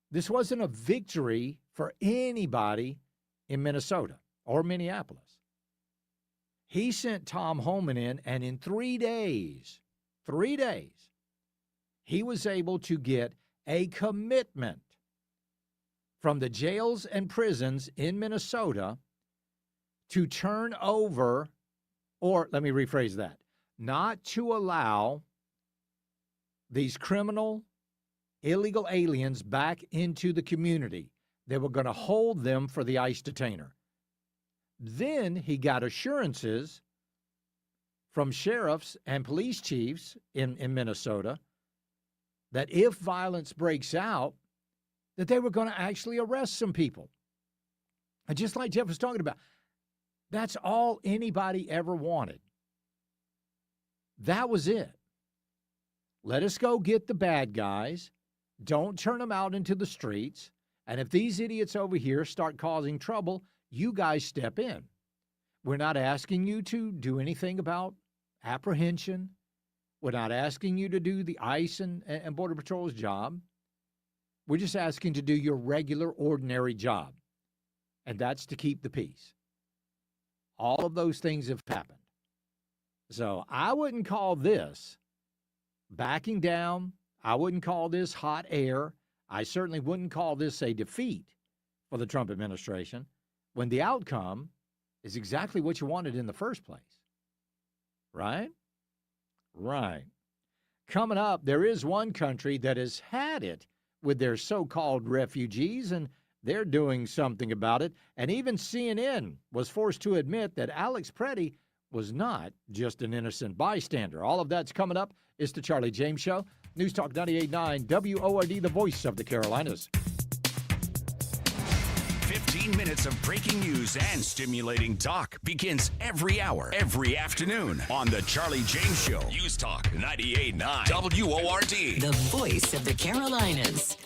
This wasn't a victory for anybody in Minnesota or Minneapolis. He sent Tom Homan in, and in 3 days, he was able to get a commitment from the jails and prisons in Minnesota to turn over, or let me rephrase that, not to allow these criminal, illegal aliens back into the community. They were going to hold them for the ICE detainer. Then he got assurances from sheriffs and police chiefs in Minnesota that if violence breaks out, that they were going to actually arrest some people. And just like Jeff was talking about, that's all anybody ever wanted. That was it. Let us go get the bad guys. Don't turn them out into the streets. And if these idiots over here start causing trouble, you guys step in. We're not asking you to do anything about apprehension. We're not asking you to do the ICE and Border Patrol's job. We're just asking to do your regular, ordinary job. And that's to keep the peace. All of those things have happened. So I wouldn't call this backing down. I wouldn't call this hot air. I certainly wouldn't call this a defeat for the Trump administration when the outcome is exactly what you wanted in the first place. Right? Right. Coming up, there is one country that has had it with their so-called refugees, and they're doing something about it. And even CNN was forced to admit that Alex Preddy was not just an innocent bystander. All of that's coming up. It's the Charlie James Show. News Talk 98.9 WORD, the voice of the Carolinas. 15 minutes of breaking news and stimulating talk begins every hour, every afternoon on the Charlie James Show. News Talk 98.9 WORD. The voice of the Carolinas.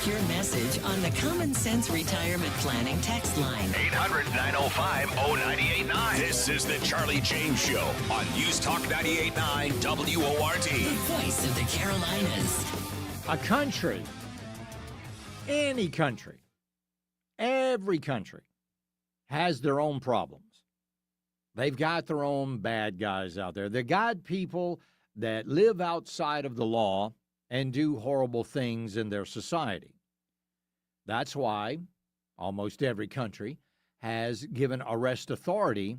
your message on the Common Sense Retirement Planning text line. 800-905-0989. This is the Charlie James Show on News Talk 98.9 WORD. The voice of the Carolinas. A country, any country, every country has their own problems. They've got their own bad guys out there. They've got people that live outside of the law and do horrible things in their society. That's why almost every country has given arrest authority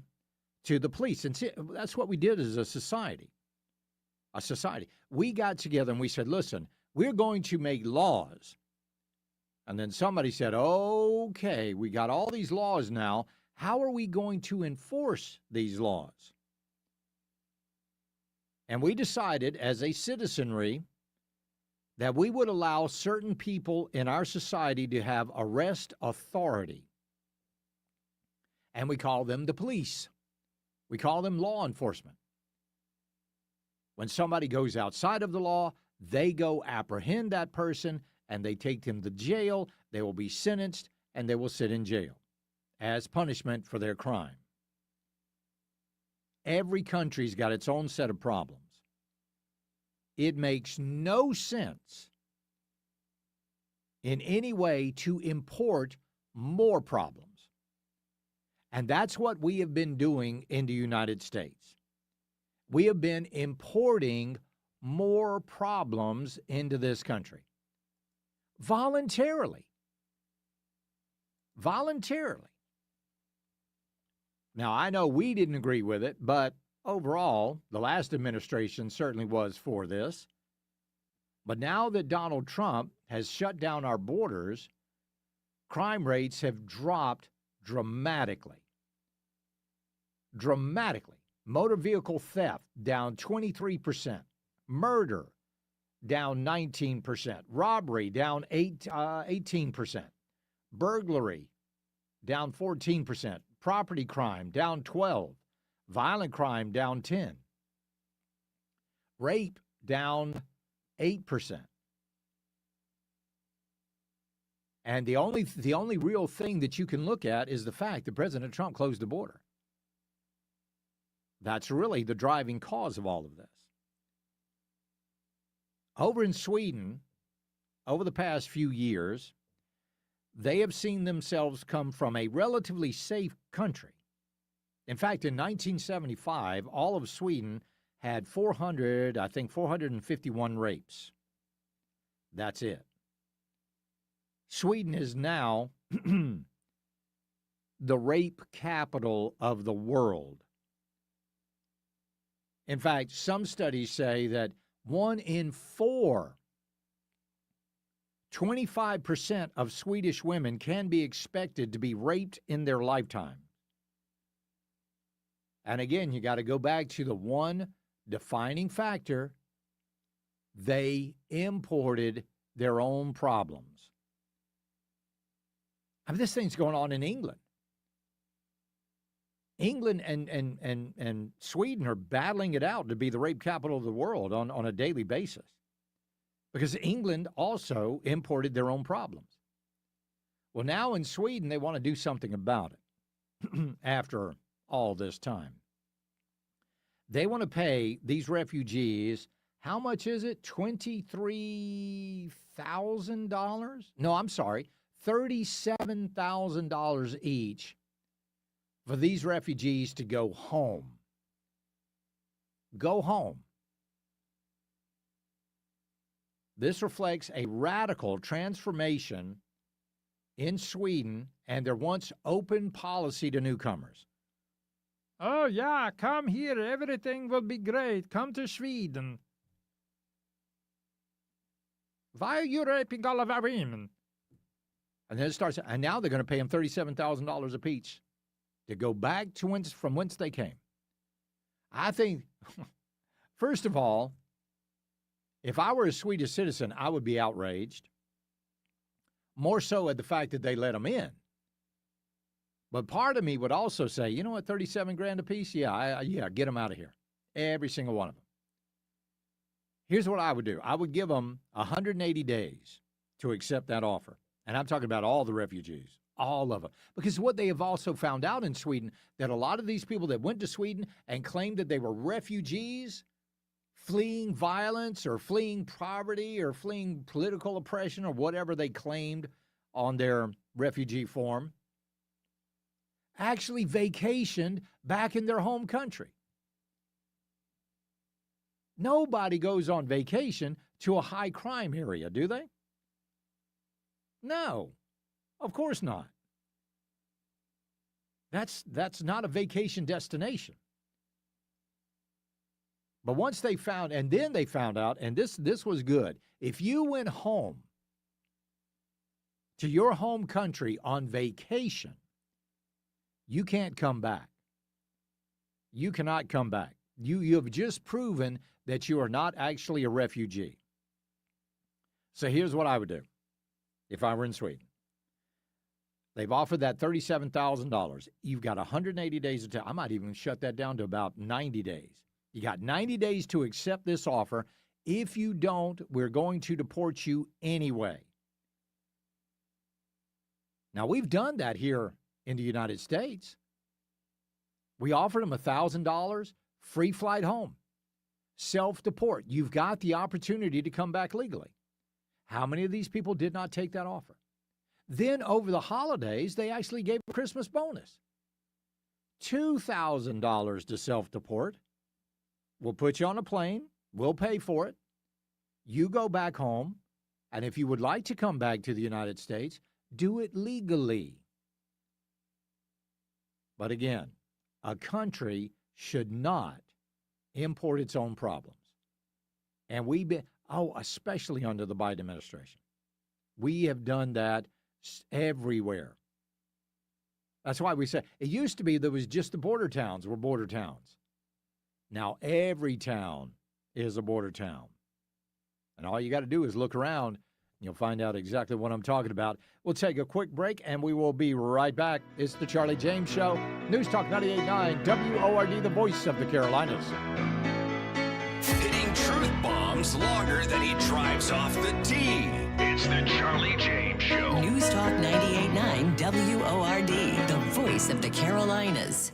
to the police. And see, that's what we did as a society. We got together and we said, listen, we're going to make laws. And then somebody said, okay, we got all these laws now. How are we going to enforce these laws? And we decided as a citizenry that we would allow certain people in our society to have arrest authority. And we call them the police. We call them law enforcement. When somebody goes outside of the law, they go apprehend that person and they take them to jail. They will be sentenced and they will sit in jail as punishment for their crime. Every country's got its own set of problems. It makes no sense in any way to import more problems. And that's what we have been doing in the United States. We have been importing more problems into this country. Voluntarily. Now, I know we didn't agree with it, but overall, the last administration certainly was for this. But now that Donald Trump has shut down our borders, crime rates have dropped dramatically. Motor vehicle theft down 23%. Murder down 19%. Robbery down 18%. Burglary down 14%. Property crime down 12%. Violent crime down 10%. Rape down 8%. And the only real thing that you can look at is the fact that President Trump closed the border. That's really the driving cause of all of this. Over in Sweden, over the past few years, they have seen themselves come from a relatively safe country. In fact, in 1975, all of Sweden had 451 rapes. That's it. Sweden is now the rape capital of the world. In fact, some studies say that 1 in 4, 25% of Swedish women can be expected to be raped in their lifetime. And again, you got to go back to the one defining factor. They imported their own problems. I mean, this thing's going on in England. England and Sweden are battling it out to be the rape capital of the world on a daily basis, because England also imported their own problems. Well, now in Sweden, they want to do something about it after all this time. They want to pay these refugees, how much is it? $23,000? No, I'm sorry, $37,000 each for these refugees to go home. Go home. This reflects a radical transformation in Sweden and their once open policy to newcomers. Oh, yeah, come here. Everything will be great. Come to Sweden. Why are you raping all of our women? And then it starts, and now they're going to pay them $37,000 apiece to go back to from whence they came. I think, first of all, if I were a Swedish citizen, I would be outraged. More so at the fact that they let them in. But part of me would also say, you know what, 37 grand apiece? Yeah, get them out of here. Every single one of them. Here's what I would do. I would give them 180 days to accept that offer. And I'm talking about all the refugees, all of them. Because what they have also found out in Sweden, that a lot of these people that went to Sweden and claimed that they were refugees, fleeing violence or fleeing poverty or fleeing political oppression or whatever they claimed on their refugee form, actually vacationed back in their home country. Nobody goes on vacation to a high crime area, do they? No, of course not. That's not a vacation destination. But once they found, and then they found out, and this was good, if you went home to your home country on vacation, you can't come back. You cannot come back. You have just proven that you are not actually a refugee. So here's what I would do if I were in Sweden. They've offered that $37,000. You've got 180 days of time. I might even shut that down to about 90 days. You got 90 days to accept this offer. If you don't, we're going to deport you anyway. Now, we've done that here in the United States. We offered them $1,000, free flight home, self-deport. You've got the opportunity to come back legally. How many of these people did not take that offer? Then over the holidays, they actually gave a Christmas bonus. $2,000 to self-deport. We'll put you on a plane. We'll pay for it. You go back home. And if you would like to come back to the United States, do it legally. But again, a country should not import its own problems. And especially under the Biden administration. We have done that everywhere. That's why we say, it used to be there was just the border towns were border towns. Now every town is a border town. And all you got to do is look around, and you'll find out exactly what I'm talking about. We'll take a quick break, and we will be right back. It's the Charlie James Show. News Talk 98.9 WORD, the voice of the Carolinas. Hitting truth bombs longer than he drives off the tee. It's the Charlie James Show. News Talk 98.9 WORD, the voice of the Carolinas.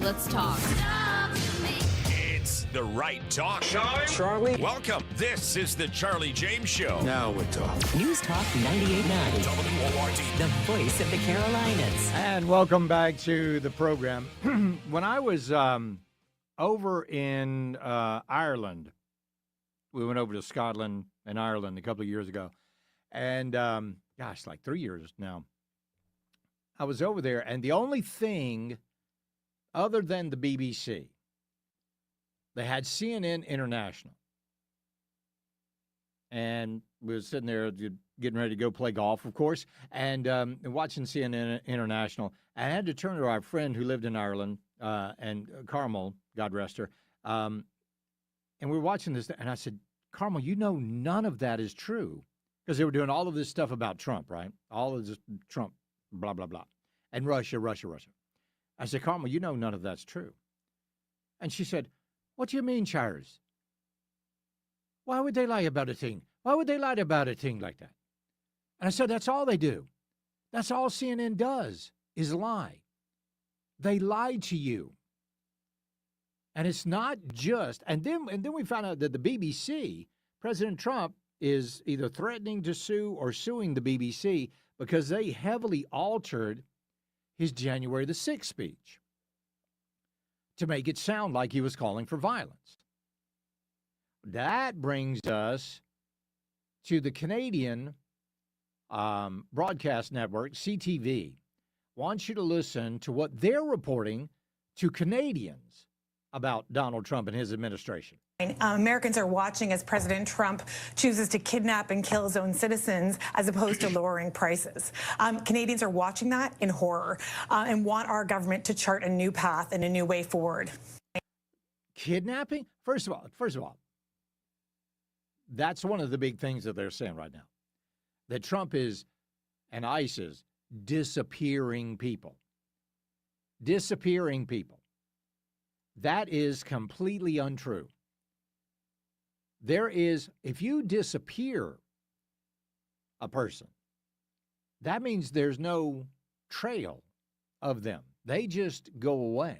let's talk. It's the right talk. Charlie. Welcome. This is the Charlie James Show. Now we're talking. News Talk 98.9. WORD. The voice of the Carolinas. And welcome back to the program. When I was over in Ireland, we went over to Scotland and Ireland a couple of years ago. And, like 3 years now. I was over there, and the only thing other than the BBC, they had CNN International. And we were sitting there getting ready to go play golf, of course, and watching CNN International. I had to turn to our friend who lived in Ireland, and Carmel, God rest her, and we were watching this, and I said, Carmel, you know none of that is true. Because they were doing all of this stuff about Trump, right? All of this Trump, blah, blah, blah. And Russia. I said, Carmel, you know none of that's true. And she said, what do you mean, Charles? Why would they lie about a thing? Why would they lie about a thing like that? And I said, that's all they do. That's all CNN does is lie. They lied to you. And it's not just, and then we found out that the BBC, President Trump, is either threatening to sue or suing the BBC because they heavily altered his January the 6th speech to make it sound like he was calling for violence. That brings us to the Canadian broadcast network, CTV. Wants you to listen to what they're reporting to Canadians about Donald Trump and his administration. Americans are watching as President Trump chooses to kidnap and kill his own citizens as opposed to lowering prices. Canadians are watching that in horror and want our government to chart a new path and a new way forward. Kidnapping? First of all, that's one of the big things that they're saying right now. That Trump is, and ICE is, disappearing people. Disappearing people. That is completely untrue. There is, if you disappear a person, that means there's no trail of them. They just go away.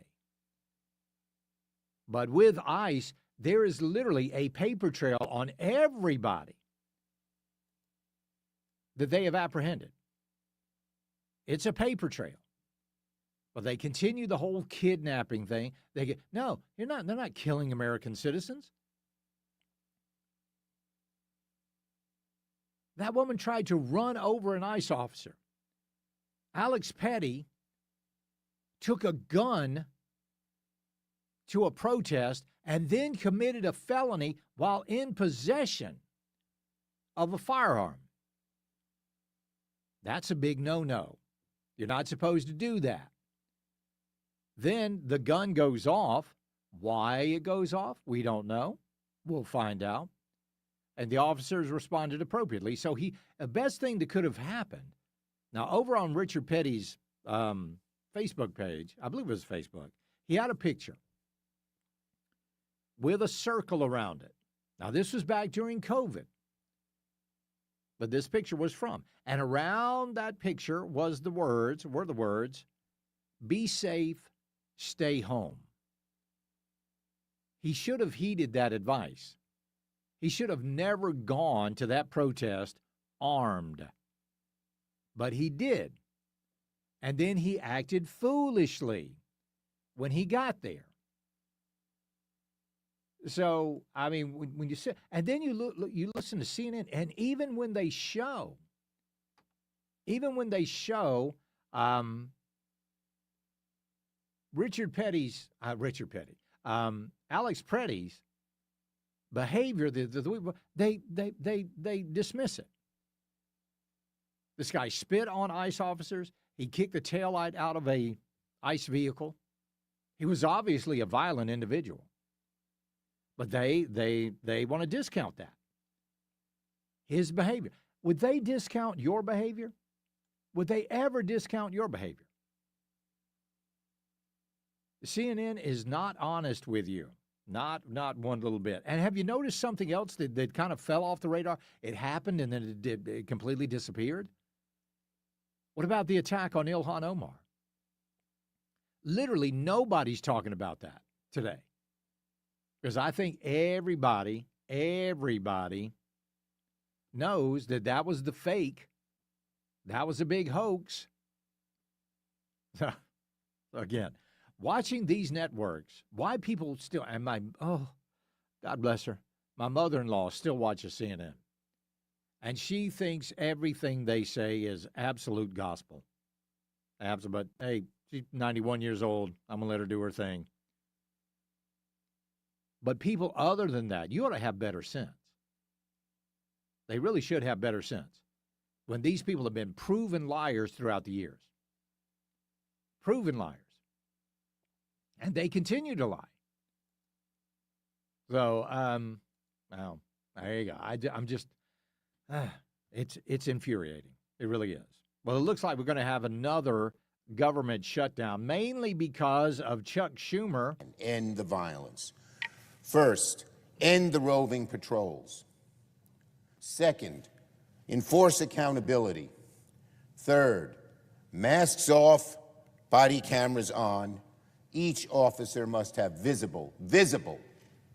But with ICE, there is literally a paper trail on everybody that they have apprehended. It's a paper trail. But they continue the whole kidnapping thing. No, they're not killing American citizens. That woman tried to run over an ICE officer. Alex Petty took a gun to a protest and then committed a felony while in possession of a firearm. That's a big no-no. You're not supposed to do that. Then the gun goes off. Why it goes off, we don't know. We'll find out. And the officers responded appropriately. So the best thing that could have happened, now over on Richard Petty's Facebook page, I believe it was Facebook, he had a picture with a circle around it. Now this was back during COVID, but this picture was from. And around that picture were the words, be safe, stay home. He should have heeded that advice. He should have never gone to that protest armed. But he did. And then he acted foolishly when he got there. So, I mean, when you sit, and then you listen to CNN, and even when they show Alex Petty's behavior, they dismiss it. This guy spit on ICE officers. He kicked the taillight out of a ICE vehicle. He was obviously a violent individual. But they want to discount that. His behavior. Would they discount your behavior? Would they ever discount your behavior? CNN is not honest with you. Not one little bit. And have you noticed something else that kind of fell off the radar? It happened and then it completely disappeared? What about the attack on Ilhan Omar? Literally nobody's talking about that today. Because I think everybody knows that that was the fake. That was a big hoax. Again, watching these networks, why people still, and God bless her, my mother-in-law still watches CNN. And she thinks everything they say is absolute gospel. But hey, she's 91 years old. I'm going to let her do her thing. But people other than that, you ought to have better sense. They really should have better sense. When these people have been proven liars throughout the years. Proven liars. And they continue to lie. So, well, there you go. I'm just, it's infuriating. It really is. Well, it looks like we're going to have another government shutdown, mainly because of Chuck Schumer. End the violence. First, end the roving patrols. Second, enforce accountability. Third, masks off, body cameras on. Each officer must have visible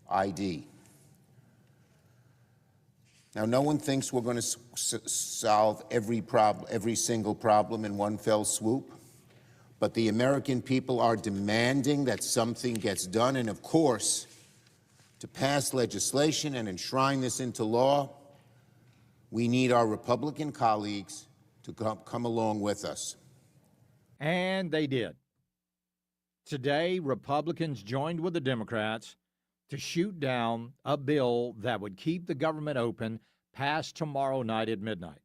ID. Now, no one thinks we're going to solve every single problem in one fell swoop, but the American people are demanding that something gets done, and of course, to pass legislation and enshrine this into law, we need our Republican colleagues to come along with us. And they did. Today, Republicans joined with the Democrats to shoot down a bill that would keep the government open past tomorrow night at midnight.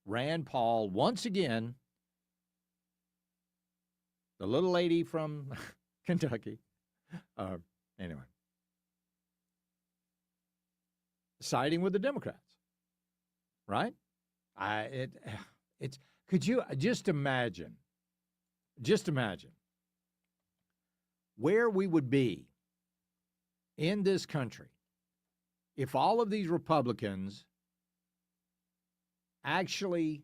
Rand Paul, once again, the little lady from Kentucky, anyway, siding with the Democrats, right? Could you just imagine where we would be in this country if all of these Republicans actually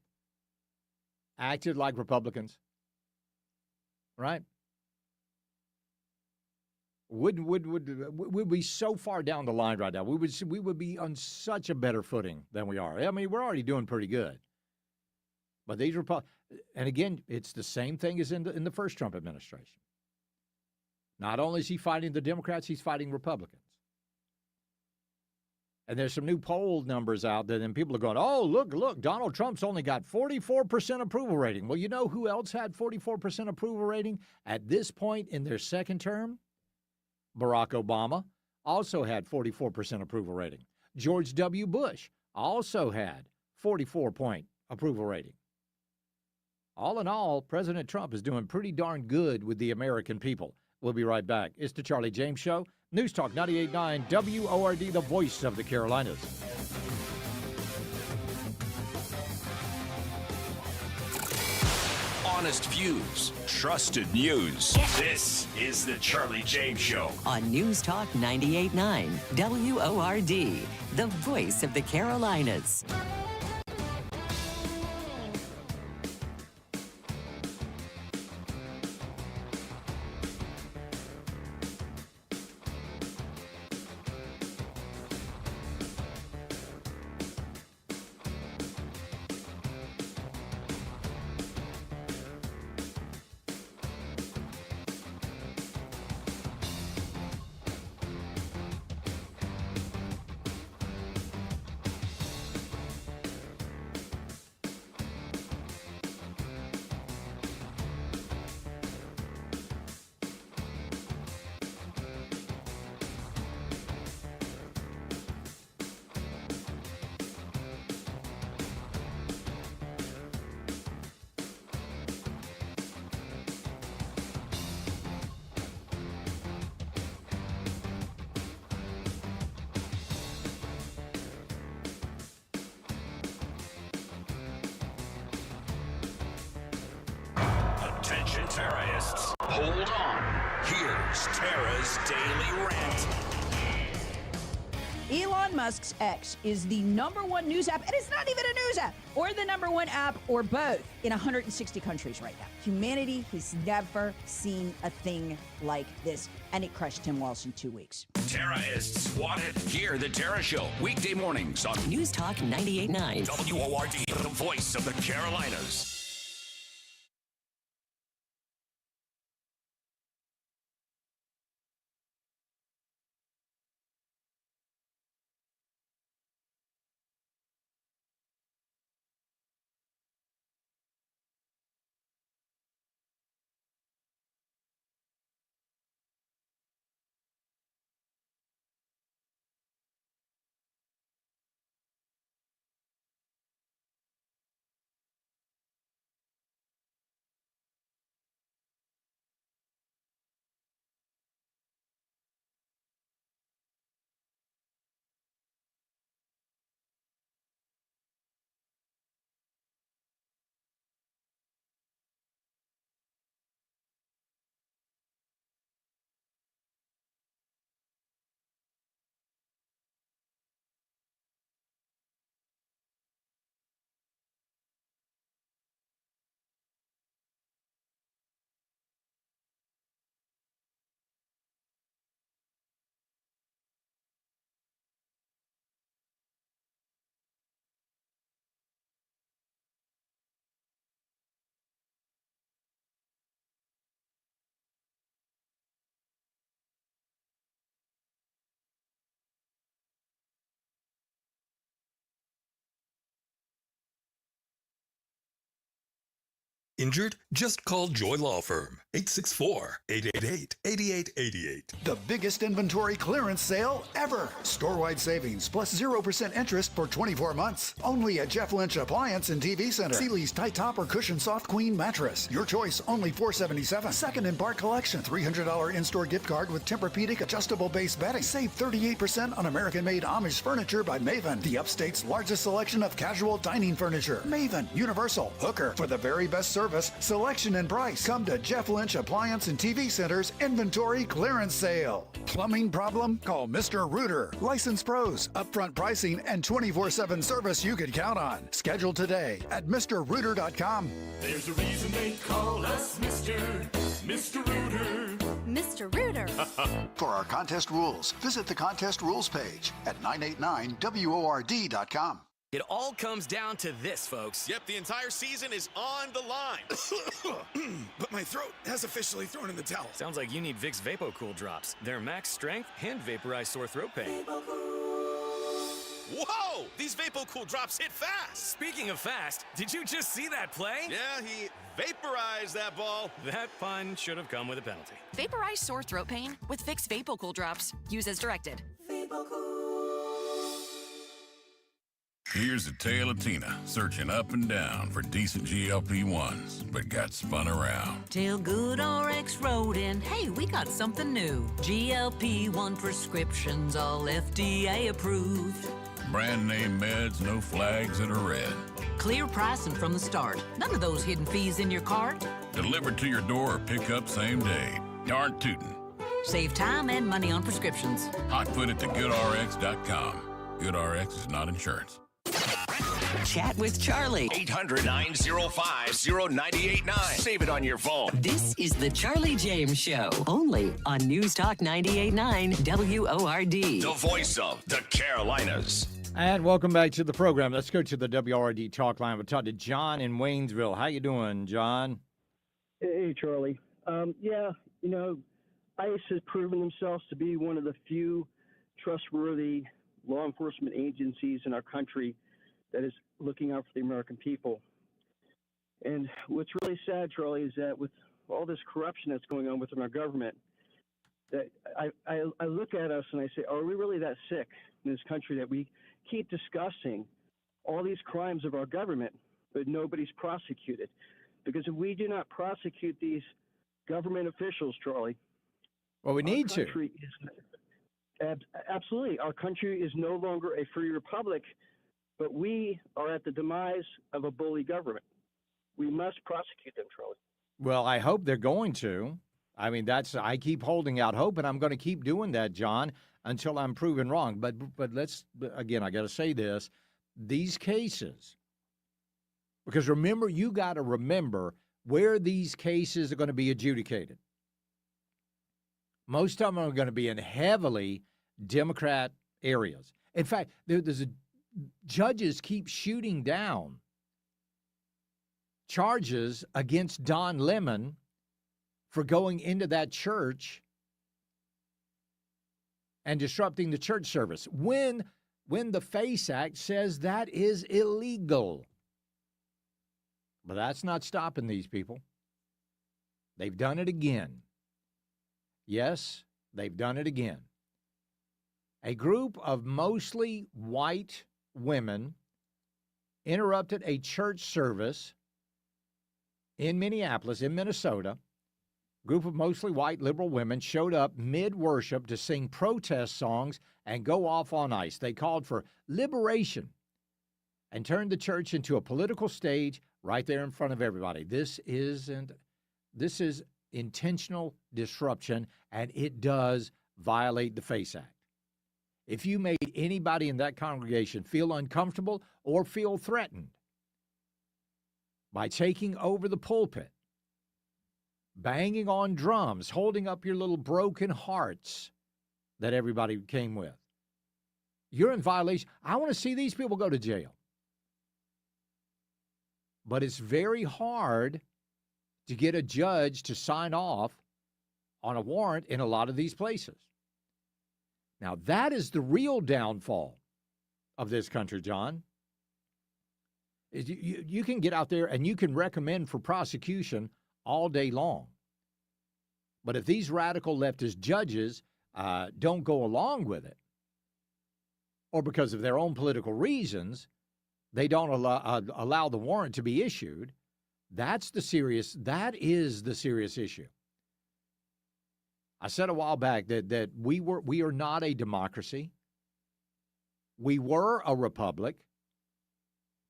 acted like Republicans, right? Would be so far down the line right now. We would be on such a better footing than we are. I mean, we're already doing pretty good. But these and again, it's the same thing as in the first Trump administration. Not only is he fighting the Democrats, he's fighting Republicans. And there's some new poll numbers out there, and people are going, oh, look, Donald Trump's only got 44% approval rating. Well, you know who else had 44% approval rating at this point in their second term? Barack Obama also had 44% approval rating. George W. Bush also had 44-point approval rating. All in all, President Trump is doing pretty darn good with the American people. We'll be right back. It's the Charlie James Show. News Talk 98.9 WORD, the voice of the Carolinas. Honest views, trusted news. This is the Charlie James Show. On News Talk 98.9 WORD, the voice of the Carolinas. Attention terrorists, hold on. Here's Tara's Daily Rant. Elon Musk's X is the #1 news app, and it's not even a news app, or the #1 app, or both, in 160 countries right now. Humanity has never seen a thing like this, and it crushed Tim Walsh in 2 weeks. Terrorists swatted. Hear the Tara Show weekday mornings on News Talk 98.9 WORD, the voice of the Carolinas. Injured? Just call Joy Law Firm, 864-888-8888. The biggest inventory clearance sale ever. Store-wide savings plus 0% interest for 24 months. Only at Jeff Lynch Appliance and TV Center. Sealy's Tight Top or Cushion Soft Queen Mattress. Your choice, only $477. Second in Part Collection, $300 in-store gift card with Tempur-Pedic adjustable base bedding. Save 38% on American-made Amish furniture by Maven. The Upstate's largest selection of casual dining furniture. Maven, Universal, Hooker. For the very best service, selection, and price. Come to Jeff Lynch Appliance and TV Center's inventory clearance sale. Plumbing problem? Call Mr. Rooter. Licensed pros, upfront pricing, and 24/7 service you could count on. Schedule today at MrRooter.com. There's a reason they call us Mr. Rooter. Mr. Rooter. For our contest rules, visit the contest rules page at 989WORD.com. It all comes down to this, folks. Yep, the entire season is on the line. But my throat has officially thrown in the towel. Sounds like you need Vicks VapoCool drops. They're max strength and vaporize sore throat pain. Whoa! These VapoCool drops hit fast. Speaking of fast, did you just see that play? Yeah, he vaporized that ball. That pun should have come with a penalty. Vaporize sore throat pain with Vicks VapoCool drops. Use as directed. Here's a tale of Tina searching up and down for decent GLP-1s, but got spun around. Tell Good RX Rodent, hey, we got something new. GLP-1 prescriptions, all FDA approved. Brand name meds, no flags that are red. Clear pricing from the start. None of those hidden fees in your cart. Delivered to your door or pick up same day. Darn tootin'. Save time and money on prescriptions. Hotfoot it to GoodRx.com. GoodRx is not insurance. Chat with Charlie. 800-905-0989. Save it on your phone. This is the Charlie James Show, only on News Talk 98.9 WORD. The voice of the Carolinas. And welcome back to the program. Let's go to the WRD talk line. We'll talk to John in Waynesville. How you doing, John? Hey, Charlie. Yeah, you know, ICE has proven themselves to be one of the few trustworthy law enforcement agencies in our country that is looking out for the American people. And what's really sad, Charlie, is that with all this corruption that's going on within our government, that I look at us and I say, are we really that sick in this country that we keep discussing all these crimes of our government, but nobody's prosecuted? Because if we do not prosecute these government officials, Charlie, well, we need to. Absolutely. Our country is no longer a free republic, but we are at the demise of a bully government. We must prosecute them, Charlie. Well, I hope they're going to. I mean, I keep holding out hope, and I'm going to keep doing that, John. until I'm proven wrong. But again, I got to say this. These cases, because remember, you got to remember where these cases are going to be adjudicated. Most of them are going to be in heavily Democrat areas. In fact, judges keep shooting down charges against Don Lemon for going into that church and disrupting the church service when the FACE Act says that is illegal. But that's not stopping these people. They've done it again. Yes, they've done it again. A group of mostly white women interrupted a church service in Minneapolis, in Minnesota. A group of mostly white liberal women showed up mid-worship to sing protest songs and go off on ice. They called for liberation and turned the church into a political stage right there in front of everybody. This is intentional disruption, and it does violate the FACE Act. If you made anybody in that congregation feel uncomfortable or feel threatened by taking over the pulpit, banging on drums, holding up your little broken hearts that everybody came with, you're in violation. I want to see these people go to jail. But it's very hard to get a judge to sign off on a warrant in a lot of these places. Now, that is the real downfall of this country, John. You can get out there and you can recommend for prosecution all day long. But if these radical leftist judges don't go along with it, or because of their own political reasons, they don't allow the warrant to be issued, that is the serious issue. I said a while back that we are not a democracy. We were a republic,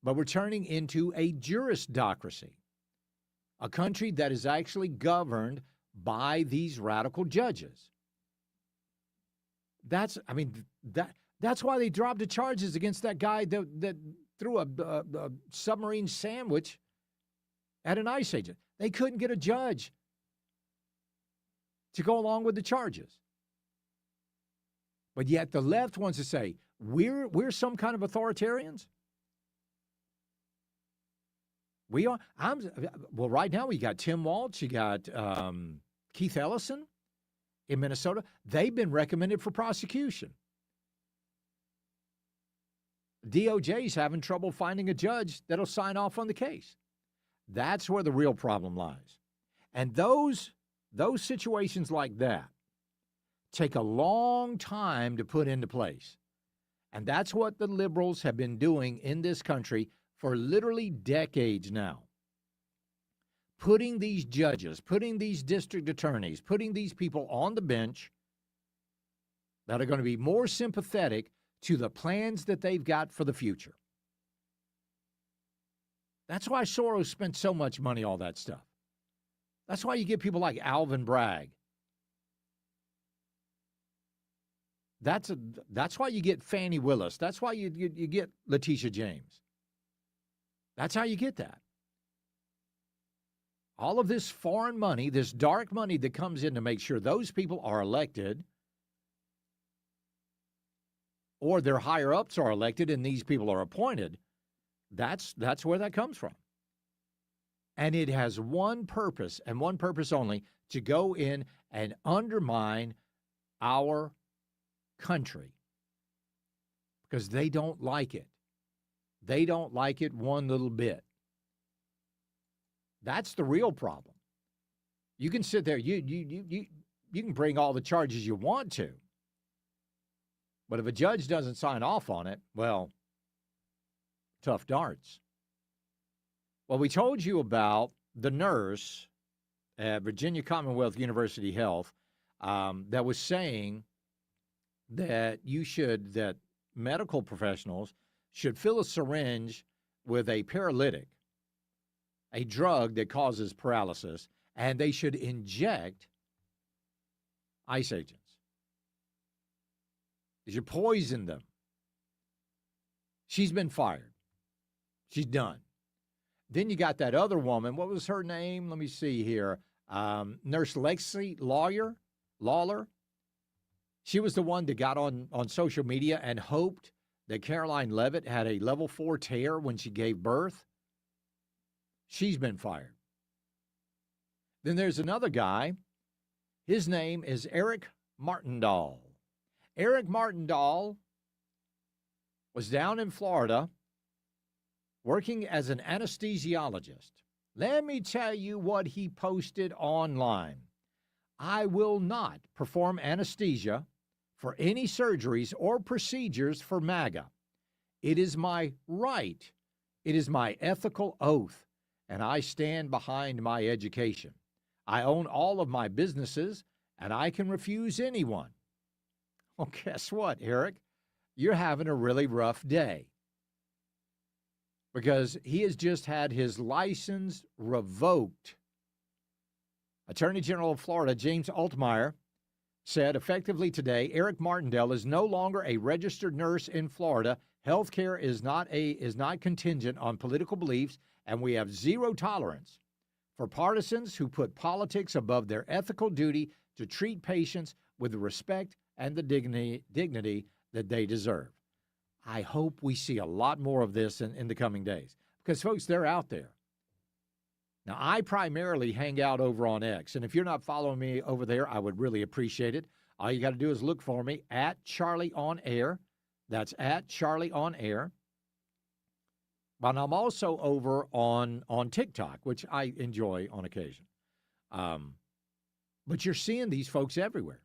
but we're turning into a jurisdocracy, a country that is actually governed by these radical judges. That's why they dropped the charges against that guy that threw a submarine sandwich at an ICE agent. They couldn't get a judge to go along with the charges. But yet the left wants to say, we're some kind of authoritarians. We are. Well, right now we got Tim Walz, you got Keith Ellison in Minnesota. They've been recommended for prosecution. DOJ's having trouble finding a judge that'll sign off on the case. That's where the real problem lies. And those situations like that take a long time to put into place. And that's what the liberals have been doing in this country for literally decades now. Putting these judges, putting these district attorneys, putting these people on the bench that are going to be more sympathetic to the plans that they've got for the future. That's why Soros spent so much money, all that stuff. That's why you get people like Alvin Bragg. That's why you get Fannie Willis. That's why you get Letitia James. That's how you get that. All of this foreign money, this dark money that comes in to make sure those people are elected, or their higher-ups are elected and these people are appointed, that's where that comes from. And it has one purpose, and one purpose only, to go in and undermine our country. Because they don't like it. They don't like it one little bit. That's the real problem. You can sit there, you can bring all the charges you want to. But if a judge doesn't sign off on it, well, tough darts. Well, we told you about the nurse at Virginia Commonwealth University Health that was saying that that medical professionals should fill a syringe with a paralytic, a drug that causes paralysis, and they should inject ICE agents. because you poisoned them. She's been fired. She's done. Then you got that other woman. What was her name? Let me see here. Nurse Lexi Lawler. She was the one that got on social media and hoped that Caroline Leavitt had a level 4 tear when she gave birth. She's been fired. Then there's another guy. His name is Eric Martindale. Eric Martindale was down in Florida working as an anesthesiologist. Let me tell you what he posted online. I will not perform anesthesia for any surgeries or procedures for MAGA. It is my right. It is my ethical oath, and I stand behind my education. I own all of my businesses, and I can refuse anyone. Well, guess what, Eric? You're having a really rough day because he has just had his license revoked. Attorney General of Florida, James Altmaier, said effectively today, Eric Martindale is no longer a registered nurse in Florida. Healthcare is not contingent on political beliefs, and we have zero tolerance for partisans who put politics above their ethical duty to treat patients with the respect and the dignity that they deserve. I hope we see a lot more of this in the coming days because, folks, they're out there. Now, I primarily hang out over on X, and if you're not following me over there, I would really appreciate it. All you got to do is look for me at Charlie on Air. That's at Charlie on Air. But I'm also over on TikTok, which I enjoy on occasion. But you're seeing these folks everywhere.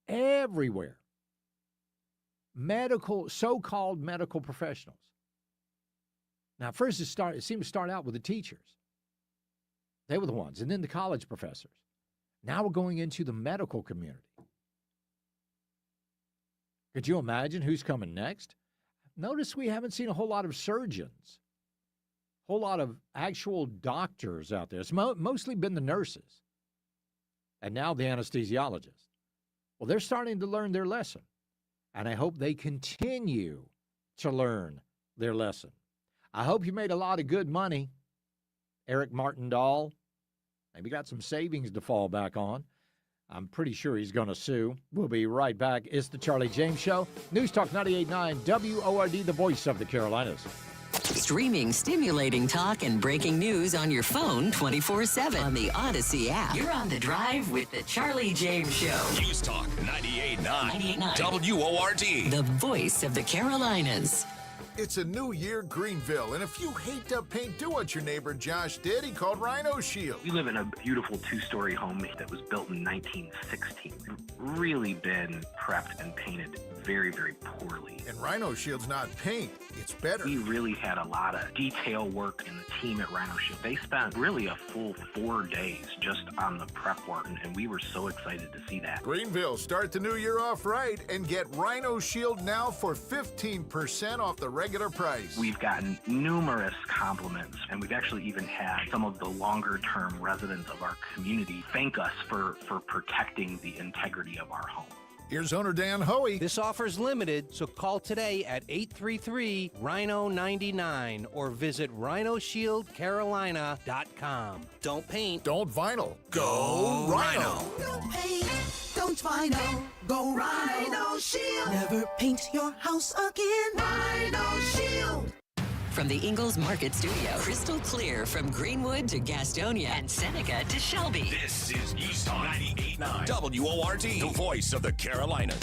Everywhere. So-called medical professionals. Now, first it seemed to start out with the teachers. They were the ones. And then the college professors. Now we're going into the medical community. Could you imagine who's coming next? Notice we haven't seen a whole lot of surgeons, a whole lot of actual doctors out there. It's mostly been the nurses and now the anesthesiologists. Well, they're starting to learn their lesson, and I hope they continue to learn their lesson. I hope you made a lot of good money, Eric Martindale. Maybe got some savings to fall back on. I'm pretty sure he's going to sue. We'll be right back. It's the Charlie James Show. News Talk 98.9 WORD, the voice of the Carolinas. Streaming stimulating talk and breaking news on your phone 24/7 on the Odyssey app. You're on the drive with the Charlie James Show. News Talk 98.9 WORD, the voice of the Carolinas. It's a new year, Greenville, and if you hate to paint, do what your neighbor Josh did. He called Rhino Shield. We live in a beautiful two-story home that was built in 1916. We've really been prepped and painted very, very poorly. And Rhino Shield's not paint, it's better. We really had a lot of detail work in the team at Rhino Shield. They spent really a full 4 days just on the prep work, and we were so excited to see that. Greenville, start the new year off right and get Rhino Shield now for 15% off the regular price. We've gotten numerous compliments, and we've actually even had some of the longer-term residents of our community thank us for protecting the integrity of our home. Here's owner Dan Hoey. This offer's limited, so call today at 833-RHINO-99 or visit RhinoShieldCarolina.com. Don't paint. Don't vinyl. Go Rhino. Don't paint. Don't vinyl. Go Rhino Shield. Never paint your house again. Rhino Shield. From the Ingalls Market Studio, crystal clear from Greenwood to Gastonia and Seneca to Shelby. This is News Talk 98.9 WORD, the voice of the Carolinas.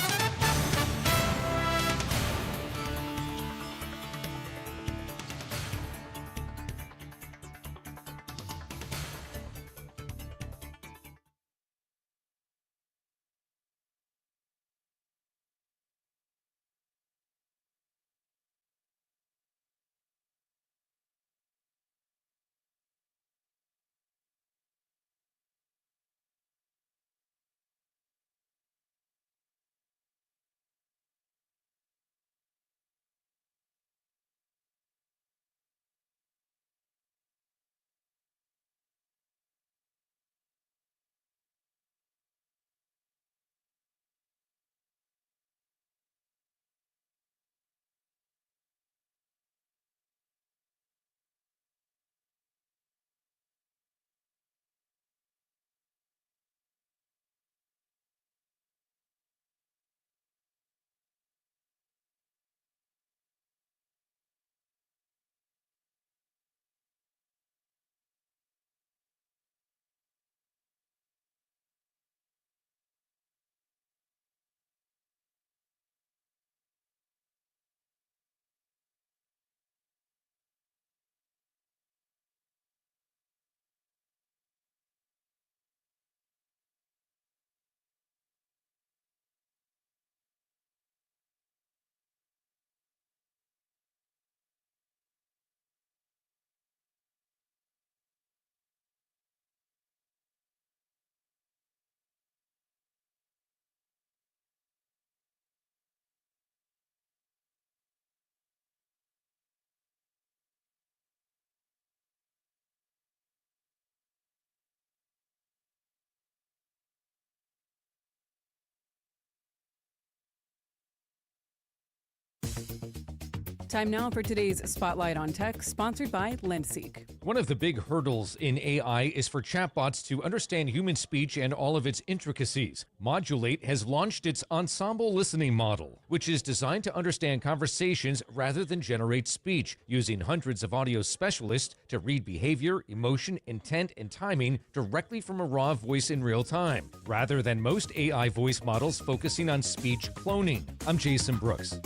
Time now for today's Spotlight on Tech, sponsored by LendSeek. One of the big hurdles in AI is for chatbots to understand human speech and all of its intricacies. Modulate has launched its ensemble listening model, which is designed to understand conversations rather than generate speech, using hundreds of audio specialists to read behavior, emotion, intent, and timing directly from a raw voice in real time, rather than most AI voice models focusing on speech cloning. I'm Jason Brooks.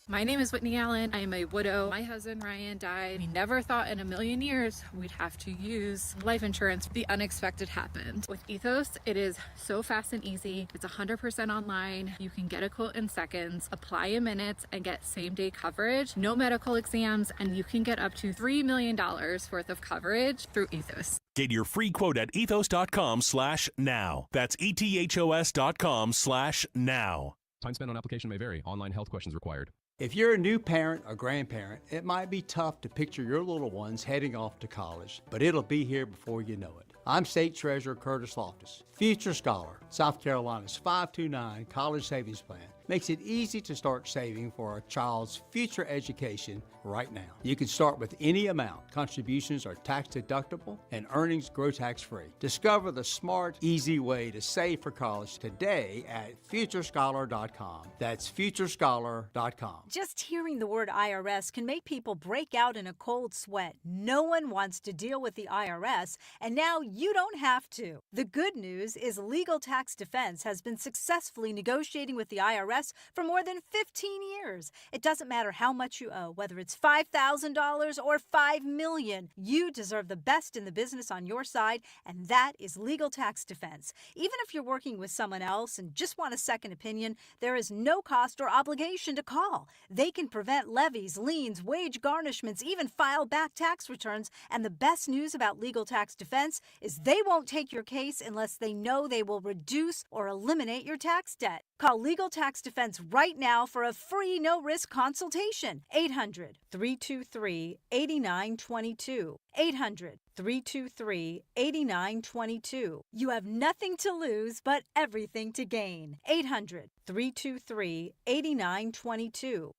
My name is Whitney Allen. I am a widow. My husband Ryan died. We never thought in a million years we'd have to use life insurance. The unexpected happened. With Ethos, it is so fast and easy. It's 100% online. You can get a quote in seconds, apply in minutes, and get same-day coverage. No medical exams, and you can get up to $3 million worth of coverage through Ethos. Get your free quote at ethos.com/now. That's ethos.com/now. Time spent on application may vary. Online health questions required. If you're a new parent or grandparent, it might be tough to picture your little ones heading off to college, but it'll be here before you know it. I'm State Treasurer Curtis Loftus. Future Scholar, South Carolina's 529 college savings plan, makes it easy to start saving for a child's future education right now. You can start with any amount. Contributions are tax deductible and earnings grow tax free. Discover the smart, easy way to save for college today at futurescholar.com. That's futurescholar.com. Just hearing the word IRS can make people break out in a cold sweat. No one wants to deal with the IRS, and now you don't have to. The good news is Legal Tax Defense has been successfully negotiating with the IRS for more than 15 years. It doesn't matter how much you owe, whether it's $5,000 or $5 million. You deserve the best in the business on your side, and that is Legal Tax Defense. Even if you're working with someone else and just want a second opinion, there is no cost or obligation to call. They can prevent levies, liens, wage garnishments, even file back tax returns. And the best news about Legal Tax Defense is they won't take your case unless they know they will reduce or eliminate your tax debt. Call Legal Tax Defense right now for a free no-risk consultation. 800-323-8922. 800-323-8922. You have nothing to lose but everything to gain. 800-323-8922.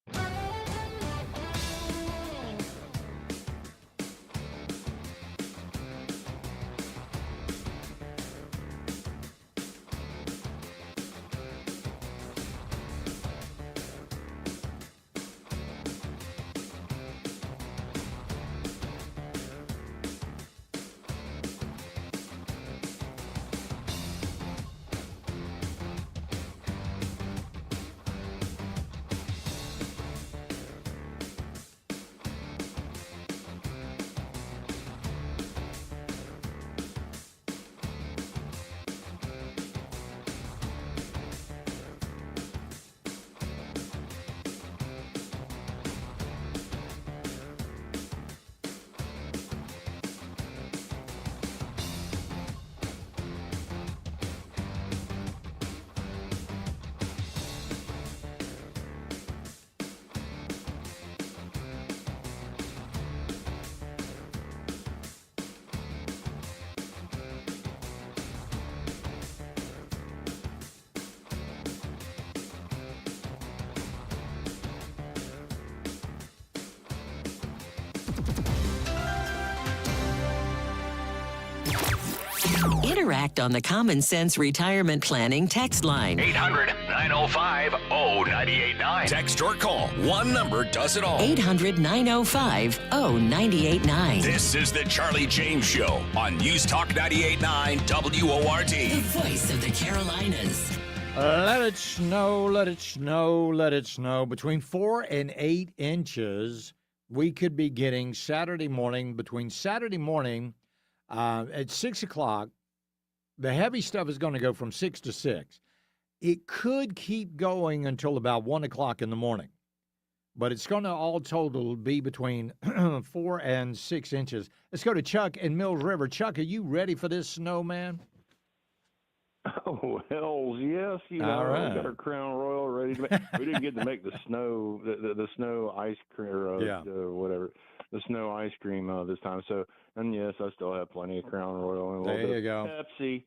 Interact on the Common Sense Retirement Planning text line. 800-905-0989. Text or call. One number does it all. 800-905-0989. This is the Charlie James Show on News Talk 98.9 WORD. The voice of the Carolinas. Let it snow, let it snow, let it snow. Between 4 and 8 inches, we could be getting Saturday morning, at 6 o'clock. The heavy stuff is going to go from 6 to 6. It could keep going until about 1 o'clock in the morning, but it's going to all total be between 4 and 6 inches. Let's go to Chuck in Mills River. Chuck, are you ready for this snow, man? Oh, hells yes. All right. We got our Crown Royal ready to make. We didn't get to make the snow, the snow ice cream, whatever, the snow ice cream this time. So, and yes, I still have plenty of Crown Royal and a little bit of Pepsi.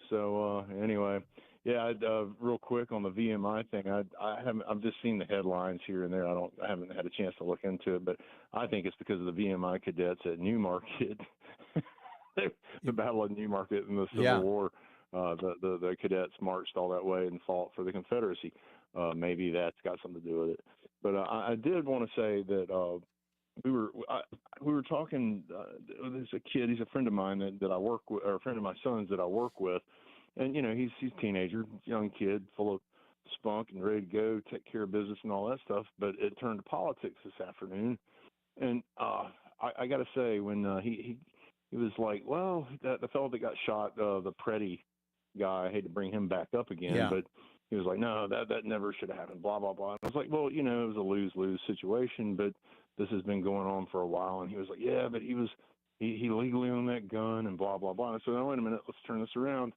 So, anyway, Yeah, real quick on the VMI thing. I've just seen the headlines here and there. I haven't had a chance to look into it, but I think it's because of the VMI cadets at Newmarket, the Battle of Newmarket in the Civil War. The cadets marched all that way and fought for the Confederacy. Maybe that's got something to do with it. But I did want to say that we were talking. There's a kid. He's a friend of mine that I work with, or a friend of my son's that I work with. And, he's a teenager, young kid, full of spunk and ready to go, take care of business and all that stuff. But it turned to politics this afternoon. And I got to say, when he was like, well, the fellow that got shot, the Preddy guy, I hate to bring him back up again, but he was like, no, that never should have happened, blah, blah, blah. And I was like, well, it was a lose-lose situation, but this has been going on for a while. And he was like, yeah, but he legally owned that gun and blah, blah, blah. And I said, no, wait a minute, let's turn this around.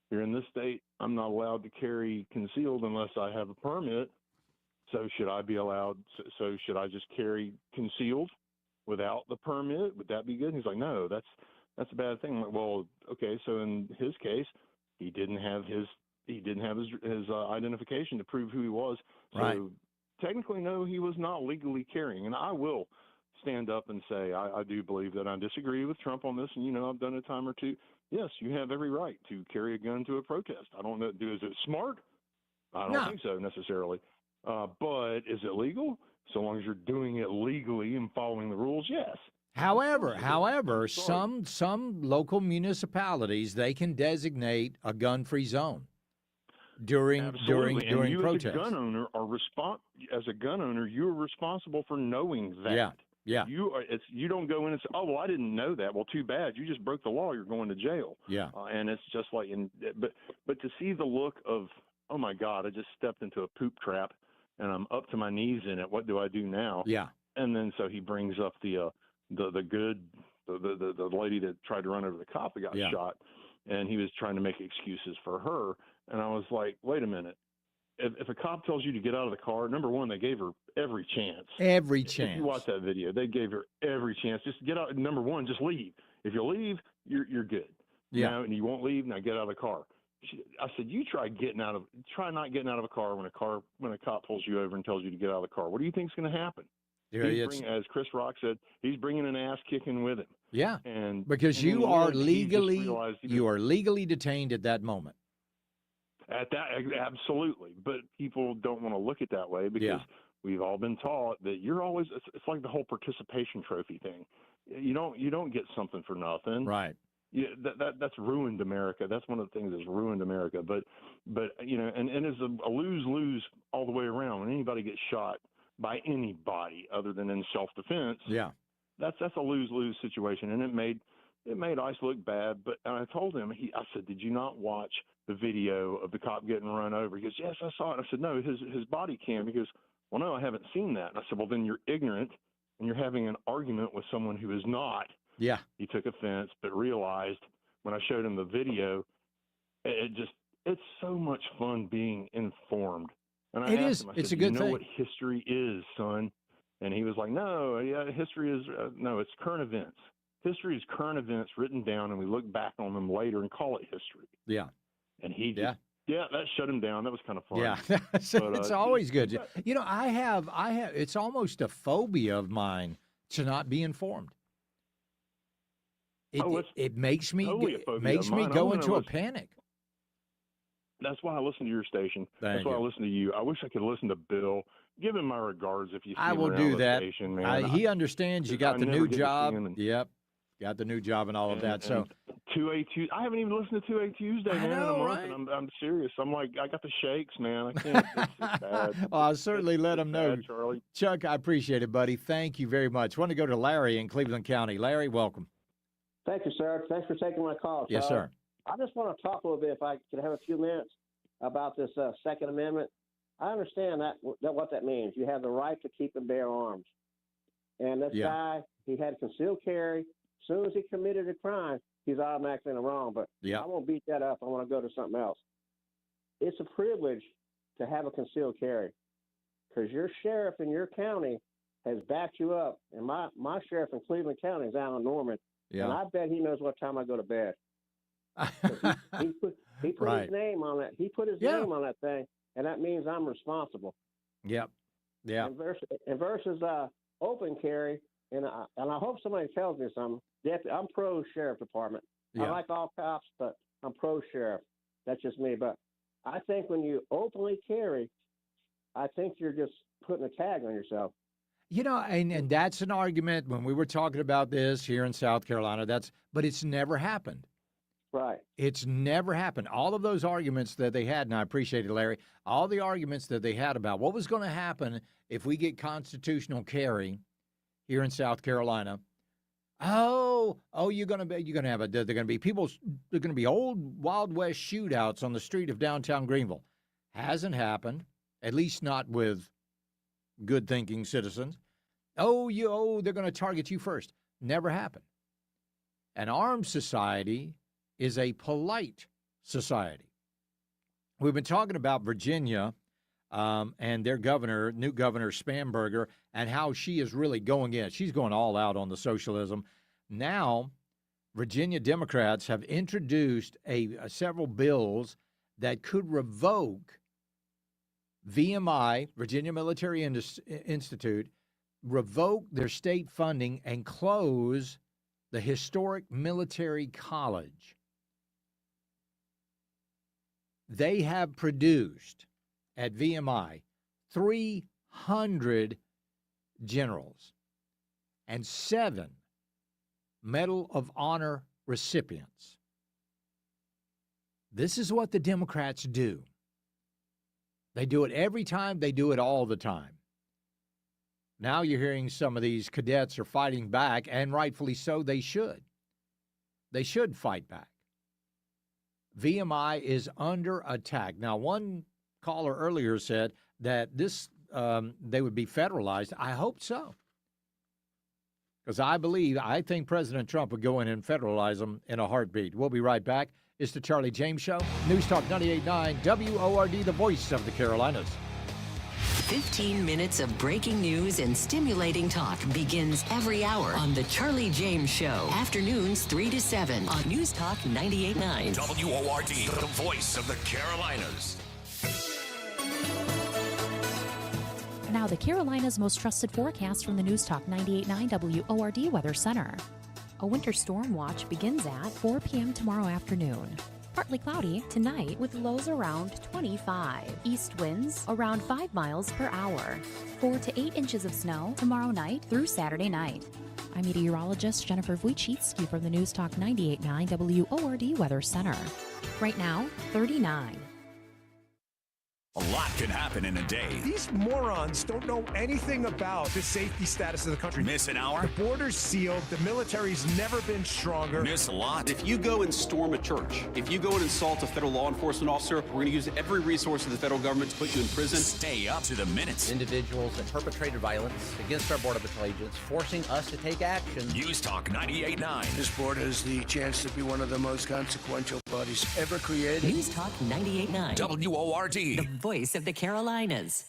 Here in this state, I'm not allowed to carry concealed unless I have a permit. So should I be allowed? So should I just carry concealed without the permit? Would that be good? And he's like, no, that's a bad thing. I'm like, well, okay. So in his case, he didn't have his identification to prove who he was. So right. Technically, no, he was not legally carrying. And I will stand up and say I do believe that I disagree with Trump on this. And I've done a time or two. Yes, you have every right to carry a gun to a protest. I don't know. Is it smart? I don't think so necessarily. But is it legal? So long as you're doing it legally and following the rules, yes. However, some local municipalities, they can designate a gun-free zone during protests. As a gun owner as a gun owner, you're responsible for knowing that. Yeah. You don't go in and say, oh, well, I didn't know that. Well, too bad. You just broke the law. You're going to jail. Yeah. And it's just like, but to see the look of, oh my God, I just stepped into a poop trap and I'm up to my knees in it. What do I do now? Yeah. And then so he brings up the lady that tried to run over the cop that got shot, and he was trying to make excuses for her. And I was like, wait a minute. If a cop tells you to get out of the car, number one, they gave her every chance. Every chance. If you watch that video, they gave her every chance. Just get out. Number one, just leave. If you leave, you're good. Yeah. And you won't leave. Now get out of the car. I said, you try not getting out of a car when a cop pulls you over and tells you to get out of the car. What do you think's going to happen? As Chris Rock said, he's bringing an ass kicking with him. Yeah. Because you are legally detained at that moment. At that, absolutely. But people don't want to look at it that way because we've all been taught that you're always. It's like the whole participation trophy thing. You don't get something for nothing. Right. Yeah, that's ruined America. That's one of the things that's ruined America. But and it's a lose-lose all the way around. When anybody gets shot by anybody other than in self-defense, that's a lose-lose situation, and it made ICE look bad. But I told him, I said, did you not watch the video of the cop getting run over? He goes, yes, I saw it. I said, no, his body cam. He goes, well, no, I haven't seen that. And I said, well, then you're ignorant and you're having an argument with someone who is not. Yeah. He took offense, but realized when I showed him the video, it's so much fun being informed. And I asked him, I it's said, a good you know thing. what history is, son? And he was like, no, history is, no, it's current events. History is current events written down, and we look back on them later and call it history. Yeah. And he just, that shut him down. That was kind of fun. Yeah. It's always good. I have, it's almost a phobia of mine to not be informed. It makes me go into a panic. That's why I listen to your station. That's why I listen to you. I wish I could listen to Bill. Give him my regards if you see him. I will around do the that. Station, man. He understands you got the new job. Yep. Got the new job and all of that. So 2A Tuesday. I haven't even listened to 2A Tuesday, man. I know, in a month, right? and I'm serious. I'm like, I got the shakes, man. I can't. It's bad. Well, I'll certainly let him know. Bad, Charlie. Chuck, I appreciate it, buddy. Thank you very much. I want to go to Larry in Cleveland County. Larry, welcome. Thank you, sir. Thanks for taking my call. Yes, sir. I just want to talk a little bit, if I could have a few minutes, about this Second Amendment. I understand what that means. You have the right to keep and bear arms. And this guy, he had concealed carry. As soon as he committed a crime, he's automatically in the wrong. But I won't beat that up. I want to go to something else. It's a privilege to have a concealed carry because your sheriff in your county has backed you up. And my sheriff in Cleveland County is Alan Norman. Yeah. And I bet he knows what time I go to bed. He put Right. his name on it. He put his Yeah. name on that thing, and that means I'm responsible. Yep. Yeah. And versus open carry, and I hope somebody tells me something. I'm pro sheriff department. I Yeah. like all cops, but I'm pro sheriff. That's just me. But I think when you openly carry, I think you're just putting a tag on yourself. You know, and that's an argument when we were talking about this here in South Carolina. But it's never happened. Right. It's never happened. All of those arguments that they had, and I appreciate it, Larry, all the arguments that they had about what was going to happen if we get constitutional carry here in South Carolina. You're going to have they're going to be old Wild West shootouts on the street of downtown Greenville. Hasn't happened, at least not with good thinking citizens. They're going to target you first. Never happened. An armed society is a polite society. We've been talking about Virginia and their governor, new governor Spanberger, and how she is really going in. She's going all out on the socialism. Now, Virginia Democrats have introduced several bills that could revoke VMI, Virginia Military Institute, revoke their state funding and close the historic military college. They have produced at VMI 300 generals and 7 Medal of Honor recipients. This is what the Democrats do. They do it every time. They do it all the time. Now you're hearing some of these cadets are fighting back, and rightfully so, they should. They should fight back. VMI is under attack. Now, one caller earlier said that they would be federalized. I hope so. Because I think President Trump would go in and federalize them in a heartbeat. We'll be right back. It's the Charlie James Show. News Talk 98.9 WORD, the voice of the Carolinas. 15 minutes of breaking news and stimulating talk begins every hour on The Charlie James Show. Afternoons 3 to 7 on News Talk 98.9. WORD, the voice of the Carolinas. Now, the Carolinas' most trusted forecast from the News Talk 98.9 WORD Weather Center. A winter storm watch begins at 4 p.m. tomorrow afternoon. Partly cloudy tonight with lows around 25. East winds around 5 miles per hour. 4 to 8 inches of snow tomorrow night through Saturday night. I'm meteorologist Jennifer Wojcicki from the News Talk 98.9 WORD Weather Center. Right now, 39. A lot can happen in a day. These morons don't know anything about the safety status of the country. Miss an hour? The border's sealed. The military's never been stronger. Miss a lot? If you go and storm a church, if you go and insult a federal law enforcement officer, we're going to use every resource of the federal government to put you in prison. Stay up to the minutes. Individuals that perpetrated violence against our Border Patrol agents, forcing us to take action. News Talk 98.9. This board has the chance to be one of the most consequential bodies ever created. News Talk 98.9 WORD. The voice of the Carolinas.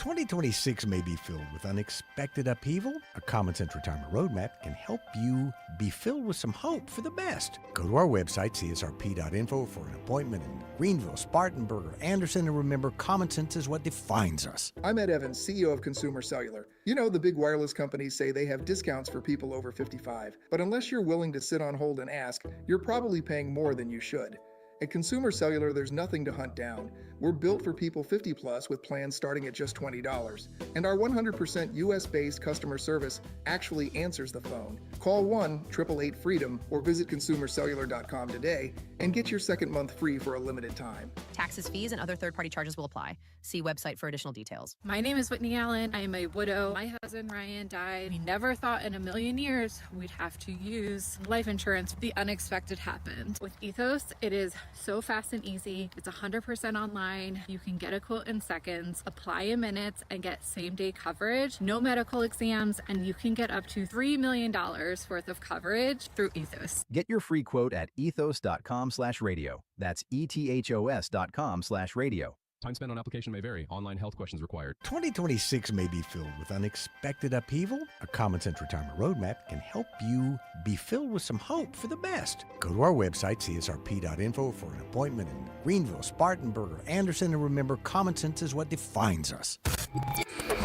2026 may be filled with unexpected upheaval. A Common Sense Retirement Roadmap can help you be filled with some hope for the best. Go to our website, csrp.info, for an appointment in Greenville, Spartanburg, or Anderson, and remember, common sense is what defines us. I'm Ed Evans, CEO of Consumer Cellular. You know, the big wireless companies say they have discounts for people over 55, but unless you're willing to sit on hold and ask, you're probably paying more than you should. At Consumer Cellular, there's nothing to hunt down. We're built for people 50 plus with plans starting at just $20. And our 100% US-based customer service actually answers the phone. Call 1-888-FREEDOM or visit consumercellular.com today and get your second month free for a limited time. Taxes, fees, and other third-party charges will apply. See website for additional details. My name is Whitney Allen. I am a widow. My husband, Ryan, died. We never thought in a million years we'd have to use life insurance. The unexpected happened. With Ethos, it is so fast and easy. It's 100% online. You can get a quote in seconds, apply in minutes, and get same-day coverage. No medical exams, and you can get up to $3 million worth of coverage through Ethos. Get your free quote at ethos.com/radio. That's ethos.com/radio. Time spent on application may vary. Online health questions required. 2026 may be filled with unexpected upheaval. A Common Sense Retirement Roadmap can help you be filled with some hope for the best. Go to our website, csrp.info, for an appointment in Greenville, Spartanburg, or Anderson, and remember, common sense is what defines us.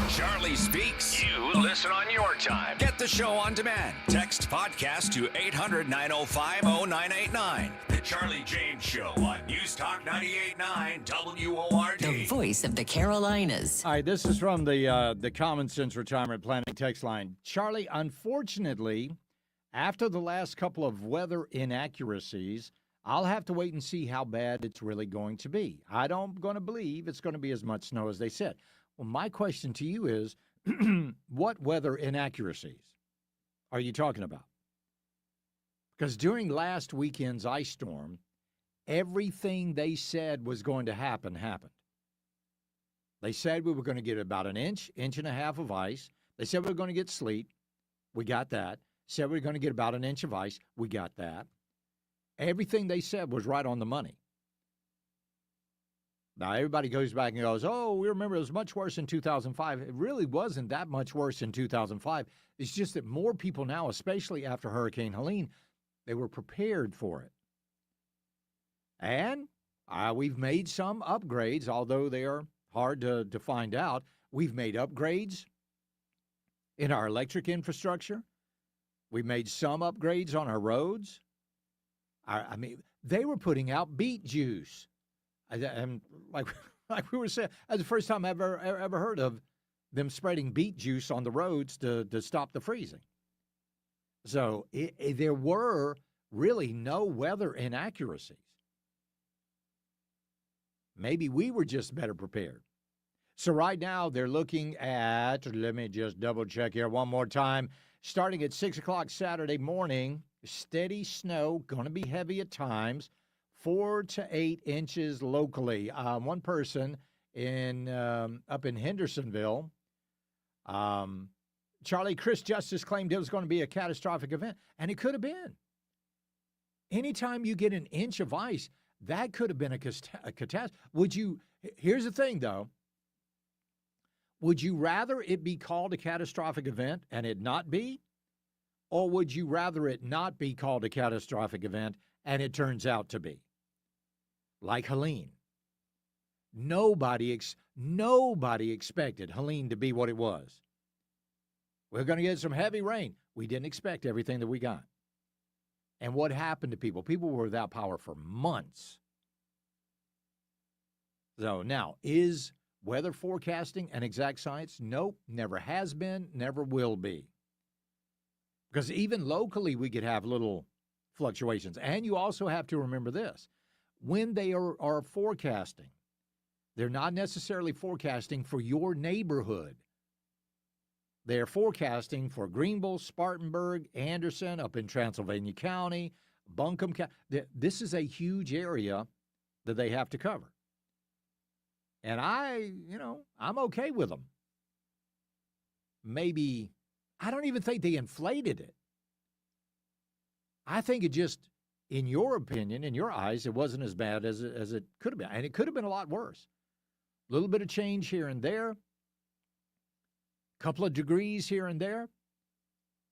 Charlie Speaks. You listen on your time. Get the show on demand. Text podcast to 800-905-0989. The Charlie James Show on News Talk 98.9 WORD. The voice of the Carolinas. All right, this is from the Common Sense Retirement Planning text line. Charlie, unfortunately, after the last couple of weather inaccuracies, I'll have to wait and see how bad it's really going to be. I don't going to believe it's going to be as much snow as they said. Well, my question to you is, what weather inaccuracies are you talking about? Because during last weekend's ice storm, everything they said was going to happen happened. They said we were going to get about an inch and a half of ice. They said we were going to get sleet. We got that. Said we were going to get about an inch of ice. We got that. Everything they said was right on the money. Now, everybody goes back and goes, oh, we remember it was much worse in 2005. It really wasn't that much worse in 2005. It's just that more people now, especially after Hurricane Helene, they were prepared for it. And we've made some upgrades, although they are hard to find out. We've made upgrades in our electric infrastructure. We've made some upgrades on our roads. I mean, they were putting out beet juice. And like we were saying, that's the first time I've ever heard of them spreading beet juice on the roads to stop the freezing. So there were really no weather inaccuracies. Maybe we were just better prepared. So right now they're looking at, let me just double check here one more time, starting at 6 o'clock Saturday morning, steady snow, going to be heavy at times. 4 to 8 inches locally. One person up in Hendersonville, Charlie, Chris Justice claimed it was going to be a catastrophic event, and it could have been. Anytime you get an inch of ice, that could have been a catastrophe. Here's the thing, though. Would you rather it be called a catastrophic event and it not be? Or would you rather it not be called a catastrophic event and it turns out to be? Like Helene. Nobody expected Helene to be what it was. We're going to get some heavy rain. We didn't expect everything that we got. And what happened to people? People were without power for months. So now, is weather forecasting an exact science? Nope, never has been, never will be. Because even locally, we could have little fluctuations. And you also have to remember this. When they are forecasting, they're not necessarily forecasting for your neighborhood. They're forecasting for Greenville, Spartanburg, Anderson, up in Transylvania County, Buncombe County. This is a huge area that they have to cover. And I'm okay with them. Maybe, I don't even think they inflated it. I think it just, in your opinion, in your eyes, it wasn't as bad as it could have been. And it could have been a lot worse. A little bit of change here and there. couple of degrees here and there,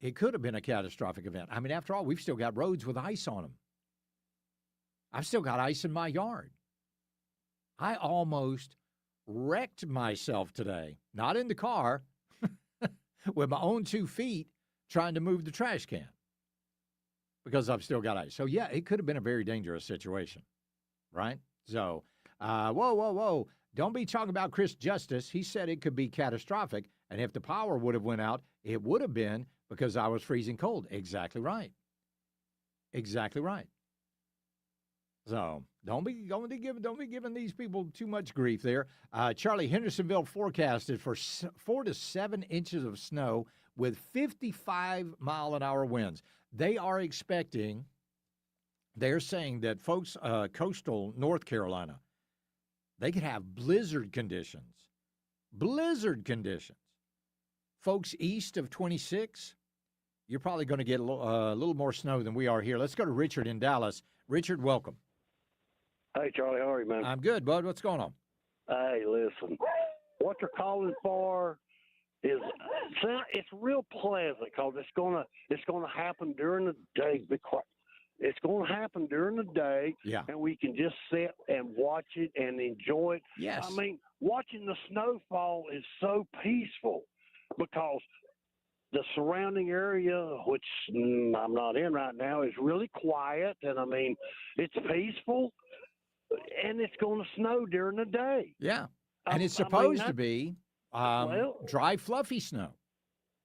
it could have been a catastrophic event. I mean, after all, we've still got roads with ice on them. I've still got ice in my yard. I almost wrecked myself today, not in the car, with my own 2 feet trying to move the trash can because I've still got ice. So, yeah, it could have been a very dangerous situation, right? So, whoa. Don't be talking about Chris Justice. He said it could be catastrophic, and if the power would have went out, it would have been because I was freezing cold. Exactly right. Exactly right. So don't be giving these people too much grief there. Charlie, Hendersonville forecasted for 4 to 7 inches of snow with 55-mile-an-hour winds. They're saying that folks, coastal North Carolina, they could have blizzard conditions. Blizzard conditions. Folks east of 26, you're probably going to get a little more snow than we are here. Let's go to Richard in Dallas. Richard, welcome. Hey, Charlie, how are you, man? I'm good, bud. What's going on? Hey, listen, what they're calling for is it's real pleasant because it's gonna happen during the day. Be quiet. It's going to happen during the day, and we can just sit and watch it and enjoy it. Yes. I mean, watching the snowfall is so peaceful because the surrounding area, which I'm not in right now, is really quiet, and I mean, it's peaceful, and it's going to snow during the day. Yeah, and it's supposed to be dry, fluffy snow.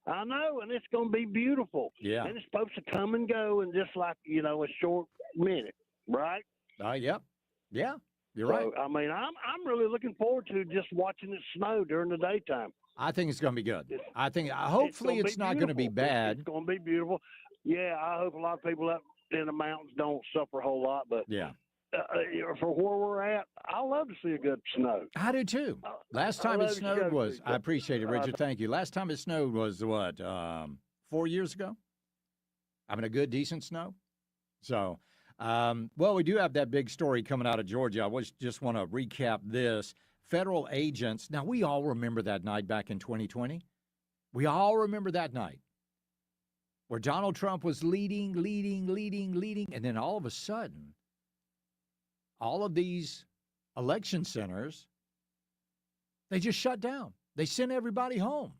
I know, and it's going to be beautiful. Yeah. And it's supposed to come and go in just like, a short minute, right? Yep. Yeah, you're right. I mean, I'm really looking forward to just watching it snow during the daytime. I think it's going to be good. I think hopefully it's not going to be bad. It's going to be beautiful. Yeah, I hope a lot of people up in the mountains don't suffer a whole lot, but yeah. For where we're at, I love to see a good snow. I do too. Last time it snowed was, I appreciate it, Richard. Thank you. Last time it snowed was what, 4 years ago? I mean, a good, decent snow. So, well, we do have that big story coming out of Georgia. I just want to recap this. Federal agents, now we all remember that night back in 2020. We all remember that night where Donald Trump was leading, and then all of a sudden, all of these election centers, they just shut down. They sent everybody home.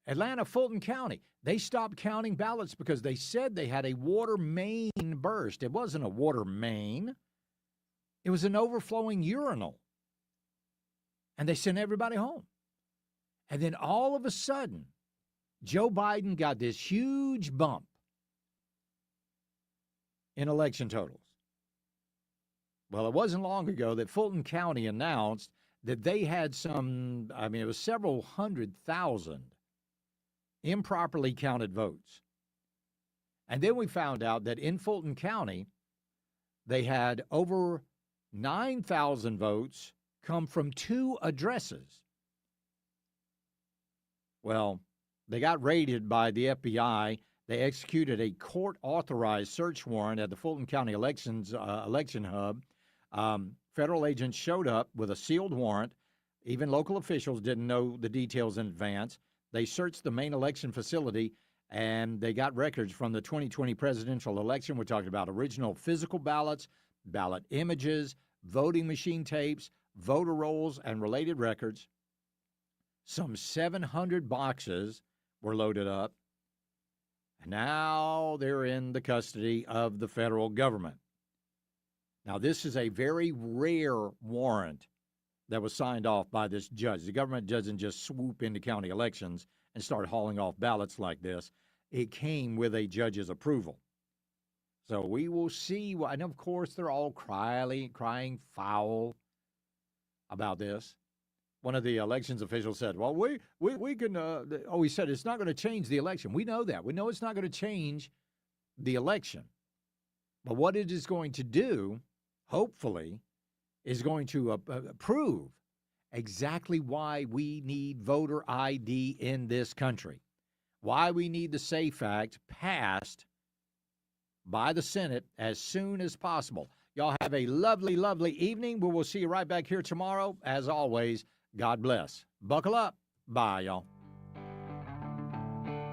Atlanta, Fulton County, they stopped counting ballots because they said they had a water main burst. It wasn't a water main. It was an overflowing urinal. And they sent everybody home. And then all of a sudden, Joe Biden got this huge bump in election totals. Well, it wasn't long ago that Fulton County announced that they had it was several 100,000 improperly counted votes. And then we found out that in Fulton County, they had over 9,000 votes come from 2 addresses. Well, they got raided by the FBI. They executed a court-authorized search warrant at the Fulton County election hub. Federal agents showed up with a sealed warrant. Even local officials didn't know the details in advance. They searched the main election facility, and they got records from the 2020 presidential election. We're talking about original physical ballots, ballot images, voting machine tapes, voter rolls, and related records. Some 700 boxes were loaded up. And now they're in the custody of the federal government. Now, this is a very rare warrant that was signed off by this judge. The government doesn't just swoop into county elections and start hauling off ballots like this. It came with a judge's approval. So we will see. And, of course, they're all crying foul about this. One of the elections officials said, well, we can, he said it's not going to change the election. We know that. We know it's not going to change the election. But what it is going to do, hopefully, is going to prove exactly why we need voter ID in this country, why we need the SAFE Act passed by the Senate as soon as possible. Y'all have a lovely, lovely evening. We will see you right back here tomorrow. As always, God bless. Buckle up. Bye, y'all.